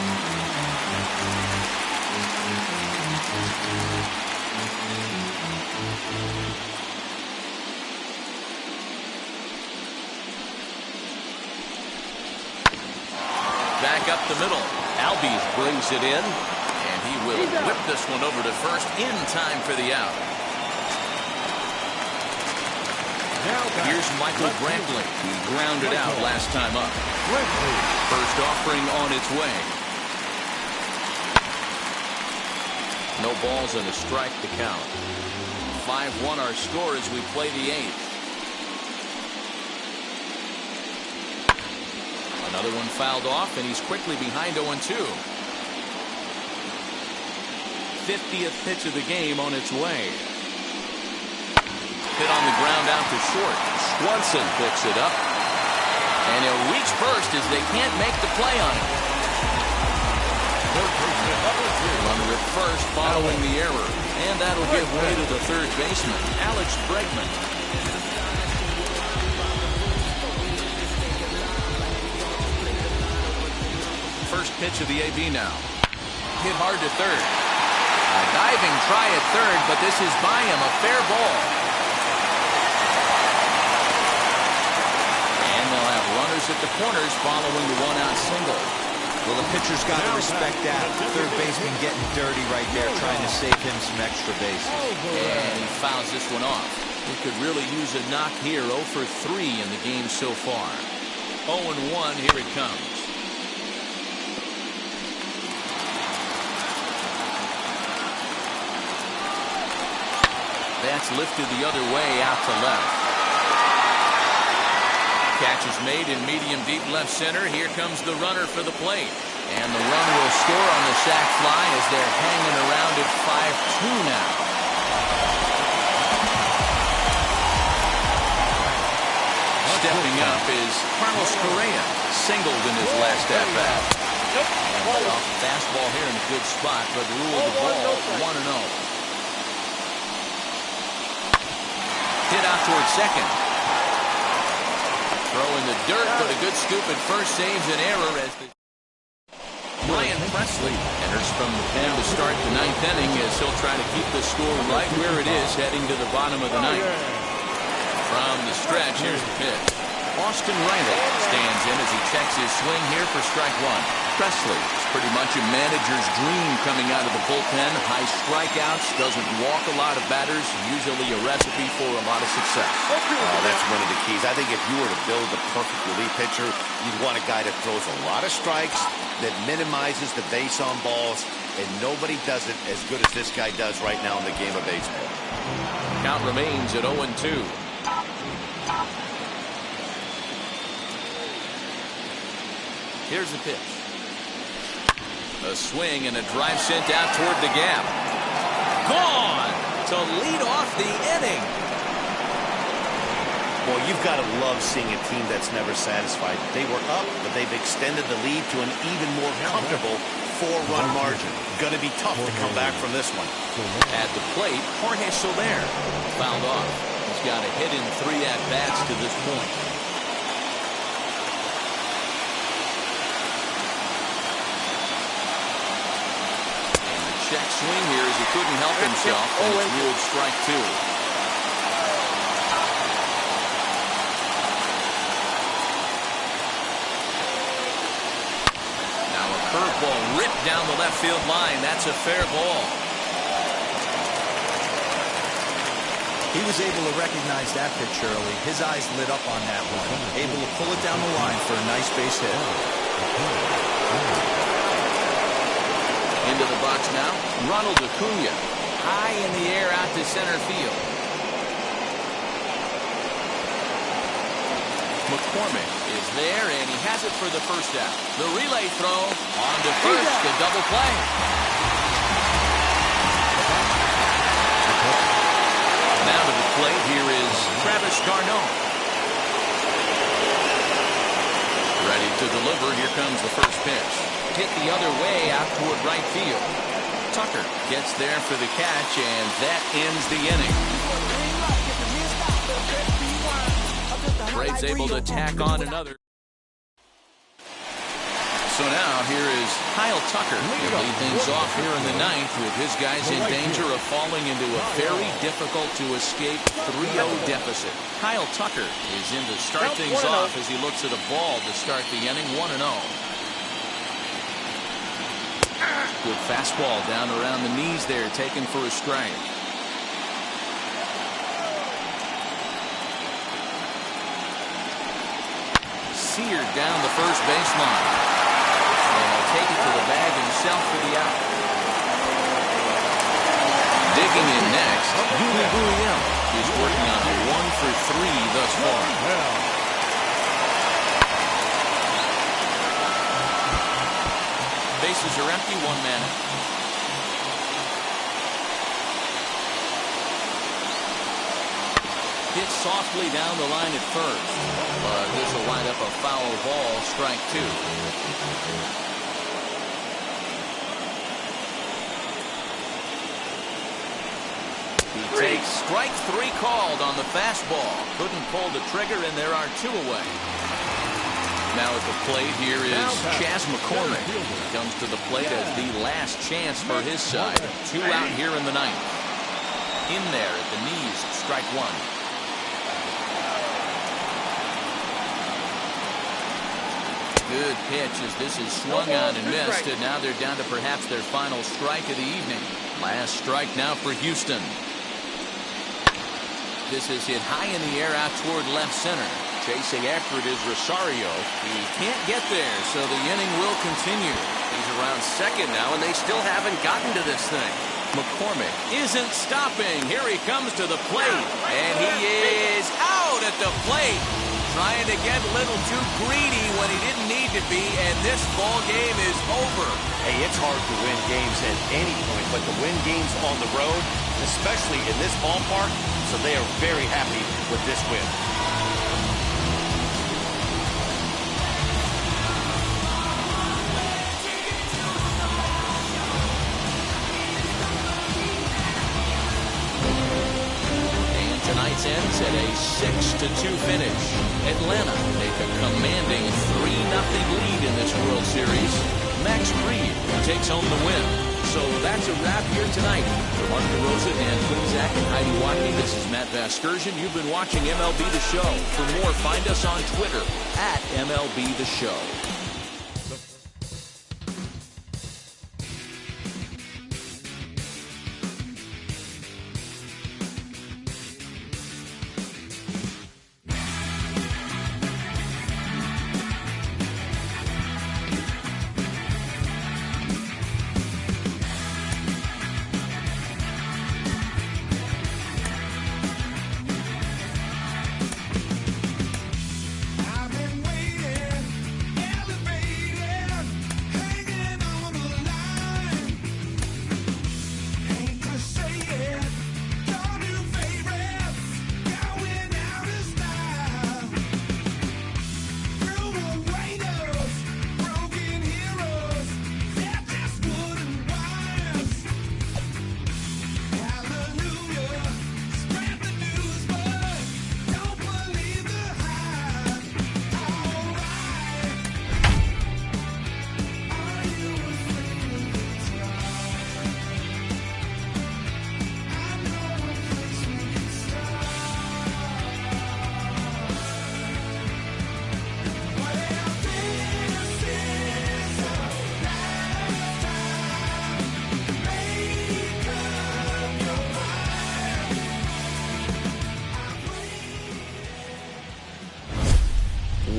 B: Back up the middle. Albies brings it in, and he will whip this one over to first in time for the out. Here's Michael Brantley, who grounded out last time up. First offering on its way. No balls and a strike to count. 5-1 our score as we play the 8th. Another one fouled off, and he's quickly behind 0-2. 50th pitch of the game on its way. Hit on the ground out to short. Swanson picks it up. And he'll reach first as they can't make the play on it. Runner at first following the error. And that'll give way to the third baseman, Alex Bregman. First pitch of the AB now. Hit hard to third. A diving try at third, but this is by him, a fair ball. And they'll have runners at the corners following the 1-out single.
E: Well, the pitcher's got to respect that. Third baseman getting dirty right there, trying to save him some extra bases.
B: And he fouls this one off. He could really use a knock here. 0-for-3 in the game so far. 0-1, here it comes. That's lifted the other way out to left. Catch is made in medium deep left center. Here comes the runner for the plate. And the run will score on the sac fly as they're hanging around at 5-2 now. Stepping up is Carlos Correa, singled in his last at-bat. And off the fastball here in a good spot, but ruled the ball 1-0. Hit out towards second. Throw in the dirt, but a good scoop at first saves an error as the Ryan Presley enters from the pen to start the ninth inning as he'll try to keep the score right where it is heading to the bottom of the ninth. From the stretch, here's the pitch. Austin Riley stands in as he checks his swing here for strike one. Presley is pretty much a manager's dream coming out of the bullpen. High strikeouts, doesn't walk a lot of batters, usually a recipe for a lot of success.
C: That's one of the keys. I think if you were to build a perfect relief pitcher, you'd want a guy that throws a lot of strikes, that minimizes the base on balls, and nobody does it as good as this guy does right now in the game of baseball.
B: Count remains at 0-2. Here's the pitch. A swing and a drive sent out toward the gap. Gone to lead off the inning.
C: Boy, you've got to love seeing a team that's never satisfied. They were up, but they've extended the lead to an even more comfortable 4-run margin. Going to be tough to come back from this one.
B: At the plate, Jorge Soler fouled off. He's got a hit in 3 at-bats to this point. Check swing here as he couldn't help himself, and it's ruled strike 2. Now a curveball ripped down the left field line. That's a fair ball.
E: He was able to recognize that pitch early. His eyes lit up on that one. Able to pull it down the line for a nice base hit.
B: Into the box now, Ronald Acuna. High in the air out to center field. McCormick is there, and he has it for the first out. The relay throw on to first, a double play. Now to the plate, here is Travis d'Arnaud. Ready to deliver, here comes the first pitch. Hit the other way out toward right field. Tucker gets there for the catch, and that ends the inning. Braves able to tack on another. So now here is Kyle Tucker to lead things off here in the ninth with his guys in danger of falling into a very difficult to escape 3-0 deficit. Kyle Tucker is in to start things off as he looks at a ball to start the inning 1-0. Good fastball down around the knees there, taken for a strike. Seared down the first baseline. And he'll take it to the bag himself for the out. Digging in next, Yuli Gurriel is working on a 1-for-3 thus far. Bases are empty, 1 man. Hit softly down the line at first, but this will wind up a foul ball, strike 2. He takes strike 3 called on the fastball. Couldn't pull the trigger, and there are 2 away. Now at the plate, here is Chas McCormick. He comes to the plate as the last chance for his side. 2 out here in the ninth. In there at the knees, strike 1. Good pitch as this is swung on and missed, and now they're down to perhaps their final strike of the evening. Last strike now for Houston. This is hit high in the air out toward left center. Chasing after it is Rosario. He can't get there, so the inning will continue. He's around second now, and they still haven't gotten to this thing. McCormick isn't stopping. Here he comes to the plate, and he is out at the plate. Trying to get a little too greedy when he didn't need to be, and this ball game is over.
C: Hey, it's hard to win games at any point, but to win games on the road, especially in this ballpark, so they are very happy with this win.
B: Tonight's ends at a 6-2 finish. Atlanta take a commanding 3-0 lead in this World Series. Max Fried takes home the win. So that's a wrap here tonight. For Mark DeRosa, Dan Quinzak, and Heidi Watney, this is Matt Vasgersian. You've been watching MLB The Show. For more, find us on Twitter at MLB The Show.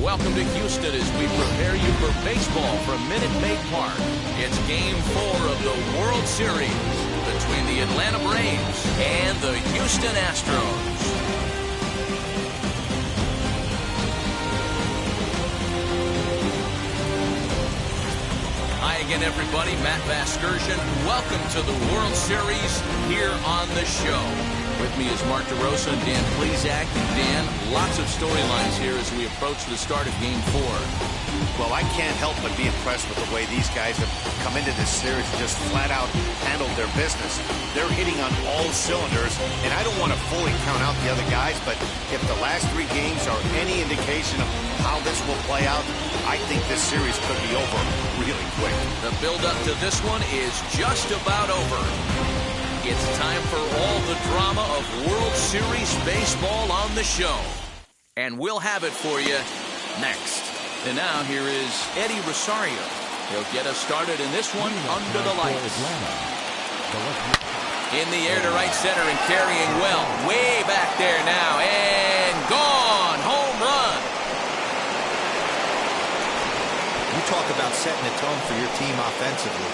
B: Welcome to Houston as we prepare you for baseball from Minute Maid Park. It's Game 4 of the World Series between the Atlanta Braves and the Houston Astros. Hi again, everybody. Matt Vasgersian. Welcome to the World Series here on the show. With me is Mark DeRosa and Dan Quinzak. And Dan, lots of storylines here as we approach the start of Game 4.
C: Well, I can't help but be impressed with the way these guys have come into this series and just flat out handled their business. They're hitting on all cylinders, and I don't want to fully count out the other guys, but if the last 3 games are any indication of how this will play out, I think this series could be over really quick.
B: The build-up to this one is just about over. It's time for all the drama of World Series baseball on the show. And we'll have it for you next. And now here is Eddie Rosario. He'll get us started in this one under the lights. In the air to right center and carrying well. Way back there now. And gone. Home run.
E: You talk about setting a tone for your team offensively.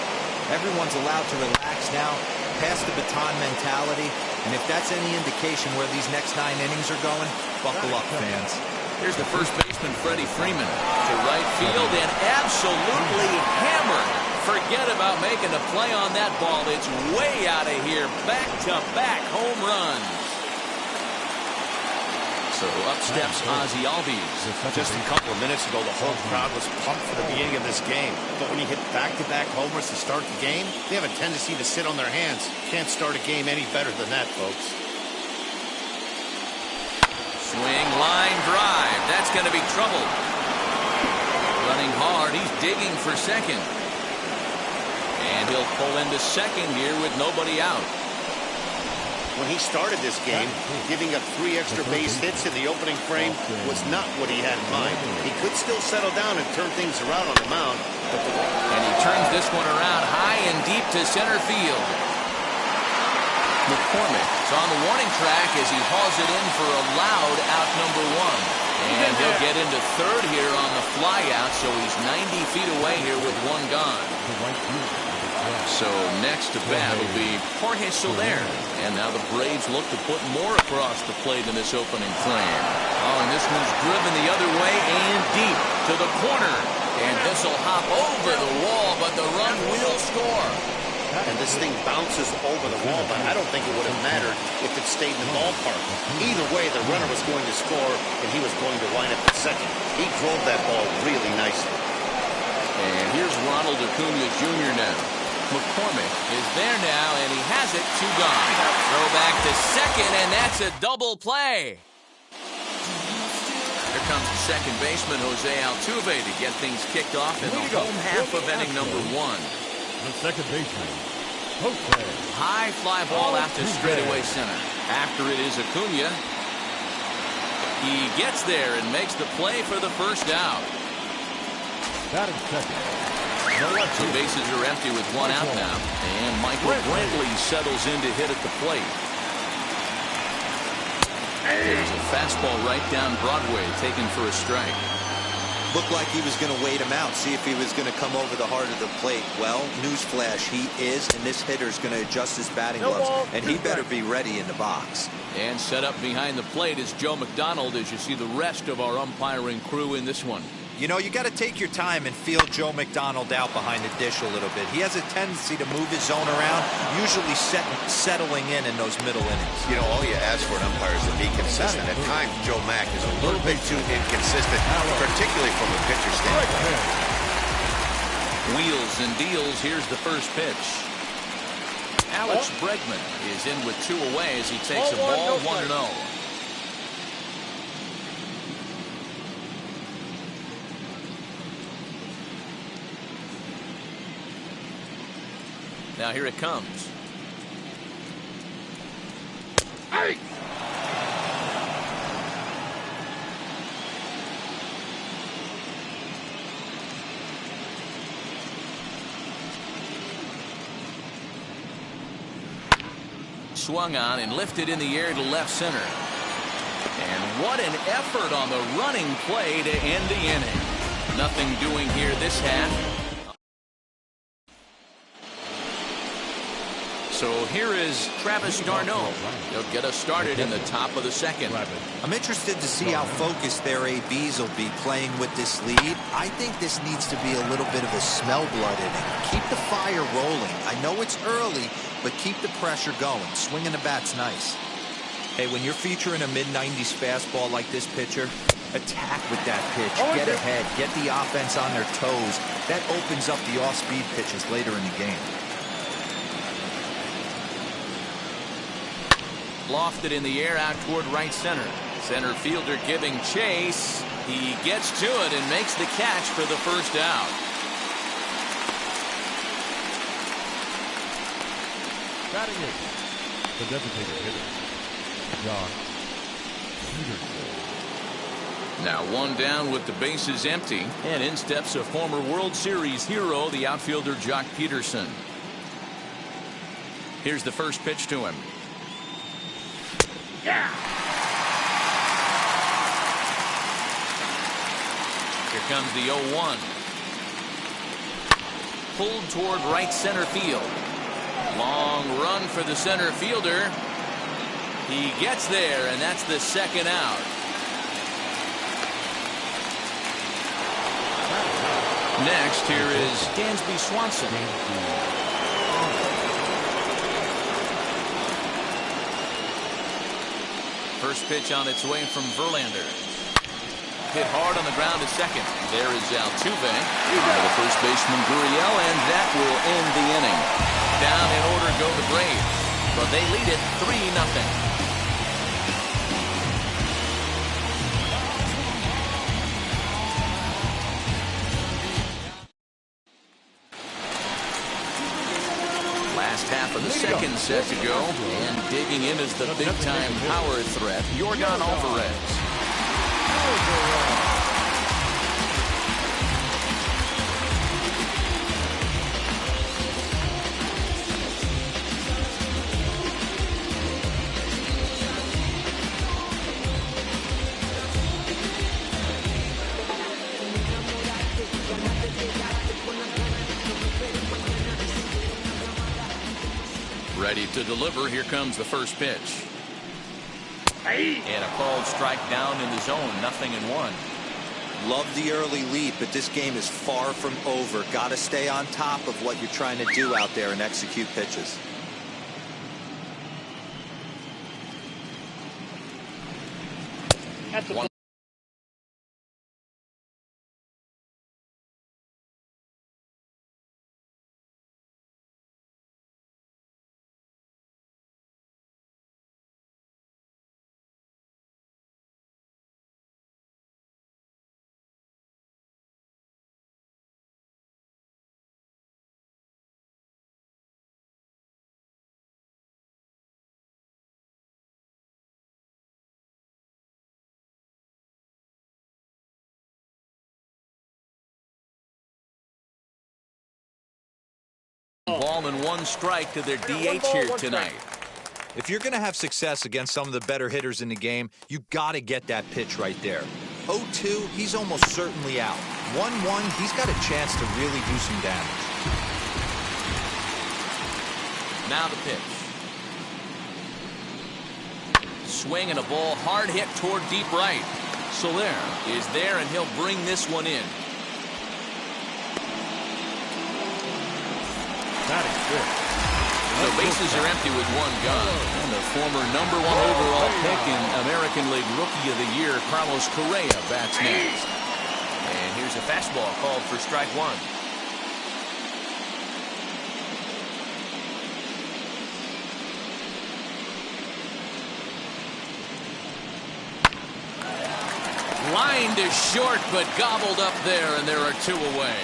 E: Everyone's allowed to relax now. Pass the baton mentality, and if that's any indication where these next 9 innings are going, buckle up, fans.
B: Here's the first baseman, Freddie Freeman, to right field and absolutely hammered. Forget about making a play on that ball. It's way out of here. Back-to-back home runs. So up steps Ozzie Albies.
C: Just a couple of minutes ago, the whole crowd was pumped for the beginning of this game. But when you hit back-to-back homers to start the game, they have a tendency to sit on their hands. Can't start a game any better than that, folks.
B: Swing, line, drive. That's going to be trouble. Running hard. He's digging for second. And he'll pull into second here with nobody out.
C: When he started this game, giving up 3 extra base hits in the opening frame was not what he had in mind. He could still settle down and turn things around on the mound.
B: And he turns this one around high and deep to center field. McCormick is on the warning track as he hauls it in for a loud out number 1. And he'll get into third here on the fly out, so he's 90 feet away here with 1 gone. So next to bat will be Jorge Soler. And now the Braves look to put more across the plate in this opening frame. Oh, and this one's driven the other way and deep to the corner. And this will hop over the wall, but the run will score.
C: And this thing bounces over the wall, but I don't think it would have mattered if it stayed in the ballpark. Either way, the runner was going to score, and he was going to line up at second. He drove that ball really nicely.
B: And here's Ronald Acuna Jr. now. McCormick is there now, and he has it, 2 gone. Throw back to second, and that's a double play. Here comes the second baseman, Jose Altuve, to get things kicked off in the home half of inning number 1.
D: The second baseman, Jose.
B: High fly ball out to straightaway center. After it is Acuna. He gets there and makes the play for the first out.
D: Batting second.
B: So bases are empty with 1 out now. And Michael Brantley settles in to hit at the plate. There's a fastball right down Broadway, taken for a strike.
E: Looked like he was going to wait him out, see if he was going to come over the heart of the plate. Well, newsflash, he is, and this hitter is going to adjust his batting gloves, and he better be ready in the box.
B: And set up behind the plate is Joe McDonald, as you see the rest of our umpiring crew in this one.
E: You know, you got to take your time and feel Joe McDonald out behind the dish a little bit. He has a tendency to move his zone around, usually settling in those middle innings.
C: You know, all you ask for an umpire is to be consistent. At times, Joe Mack is a little bit too inconsistent, particularly from a pitcher standpoint.
B: Wheels and deals. Here's the first pitch. Alex Bregman is in with 2 away as he takes a ball 1-0. Now here it comes. Hey! Swung on and lifted in the air to left center. And what an effort on the running play to end the inning. Nothing doing here this half. So here is Travis d'Arnaud. He'll get us started in the top of the second.
E: I'm interested to see how focused their ABs will be playing with this lead. I think this needs to be a little bit of a smell blood inning. Keep the fire rolling. I know it's early, but keep the pressure going. Swinging the bat's nice. Hey, when you're featuring a mid-90s fastball like this pitcher, attack with that pitch. Get ahead. Get the offense on their toes. That opens up the off-speed pitches later in the game.
B: Lofted in the air out toward right center. Center fielder giving chase. He gets to it and makes the catch for the first out.
D: Batting it, the designated hitter, John Peterson.
B: Now 1 down with the bases empty. And in steps a former World Series hero, the outfielder Jock Peterson. Here's the first pitch to him. Yeah. Here comes the 0-1. Pulled toward right center field. Long run for the center fielder. He gets there, and that's the second out. Next, here is Dansby Swanson. First pitch on its way from Verlander. Hit hard on the ground to second. There is Altuve. The first baseman Gurriel, and that will end the inning. Down in order go the Braves, but they lead it 3-0. Last half of the second set to go, and digging in is the big-time power threat, Yordan Alvarez. Ready to deliver. Here comes the first pitch. And a called strike down in the zone. 0-1.
E: Love the early lead, but this game is far from over. Got to stay on top of what you're trying to do out there and execute pitches.
B: One. Ball and 1 strike to their DH here tonight.
E: If you're going to have success against some of the better hitters in the game, you got to get that pitch right there. 0-2, he's almost certainly out. 1-1, he's got a chance to really do some damage.
B: Now the pitch. Swing and a ball hard hit toward deep right. Soler is there, and he'll bring this one in.
D: That is good.
B: The bases are empty with 1 gone. And the former #1 overall pick and American League Rookie of the Year, Carlos Correa, bats next. And here's a fastball called for strike 1. Lined is short, but gobbled up there, and there are 2 away.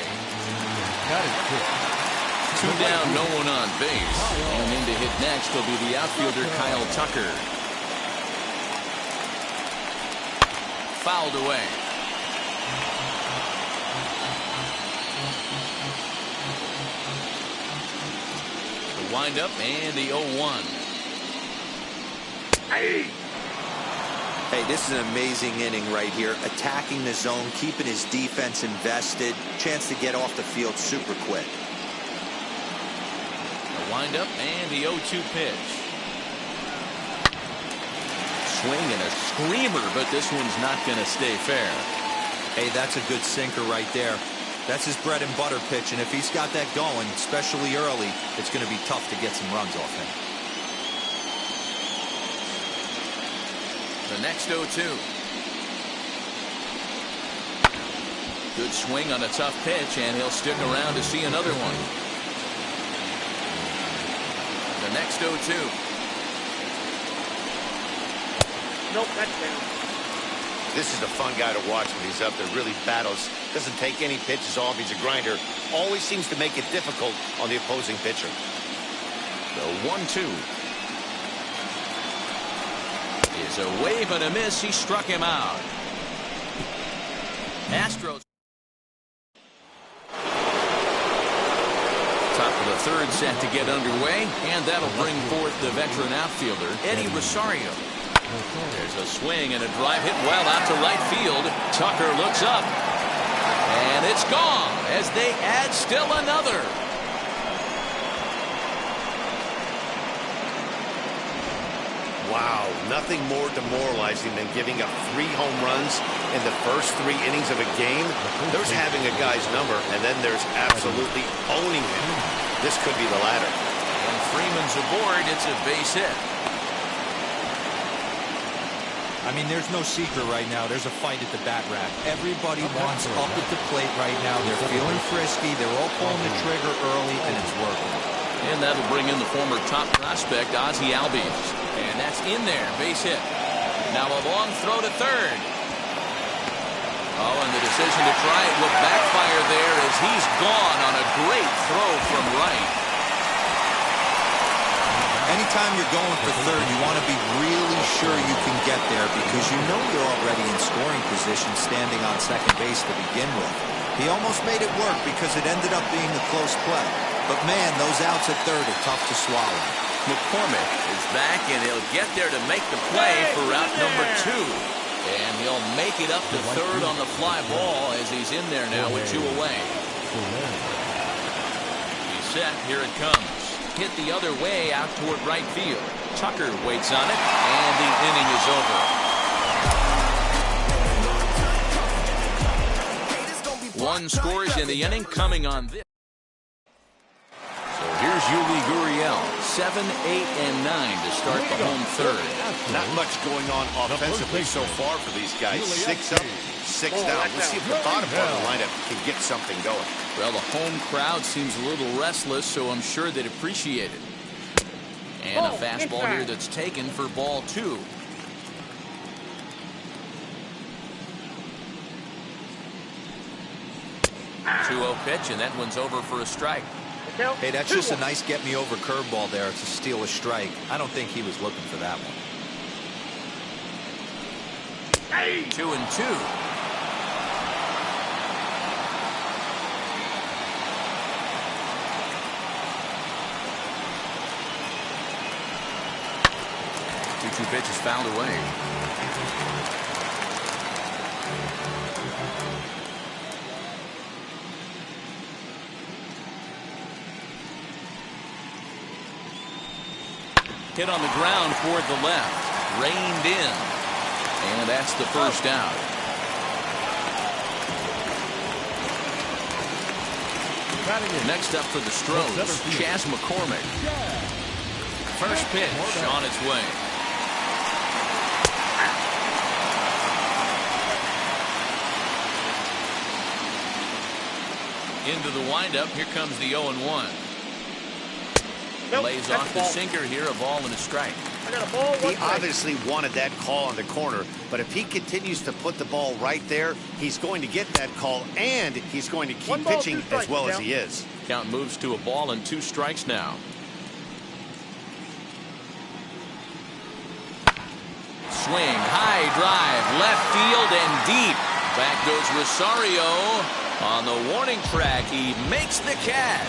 D: That is good.
B: 2 down, no one on base. And in to hit next will be the outfielder Kyle Tucker. Fouled away. The windup and the 0-1.
E: Hey, this is an amazing inning right here. Attacking the zone, keeping his defense invested. Chance to get off the field super quick.
B: Windup and the 0-2 pitch. Swing and a screamer, but this one's not going to stay fair.
E: Hey, that's a good sinker right there. That's his bread and butter pitch, and if he's got that going, especially early, it's going to be tough to get some runs off him.
B: The next 0-2. Good swing on a tough pitch, and he'll stick around to see another one. The next 0-2.
A: Nope, that's down.
C: This is a fun guy to watch when he's up there. Really battles. Doesn't take any pitches off. He's a grinder. Always seems to make it difficult on the opposing pitcher.
B: The 1-2. Is a wave and a miss. He struck him out. Astros. Top of the 3rd set to get underway, and that'll bring forth the veteran outfielder, Eddie Rosario. There's a swing and a drive hit well out to right field. Tucker looks up, and it's gone as they add still another.
C: Wow, nothing more demoralizing than giving up 3 home runs in the first 3 innings of a game. There's having a guy's number, and then there's absolutely owning him. This could be the latter.
B: When Freeman's aboard, it's a base hit.
E: I mean, there's no secret right now. There's a fight at the bat rack. Everybody wants up at the plate right now. They're feeling frisky. They're all pulling the trigger early, and it's working.
B: And that'll bring in the former top prospect, Ozzie Albies. And that's in there, base hit. Now a long throw to 3rd. Oh, and the decision to try it will backfire there as he's gone on a great throw from right.
E: Anytime you're going for 3rd, you want to be really sure you can get there because you know you're already in scoring position standing on 2nd base to begin with. He almost made it work because it ended up being a close play. But man, those outs at 3rd are tough to swallow.
B: McCormick is back, and he'll get there to make the play for route number 2. And he'll make it up to 3rd on the fly ball as he's in there now with 2 away. He's set. Here it comes. hit the other way out toward right field. Tucker waits on it, and the inning is over. One scores in the inning coming on this. So here's Yuli Gurriel, 7, 8, and 9 to start the home third.
C: Not much going on offensively so far for these guys. 6 up, 6 down. Let's see if the bottom part of the lineup can get something going.
B: Well, the home crowd seems a little restless, so I'm sure they'd appreciate it. And a fastball here that's taken for ball 2. Two-0 pitch, and that one's over for a strike.
E: Hey, that's just a nice get-me-over curveball there to steal a strike. I don't think he was looking for that one.
B: 2-2. Two pitches fouled away. Hit on the ground toward the left. Reined in. And that's the first out. Next up for the Astros, Chas McCormick. First pitch on its way. Into the windup. Here comes the 0-1. Lays off the sinker here, a ball and a strike.
C: He obviously wanted that call on the corner, but if he continues to put the ball right there, he's going to get that call, and he's going to keep pitching as well as he is.
B: Count moves to a ball and 2 strikes now. Swing, high drive, left field and deep. Back goes Rosario. On the warning track, he makes the catch.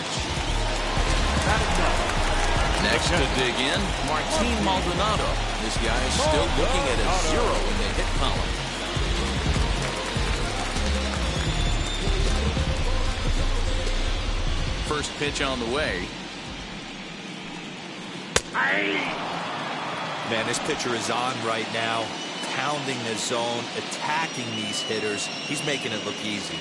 B: Next to dig in, Martin Maldonado. This guy is still looking at a 0 in the hit column. First pitch on the way.
E: Man, this pitcher is on right now, pounding the zone, attacking these hitters. He's making it look easy.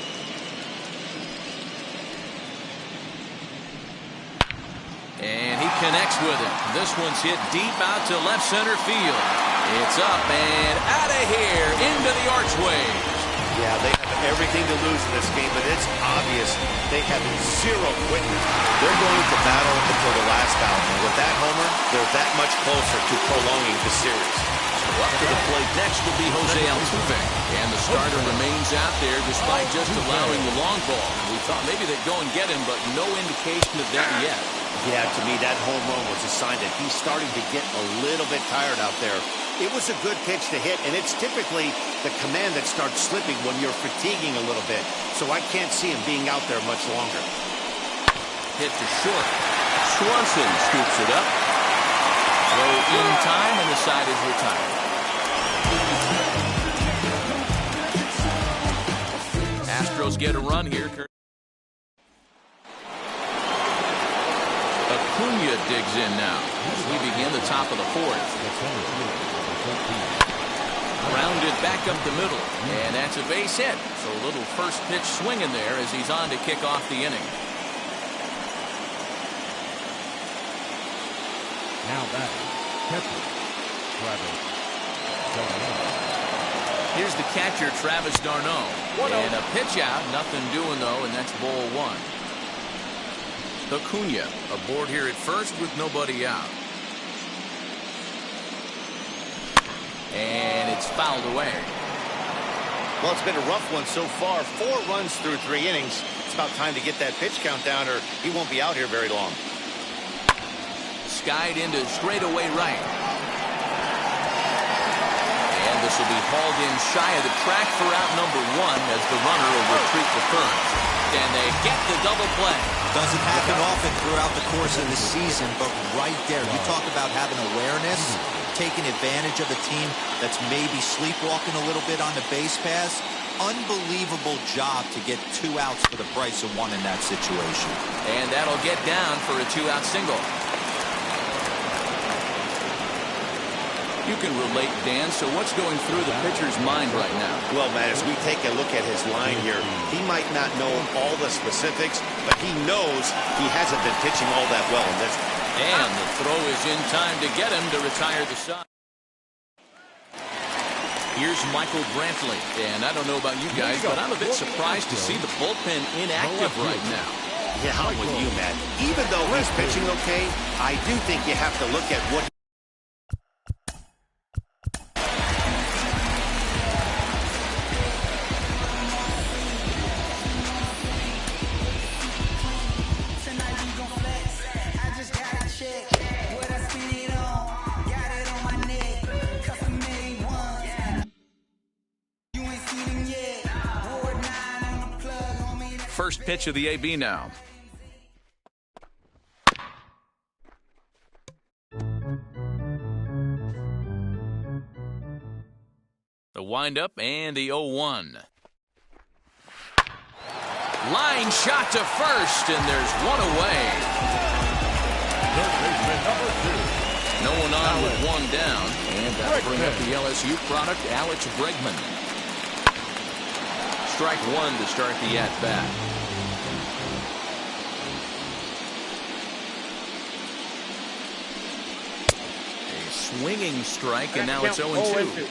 B: And he connects with it. This one's hit deep out to left center field. It's up and out of here into the archways.
C: Yeah, they have everything to lose in this game, but it's obvious they have 0 quitting. They're going to battle until the last out. And with that homer, they're that much closer to prolonging the series.
B: So up to the plate next will be Jose Altuve. And the starter remains out there despite just allowing the long ball. We thought maybe they'd go and get him, but no indication of that yet.
C: Yeah, to me, that home run was a sign that he's starting to get a little bit tired out there. It was a good pitch to hit, and it's typically the command that starts slipping when you're fatiguing a little bit. So I can't see him being out there much longer.
B: Hit to short. Swanson scoops it up. Throw in time, and the side is retired. Astros get a run here. Acuna digs in now as we begin the top of the 4th. Rounded back up the middle, and that's a base hit. So a little first pitch swing in there as he's on to kick off the inning.
D: Now back, catcher, Travis d'Arnaud.
B: Here's the catcher, Travis d'Arnaud. And a pitch out, nothing doing though, and that's ball 1. Acuna aboard here at first with nobody out. And it's fouled away.
C: Well, it's been a rough one so far. 4 runs through 3 innings. It's about time to get that pitch count down, or he won't be out here very long.
B: Skied into straightaway right. And this will be hauled in shy of the track for out number 1 as the runner will retreat to first. And they get the double play.
E: Doesn't happen often throughout the course of the season, but right there, you talk about having awareness, taking advantage of a team that's maybe sleepwalking a little bit on the base pass. Unbelievable job to get 2 outs for the price of 1 in that situation.
B: And that'll get down for a 2-out single. You can relate, Dan. So what's going through the pitcher's mind right now?
C: Well, Matt, as we take a look at his line here, he might not know all the specifics, but he knows he hasn't been pitching all that well in this one.
B: And the throw is in time to get him to retire the side. Here's Michael Brantley. And I don't know about you guys, but I'm a bit surprised to see the bullpen inactive right now.
C: Yeah, I'm with you, Matt. Even though he's pitching okay, I do think you have to look at what
B: First pitch of the AB now. The windup and the 0-1. Line shot to first, and there's one away. No one on with one down, and that'll bring up the LSU product, Alex Bregman. Strike one to start the at-bat. A swinging strike, and now it's 0-2.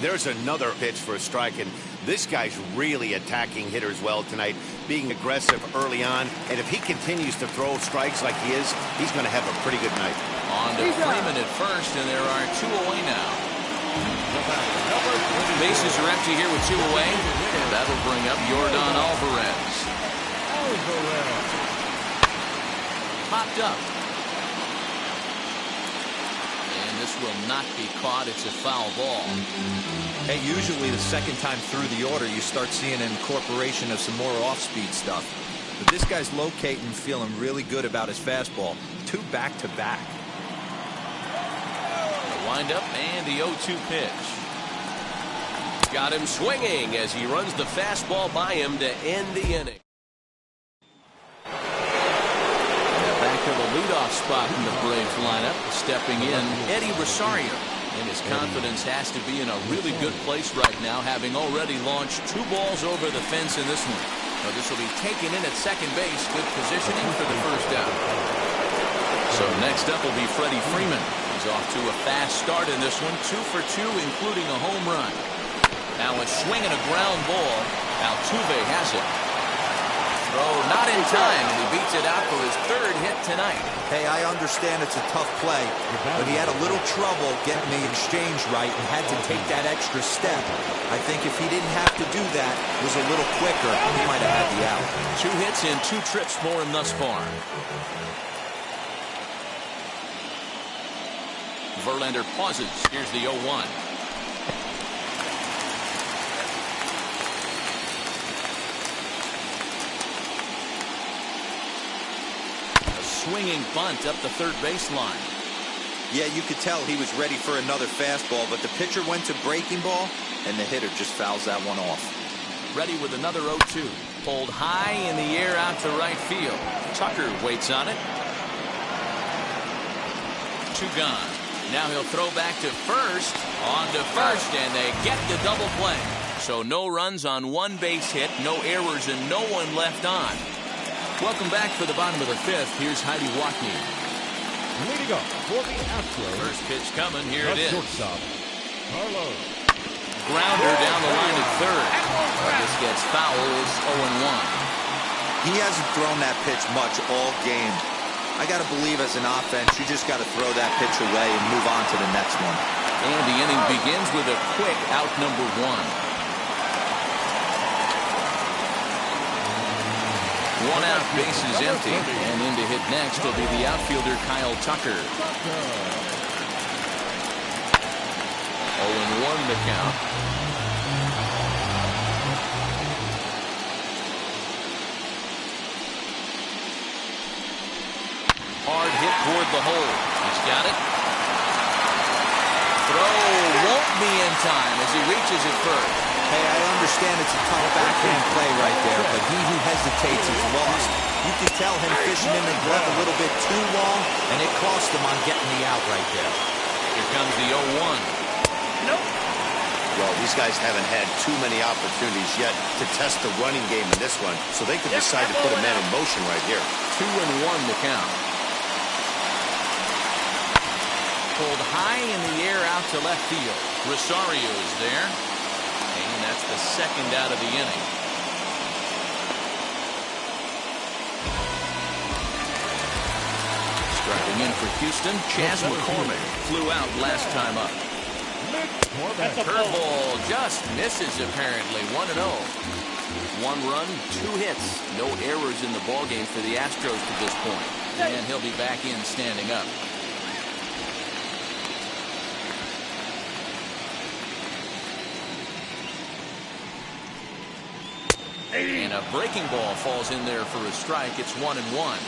C: There's another pitch for a strike, and this guy's really attacking hitters well tonight, being aggressive early on, and if he continues to throw strikes like he is, he's going to have a pretty good night.
B: On to Freeman at first, and there are two away now. Bases are empty here with two away, and that'll bring up Yordan Alvarez. Popped up. And this will not be caught. It's a foul ball.
E: Hey, usually the second time through the order, you start seeing an incorporation of some more off-speed stuff. But this guy's locating, feeling really good about his fastball. Two back-to-back.
B: The windup and the 0-2 pitch. Got him swinging as he runs the fastball by him to end the inning. Now back to the leadoff spot in the Braves lineup. Stepping in, Eddie Rosario. And his confidence has to be in a really good place right now, having already launched 2 balls over the fence in this one. Now this will be taken in at second base. Good positioning for the first out. So next up will be Freddie Freeman. He's off to a fast start in this one. 2 for 2, including a home run. Now a swing and a ground ball. Altuve has it. Throw not in time, and he beats it out for his 3rd hit tonight.
E: Hey, I understand it's a tough play, but he had a little trouble getting the exchange right and had to take that extra step. I think if he didn't have to do that, was a little quicker, he might have had the out.
B: 2 hits and 2 trips for him thus far. Verlander pauses. Here's the 0-1. Swinging bunt up the third baseline.
E: Yeah, you could tell he was ready for another fastball, but the pitcher went to breaking ball, and the hitter just fouls that one off.
B: Ready with another 0-2. Pulled high in the air out to right field. Tucker waits on it. 2 gone. Now he'll throw back to first. On to first, and they get the double play. So no runs on 1 base hit, no errors, and no one left on. Welcome back for the bottom of the 5th. Here's Heidi Watney.
D: Leading up for the Astros.
B: First pitch coming. Here it is.
D: Shortstop, Carlos.
B: Grounder down the line at third. This gets foul. It's 0-1.
E: He hasn't thrown that pitch much all game. I got to believe as an offense, you just got to throw that pitch away and move on to the next one.
B: And the inning begins with a quick out number 1. 1 out, bases empty, and in to hit next will be the outfielder Kyle Tucker. 0-1 the count. Hard hit toward the hole. He's got it. Throw won't be in time as he reaches it first.
E: Hey, I understand it's a tough backhand play right there, but he who hesitates is lost. You can tell him fishing in the glove a little bit too long, and it cost him on getting the out right there.
B: Here comes the 0-1.
C: Well, these guys haven't had too many opportunities yet to test the running game in this one, so they could decide to put a man in motion right here.
B: 2-1 the count. Pulled high in the air out to left field. Rosario's there, and that's the second out of the inning. Driving in for Houston, Chas McCormick flew out last time up. Curveball just misses apparently. 1-0. 1 run, 2 hits. No errors in the ballgame for the Astros to this point. And he'll be back in standing up. And a breaking ball falls in there for a strike. It's 1-1.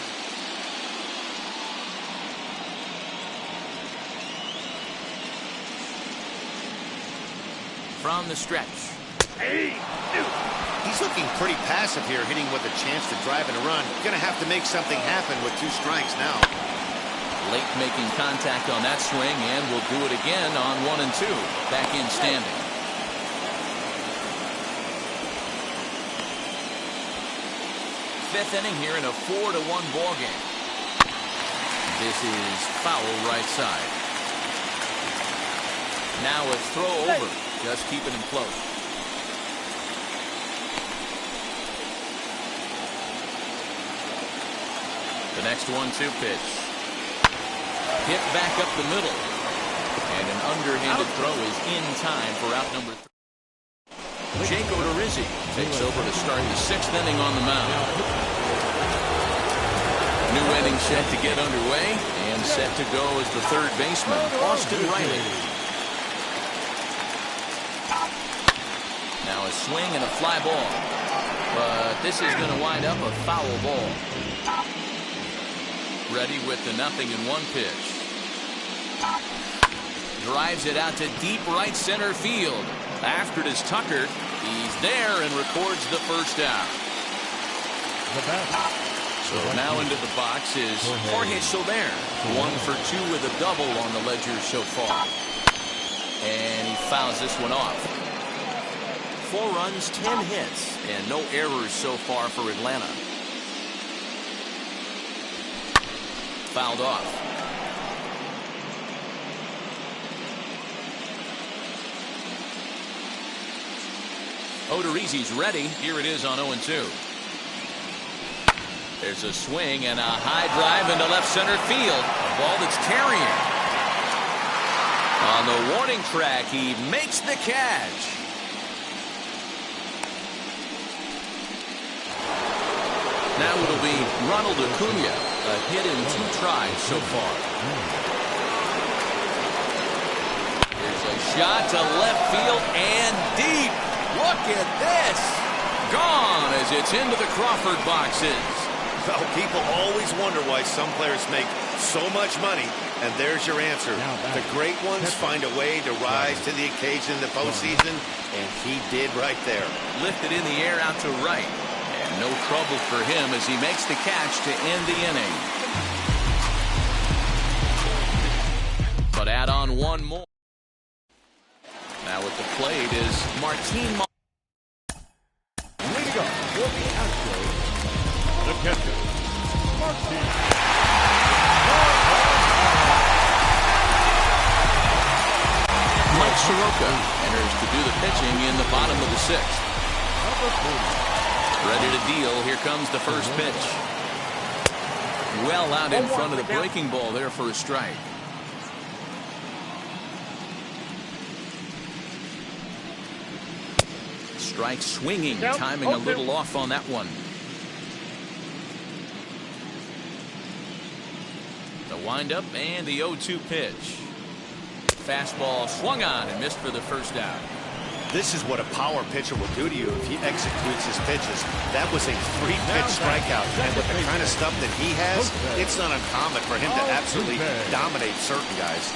B: From the stretch.
C: He's looking pretty passive here, hitting with a chance to drive and run. Going to have to make something happen with 2 strikes now.
B: Late making contact on that swing, and will do it again on 1 and 2. Back in standing. Fifth inning here in a 4-1 ball game. This is foul right side. Now a throw over. Just keeping him close. The next 1-2 pitch. Hit back up the middle. And an underhanded throw is in time for out number 3. Jake Odorizzi takes over to start the 6th inning on the mound. New inning set to get underway, and set to go as the 3rd baseman, Austin Riley. Now a swing and a fly ball. But this is going to wind up a foul ball. Ready with the 0-1 pitch. Drives it out to deep right center field. After it is Tucker. He's there and records the first out. So now into the box is Jorge Soler. 1 for 2 with a double on the ledger so far. And he fouls this one off. 4 runs, 10 hits, and no errors so far for Atlanta. Fouled off. Odorizzi's ready. Here it is on 0-2. There's a swing and a high drive into left center field. A ball that's carrying. On the warning track, he makes the catch. Now it'll be Ronald Acuna, a hit in 2 tries so far. There's a shot to left field and deep. Look at this. Gone as it's into the Crawford boxes.
C: Well, people always wonder why some players make so much money, and there's your answer. The great ones find a way to rise to the occasion in the postseason, and he did right there.
B: Lifted in the air out to right. And no trouble for him as he makes the catch to end the inning. But add on 1 more. Now at the plate is Martin.
D: Leading up for the Astros, the catcher, Martin.
B: Mike Soroka enters to do the pitching in the bottom of the 6th. Ready to deal. Here comes the first pitch. Well out in front of the breaking ball there for a strike. Strike swinging, timing a little off on that one. The windup and the 0-2 pitch. Fastball swung on and missed for the first out.
C: This is what a power pitcher will do to you if he executes his pitches. That was a 3-pitch strikeout, and with the kind of stuff that he has, it's not uncommon for him to absolutely dominate certain guys.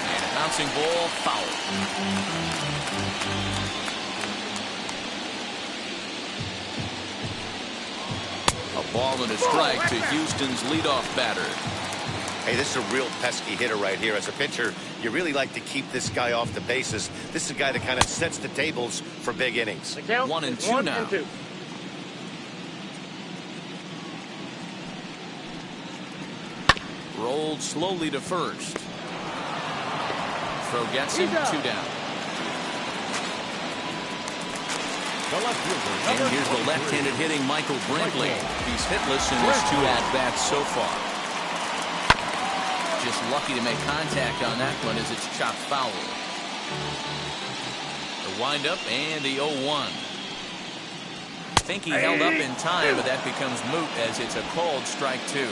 B: And a bouncing ball, foul. A ball and a strike to Houston's leadoff batter.
C: Hey, this is a real pesky hitter right here. As a pitcher, you really like to keep this guy off the bases. This is a guy that kind of sets the tables for big innings.
B: 1-2 now. Rolled slowly to first. Throw gets him, 2 down. And here's the left-handed hitting Michael Brantley. He's hitless in his 2 at-bats so far. Just lucky to make contact on that one as it's chopped foul. The windup and the 0-1. Think he held up in time, but that becomes moot as it's a called strike 2.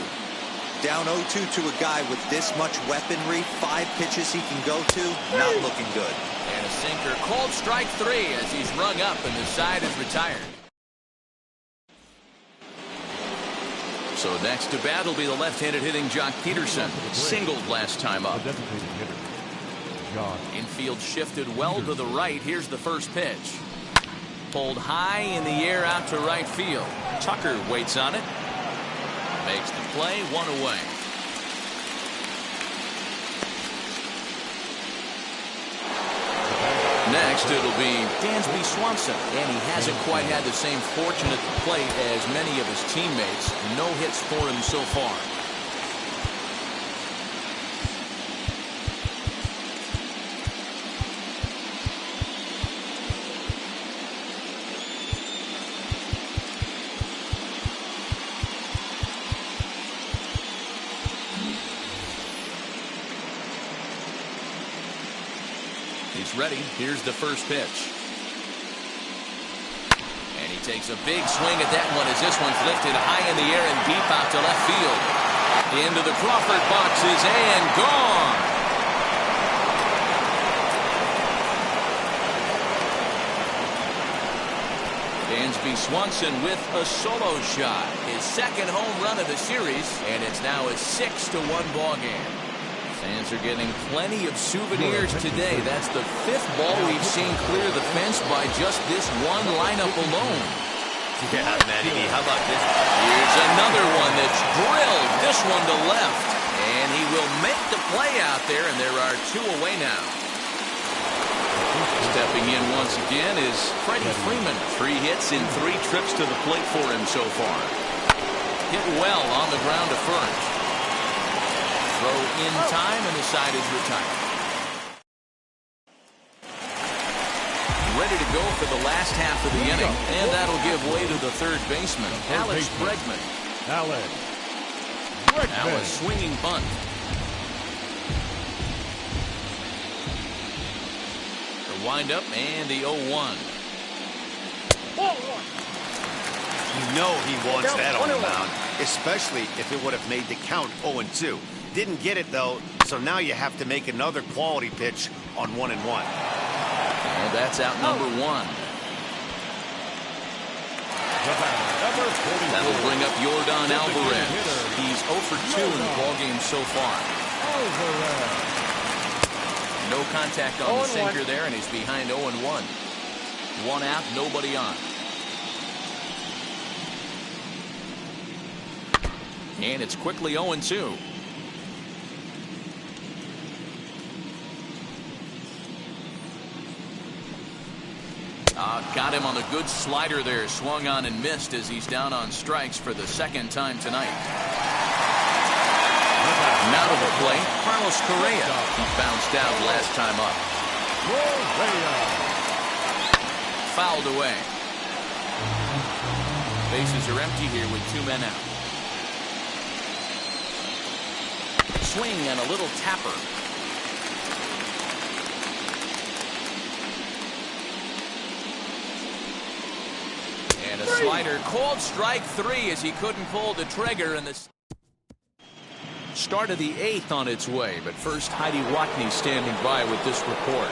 E: Down 0-2 to a guy with this much weaponry, 5 pitches he can go to, not looking good.
B: And a sinker, called strike 3 as he's rung up and the side is retired. So next to bat will be the left-handed hitting Jock Peterson. Singled last time up. Infield shifted well to the right. Here's the first pitch. Pulled high in the air out to right field. Tucker waits on it. Makes the play, 1 away. Next, it'll be Dansby Swanson, and he hasn't quite had the same fortune at the plate as many of his teammates. No hits for him so far. Ready. Here's the first pitch. And he takes a big swing at that one as this one's lifted high in the air and deep out to left field. Into the Crawford boxes and gone. Dansby Swanson with a solo shot. His second home run of the series, and it's now a 6-1 ball game. Fans are getting plenty of souvenirs today. That's the 5th ball we've seen clear the fence by just this one lineup alone.
C: Yeah, Matty, how about this?
B: Here's another one that's drilled. This one to left. And he will make the play out there, and there are 2 away now. Stepping in once again is Freddie Freeman. 3 hits in 3 trips to the plate for him so far. Hit well on the ground to first. Throw in time, and the side is retired. Ready to go for the last half of the inning, and that'll give way to the third baseman, Alex Bregman. Now a swinging bunt. The windup and the 0-1.
C: You know he wants that on the mound, especially if it would have made the count 0-2. Didn't get it, though, so now you have to make another quality pitch on 1-1.
B: And that's out number 1. That'll bring up Yordan Alvarez. He's 0 for 2 in the ballgame so far. No contact on the sinker there, and he's behind 0-1. 1 out, nobody on. And it's quickly 0-2. Got him on the good slider there. Swung on and missed as he's down on strikes for the 2nd time tonight. Now to the plate, Carlos Correa. He bounced out last time up. Fouled away. Bases are empty here with 2 men out. Swing and a little tapper. And a slider, called strike 3 as he couldn't pull the trigger, and the start of the 8th on its way. But first, Heidi Watney standing by with this report.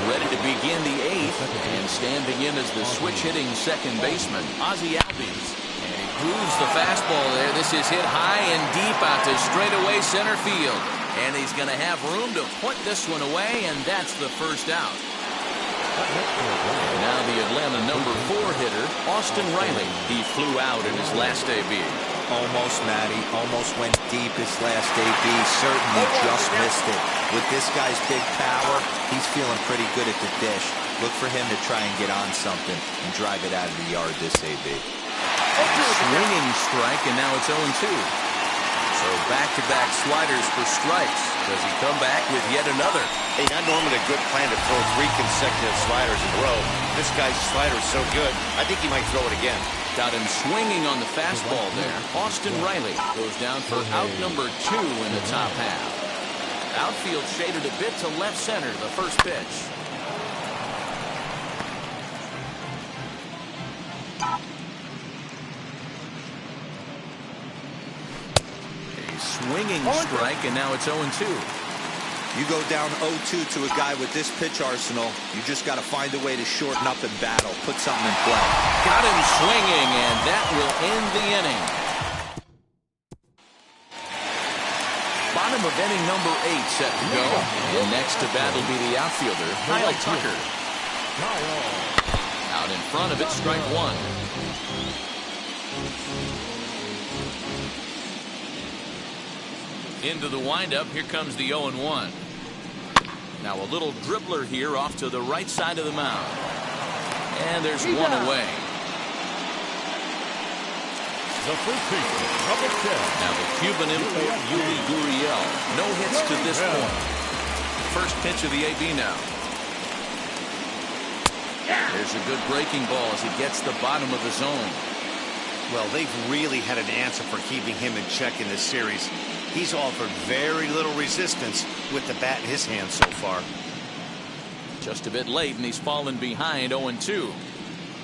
B: Ready to begin the 8th, and standing in as the switch-hitting second baseman, Ozzie Albies. And he grooves the fastball there. This is hit high and deep out to straightaway center field. And he's going to have room to put this one away, and that's the first out. Now the Atlanta number 4 hitter, Austin Riley. He flew out in his last debut.
E: Almost, Matty. Almost went deep his last AB. Certainly just missed it. With this guy's big power, he's feeling pretty good at the dish. Look for him to try and get on something and drive it out of the yard this AB.
B: Swinging strike, and now it's 0-2. So back-to-back sliders for strikes. Does he come back with yet another?
C: Hey, not normally a good plan to throw 3 consecutive sliders in a row. This guy's slider is so good, I think he might throw it again.
B: Got him swinging on the fastball there. Austin Riley goes down for out number 2 in the top half. Outfield shaded a bit to left center, the first pitch. Swinging strike, and now it's 0-2.
E: You go down 0-2 to a guy with this pitch arsenal, you just got to find a way to shorten up and battle, put something in play.
B: Got him swinging, and that will end the inning. Bottom of inning number 8 set to go. And next to bat will be the outfielder, Kyle Tucker. Out in front of it, strike 1. Into the windup, here comes the 0-1. Now a little dribbler here off to the right side of the mound. And there's one away.
D: The first baseman, number 10.
B: Now the Cuban import, Yuli Gurriel. No hits to this point. First pitch of the AB now. There's a good breaking ball as he gets the bottom of the zone.
C: Well, they've really had an answer for keeping him in check in this series. He's offered very little resistance with the bat in his hand so far.
B: Just a bit late, and he's fallen behind 0-2.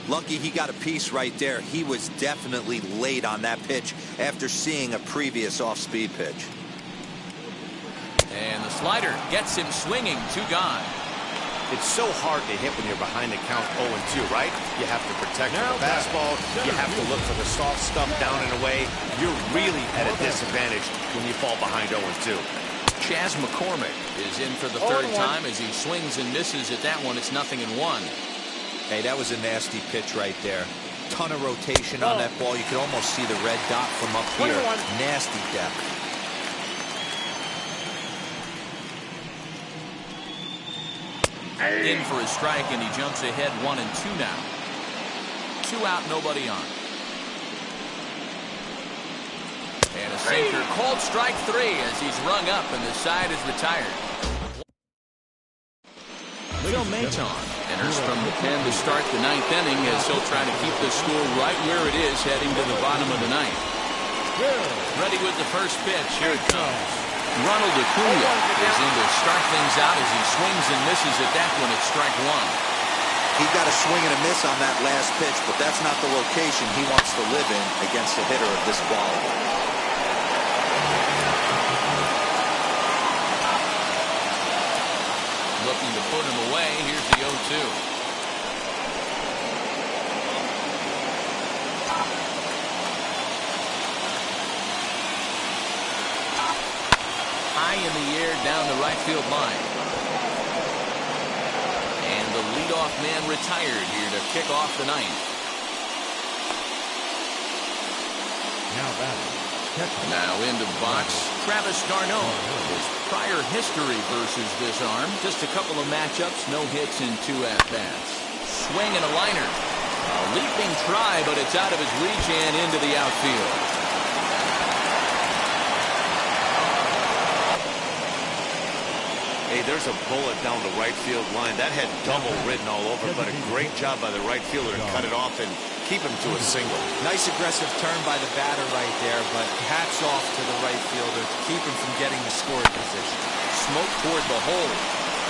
E: Lucky he got a piece right there. He was definitely late on that pitch after seeing a previous off-speed pitch.
B: And the slider gets him swinging, 2 gone.
C: It's so hard to hit when you're behind the count 0-2, right? You have to protect the fastball. You have to look for the soft stuff down and away. You're really at a disadvantage when you fall behind 0-2.
B: Chas McCormick is in for the third time as he swings and misses at that one. It's 0-1.
E: Hey, that was a nasty pitch right there. Ton of rotation on that ball. You could almost see the red dot from up here. Nasty depth.
B: In for a strike, and he jumps ahead 1-2 now. 2 out, nobody on. And a sinker called strike 3 as he's rung up and the side is retired. Phil Maton enters from the pen to start the 9th inning as he'll try to keep the score right where it is heading to the bottom of the 9th. Ready with the first pitch. Here it comes. Ronald Acuna is in to start things out as he swings and misses at that one at strike 1.
E: He got a swing and a miss on that last pitch, but that's not the location he wants to live in against a hitter of this quality.
B: Looking to put him away. Here's the 0-2. High in the air down the right field line. And the leadoff man retired here to kick off the 9th. Now into the box, Travis d'Arnaud. His prior history versus this arm. Just a couple of matchups, no hits in 2 at-bats. Swing and a liner. A leaping try, but it's out of his reach and into the outfield.
C: Hey, there's a bullet down the right field line. That had double written all over, but a great job by the right fielder to cut it off and keep him to a single.
E: Nice aggressive turn by the batter right there, but hats off to the right fielder to keep him from getting the scoring position.
B: Smoke toward the hole,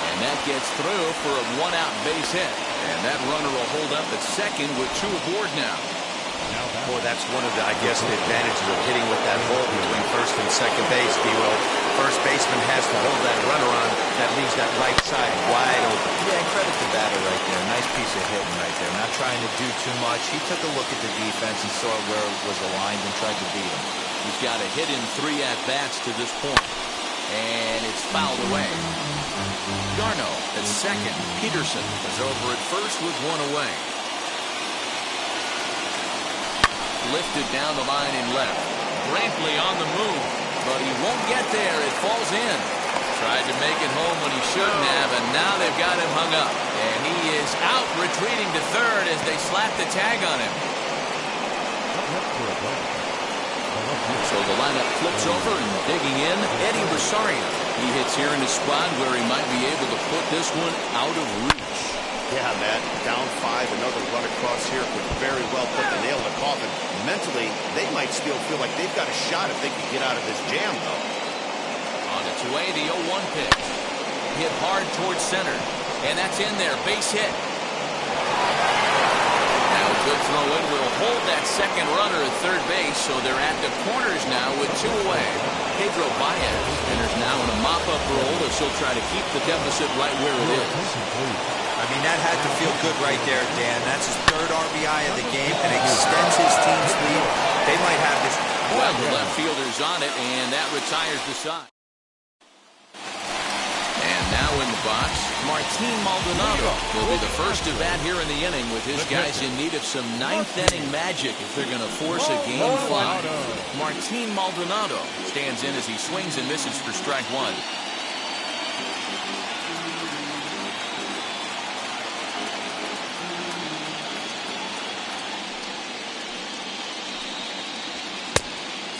B: and that gets through for a 1-out base hit. And that runner will hold up at second with 2 aboard now.
C: Boy, that's one of the, I guess, the advantages of hitting with that hole between first and second base, D-Will. First baseman has to hold that runner on. That leaves that right side wide open.
E: Yeah, credit the batter right there. Nice piece of hitting right there. Not trying to do too much. He took a look at the defense and saw where it was aligned and tried to beat him.
B: He's got a hit in 3 at-bats to this point. And it's fouled away. d'Arnaud at second. Peterson is over at first with 1 away. Lifted down the line in left. Brantley on the move, but he won't get there. It falls in. Tried to make it home when he shouldn't have, and now they've got him hung up. And he is out, retreating to third as they slap the tag on him. So the lineup flips over, and digging in, Eddie Rosario. He hits here in a spot where he might be able to put this one out of reach.
C: Yeah, Matt, down 5, another run across here could very well put the nail in the coffin. Mentally, they might still feel like they've got a shot if they can get out of this jam, though.
B: On its way, the 0-1 pitch. Hit hard towards center, and that's in there, base hit. Now a good throw in will hold that second runner at third base, so they're at the corners now with 2 away. Pedro Baez enters now in a mop-up role as he'll try to keep the deficit right where it is.
E: I mean, that had to feel good right there, Dan. That's his 3rd RBI of the game and extends his team's lead. They might have this.
B: Well, the left fielder's on it, and that retires the side. And now in the box, Martin Maldonado will be the first to bat here in the inning with his guys in need of some 9th-inning magic if they're going to force a Game 5. Martin Maldonado stands in as he swings and misses for strike 1.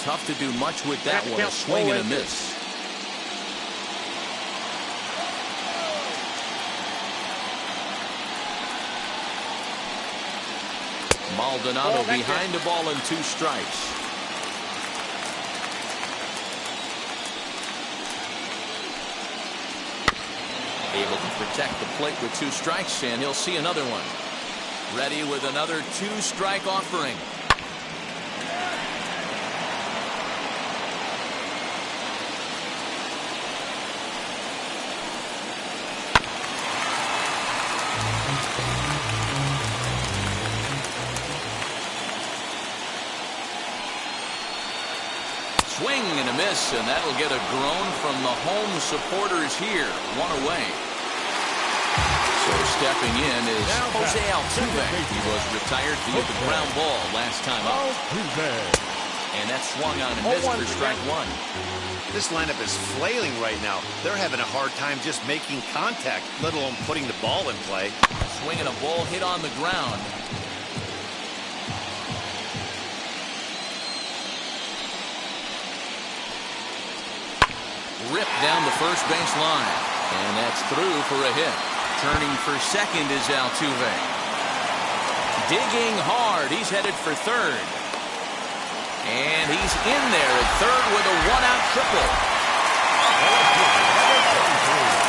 B: Tough to do much with that one. A swing and a miss. Maldonado behind the ball and 2 strikes. Able to protect the plate with 2 strikes, and he'll see another one. Ready with another 2-strike offering. Swing and a miss, and that'll get a groan from the home supporters here. 1 away. So stepping in is Jose Altuve. He was retired via the ground ball last time up. And that swung on and missed for strike 1.
C: This lineup is flailing right now. They're having a hard time just making contact, let alone putting the ball in play.
B: Swinging a ball hit on the ground. Ripped down the first base line, and that's through for a hit. Turning for second is Altuve. Digging hard, he's headed for third, and he's in there at third with a 1-out triple.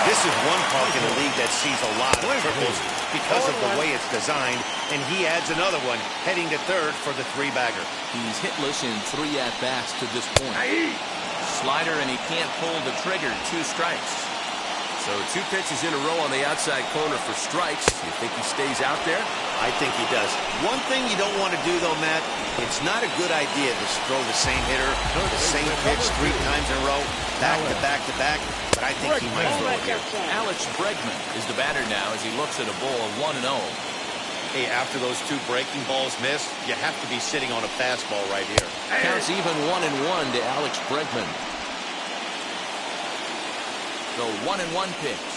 C: This is one park in the league that sees a lot of triples because of the way it's designed, and he adds another one heading to third for the 3-bagger.
B: He's hitless in 3 at-bats to this point. Slider, and he can't pull the trigger. 2 strikes. So 2 pitches in a row on the outside corner for strikes. You think he stays out there?
C: I think he does. One thing you don't want to do, though, Matt, it's not a good idea to throw the same hitter, the same pitch 3 times in a row, back to back to back, but I think he might throw it here.
B: Alex Bregman is the batter now as he looks at a ball of 1-0.
C: Hey, after those 2 breaking balls missed, you have to be sitting on a fastball right here.
B: Counts even 1-1 to Alex Bregman. The 1-1 pitch.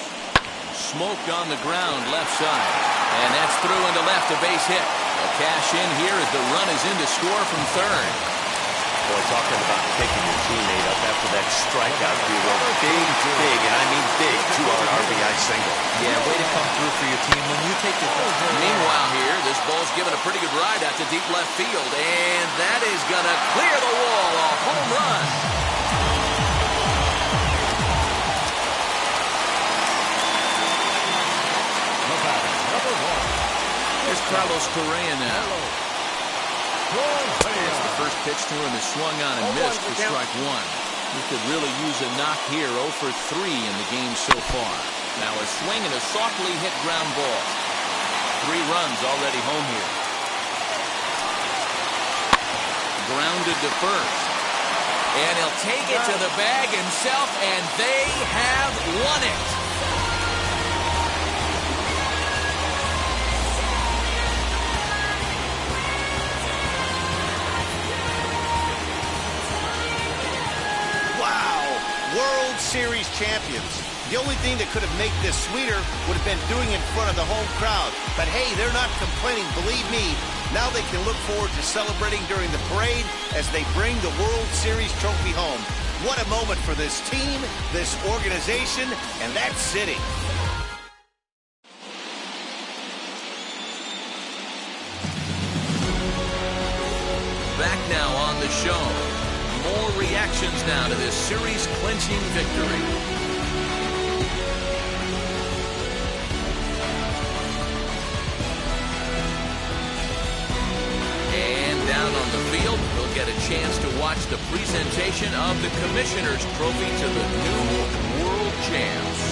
B: Smoke on the ground left side. And that's through into left, a base hit. A cash in here as the run is in to score from third.
C: Boy, talking about picking your teammate up after that strikeout, you were big, and I mean big, 2-out RBI single.
E: Yeah, way to come through for your team when you take the.
B: Meanwhile here, this ball's given a pretty good ride out to deep left field, and that is going to clear the wall. A home run. Here's Carlos Correa now. It's the first pitch to him is swung on and missed for strike 1. He could really use a knock here. 0 for 3 in the game so far. Now a swing and a softly hit ground ball. 3 runs already home here. Grounded to first. And he'll take it to the bag himself, and they have won it.
C: Series champions. The only thing that could have made this sweeter would have been doing it in front of the home crowd. But hey, they're not complaining, believe me. Now they can look forward to celebrating during the parade as they bring the World Series trophy home. What a moment for this team, this organization, and that city.
B: Back now on the show. More reactions now to this series-clinching victory. And down on the field, we'll get a chance to watch the presentation of the Commissioner's Trophy to the new World Champs.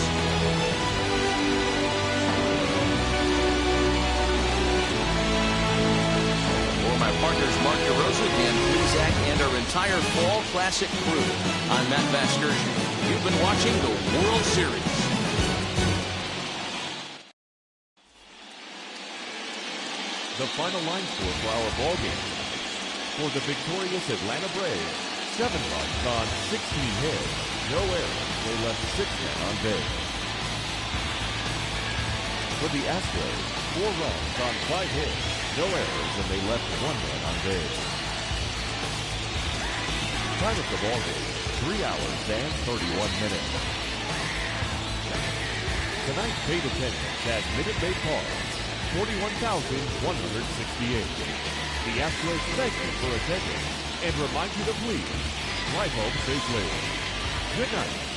B: My partners Mark DeRosa, Dan Plezak, and our entire Fall Classic crew. I'm Matt Vasgersian. You've been watching the World Series.
D: The final line score for our ball game. For the victorious Atlanta Braves, 7 runs on 16 hits, no errors. They left 6 men on base. For the Astros, 4 runs on 5 hits, no errors, and they left 1 man on base. Time of the ball game, 3 hours and 31 minutes. Tonight's paid attendance at Minute Maid Park, 41,168. The Astros thank you for attending and remind you to please drive home safely. Good night.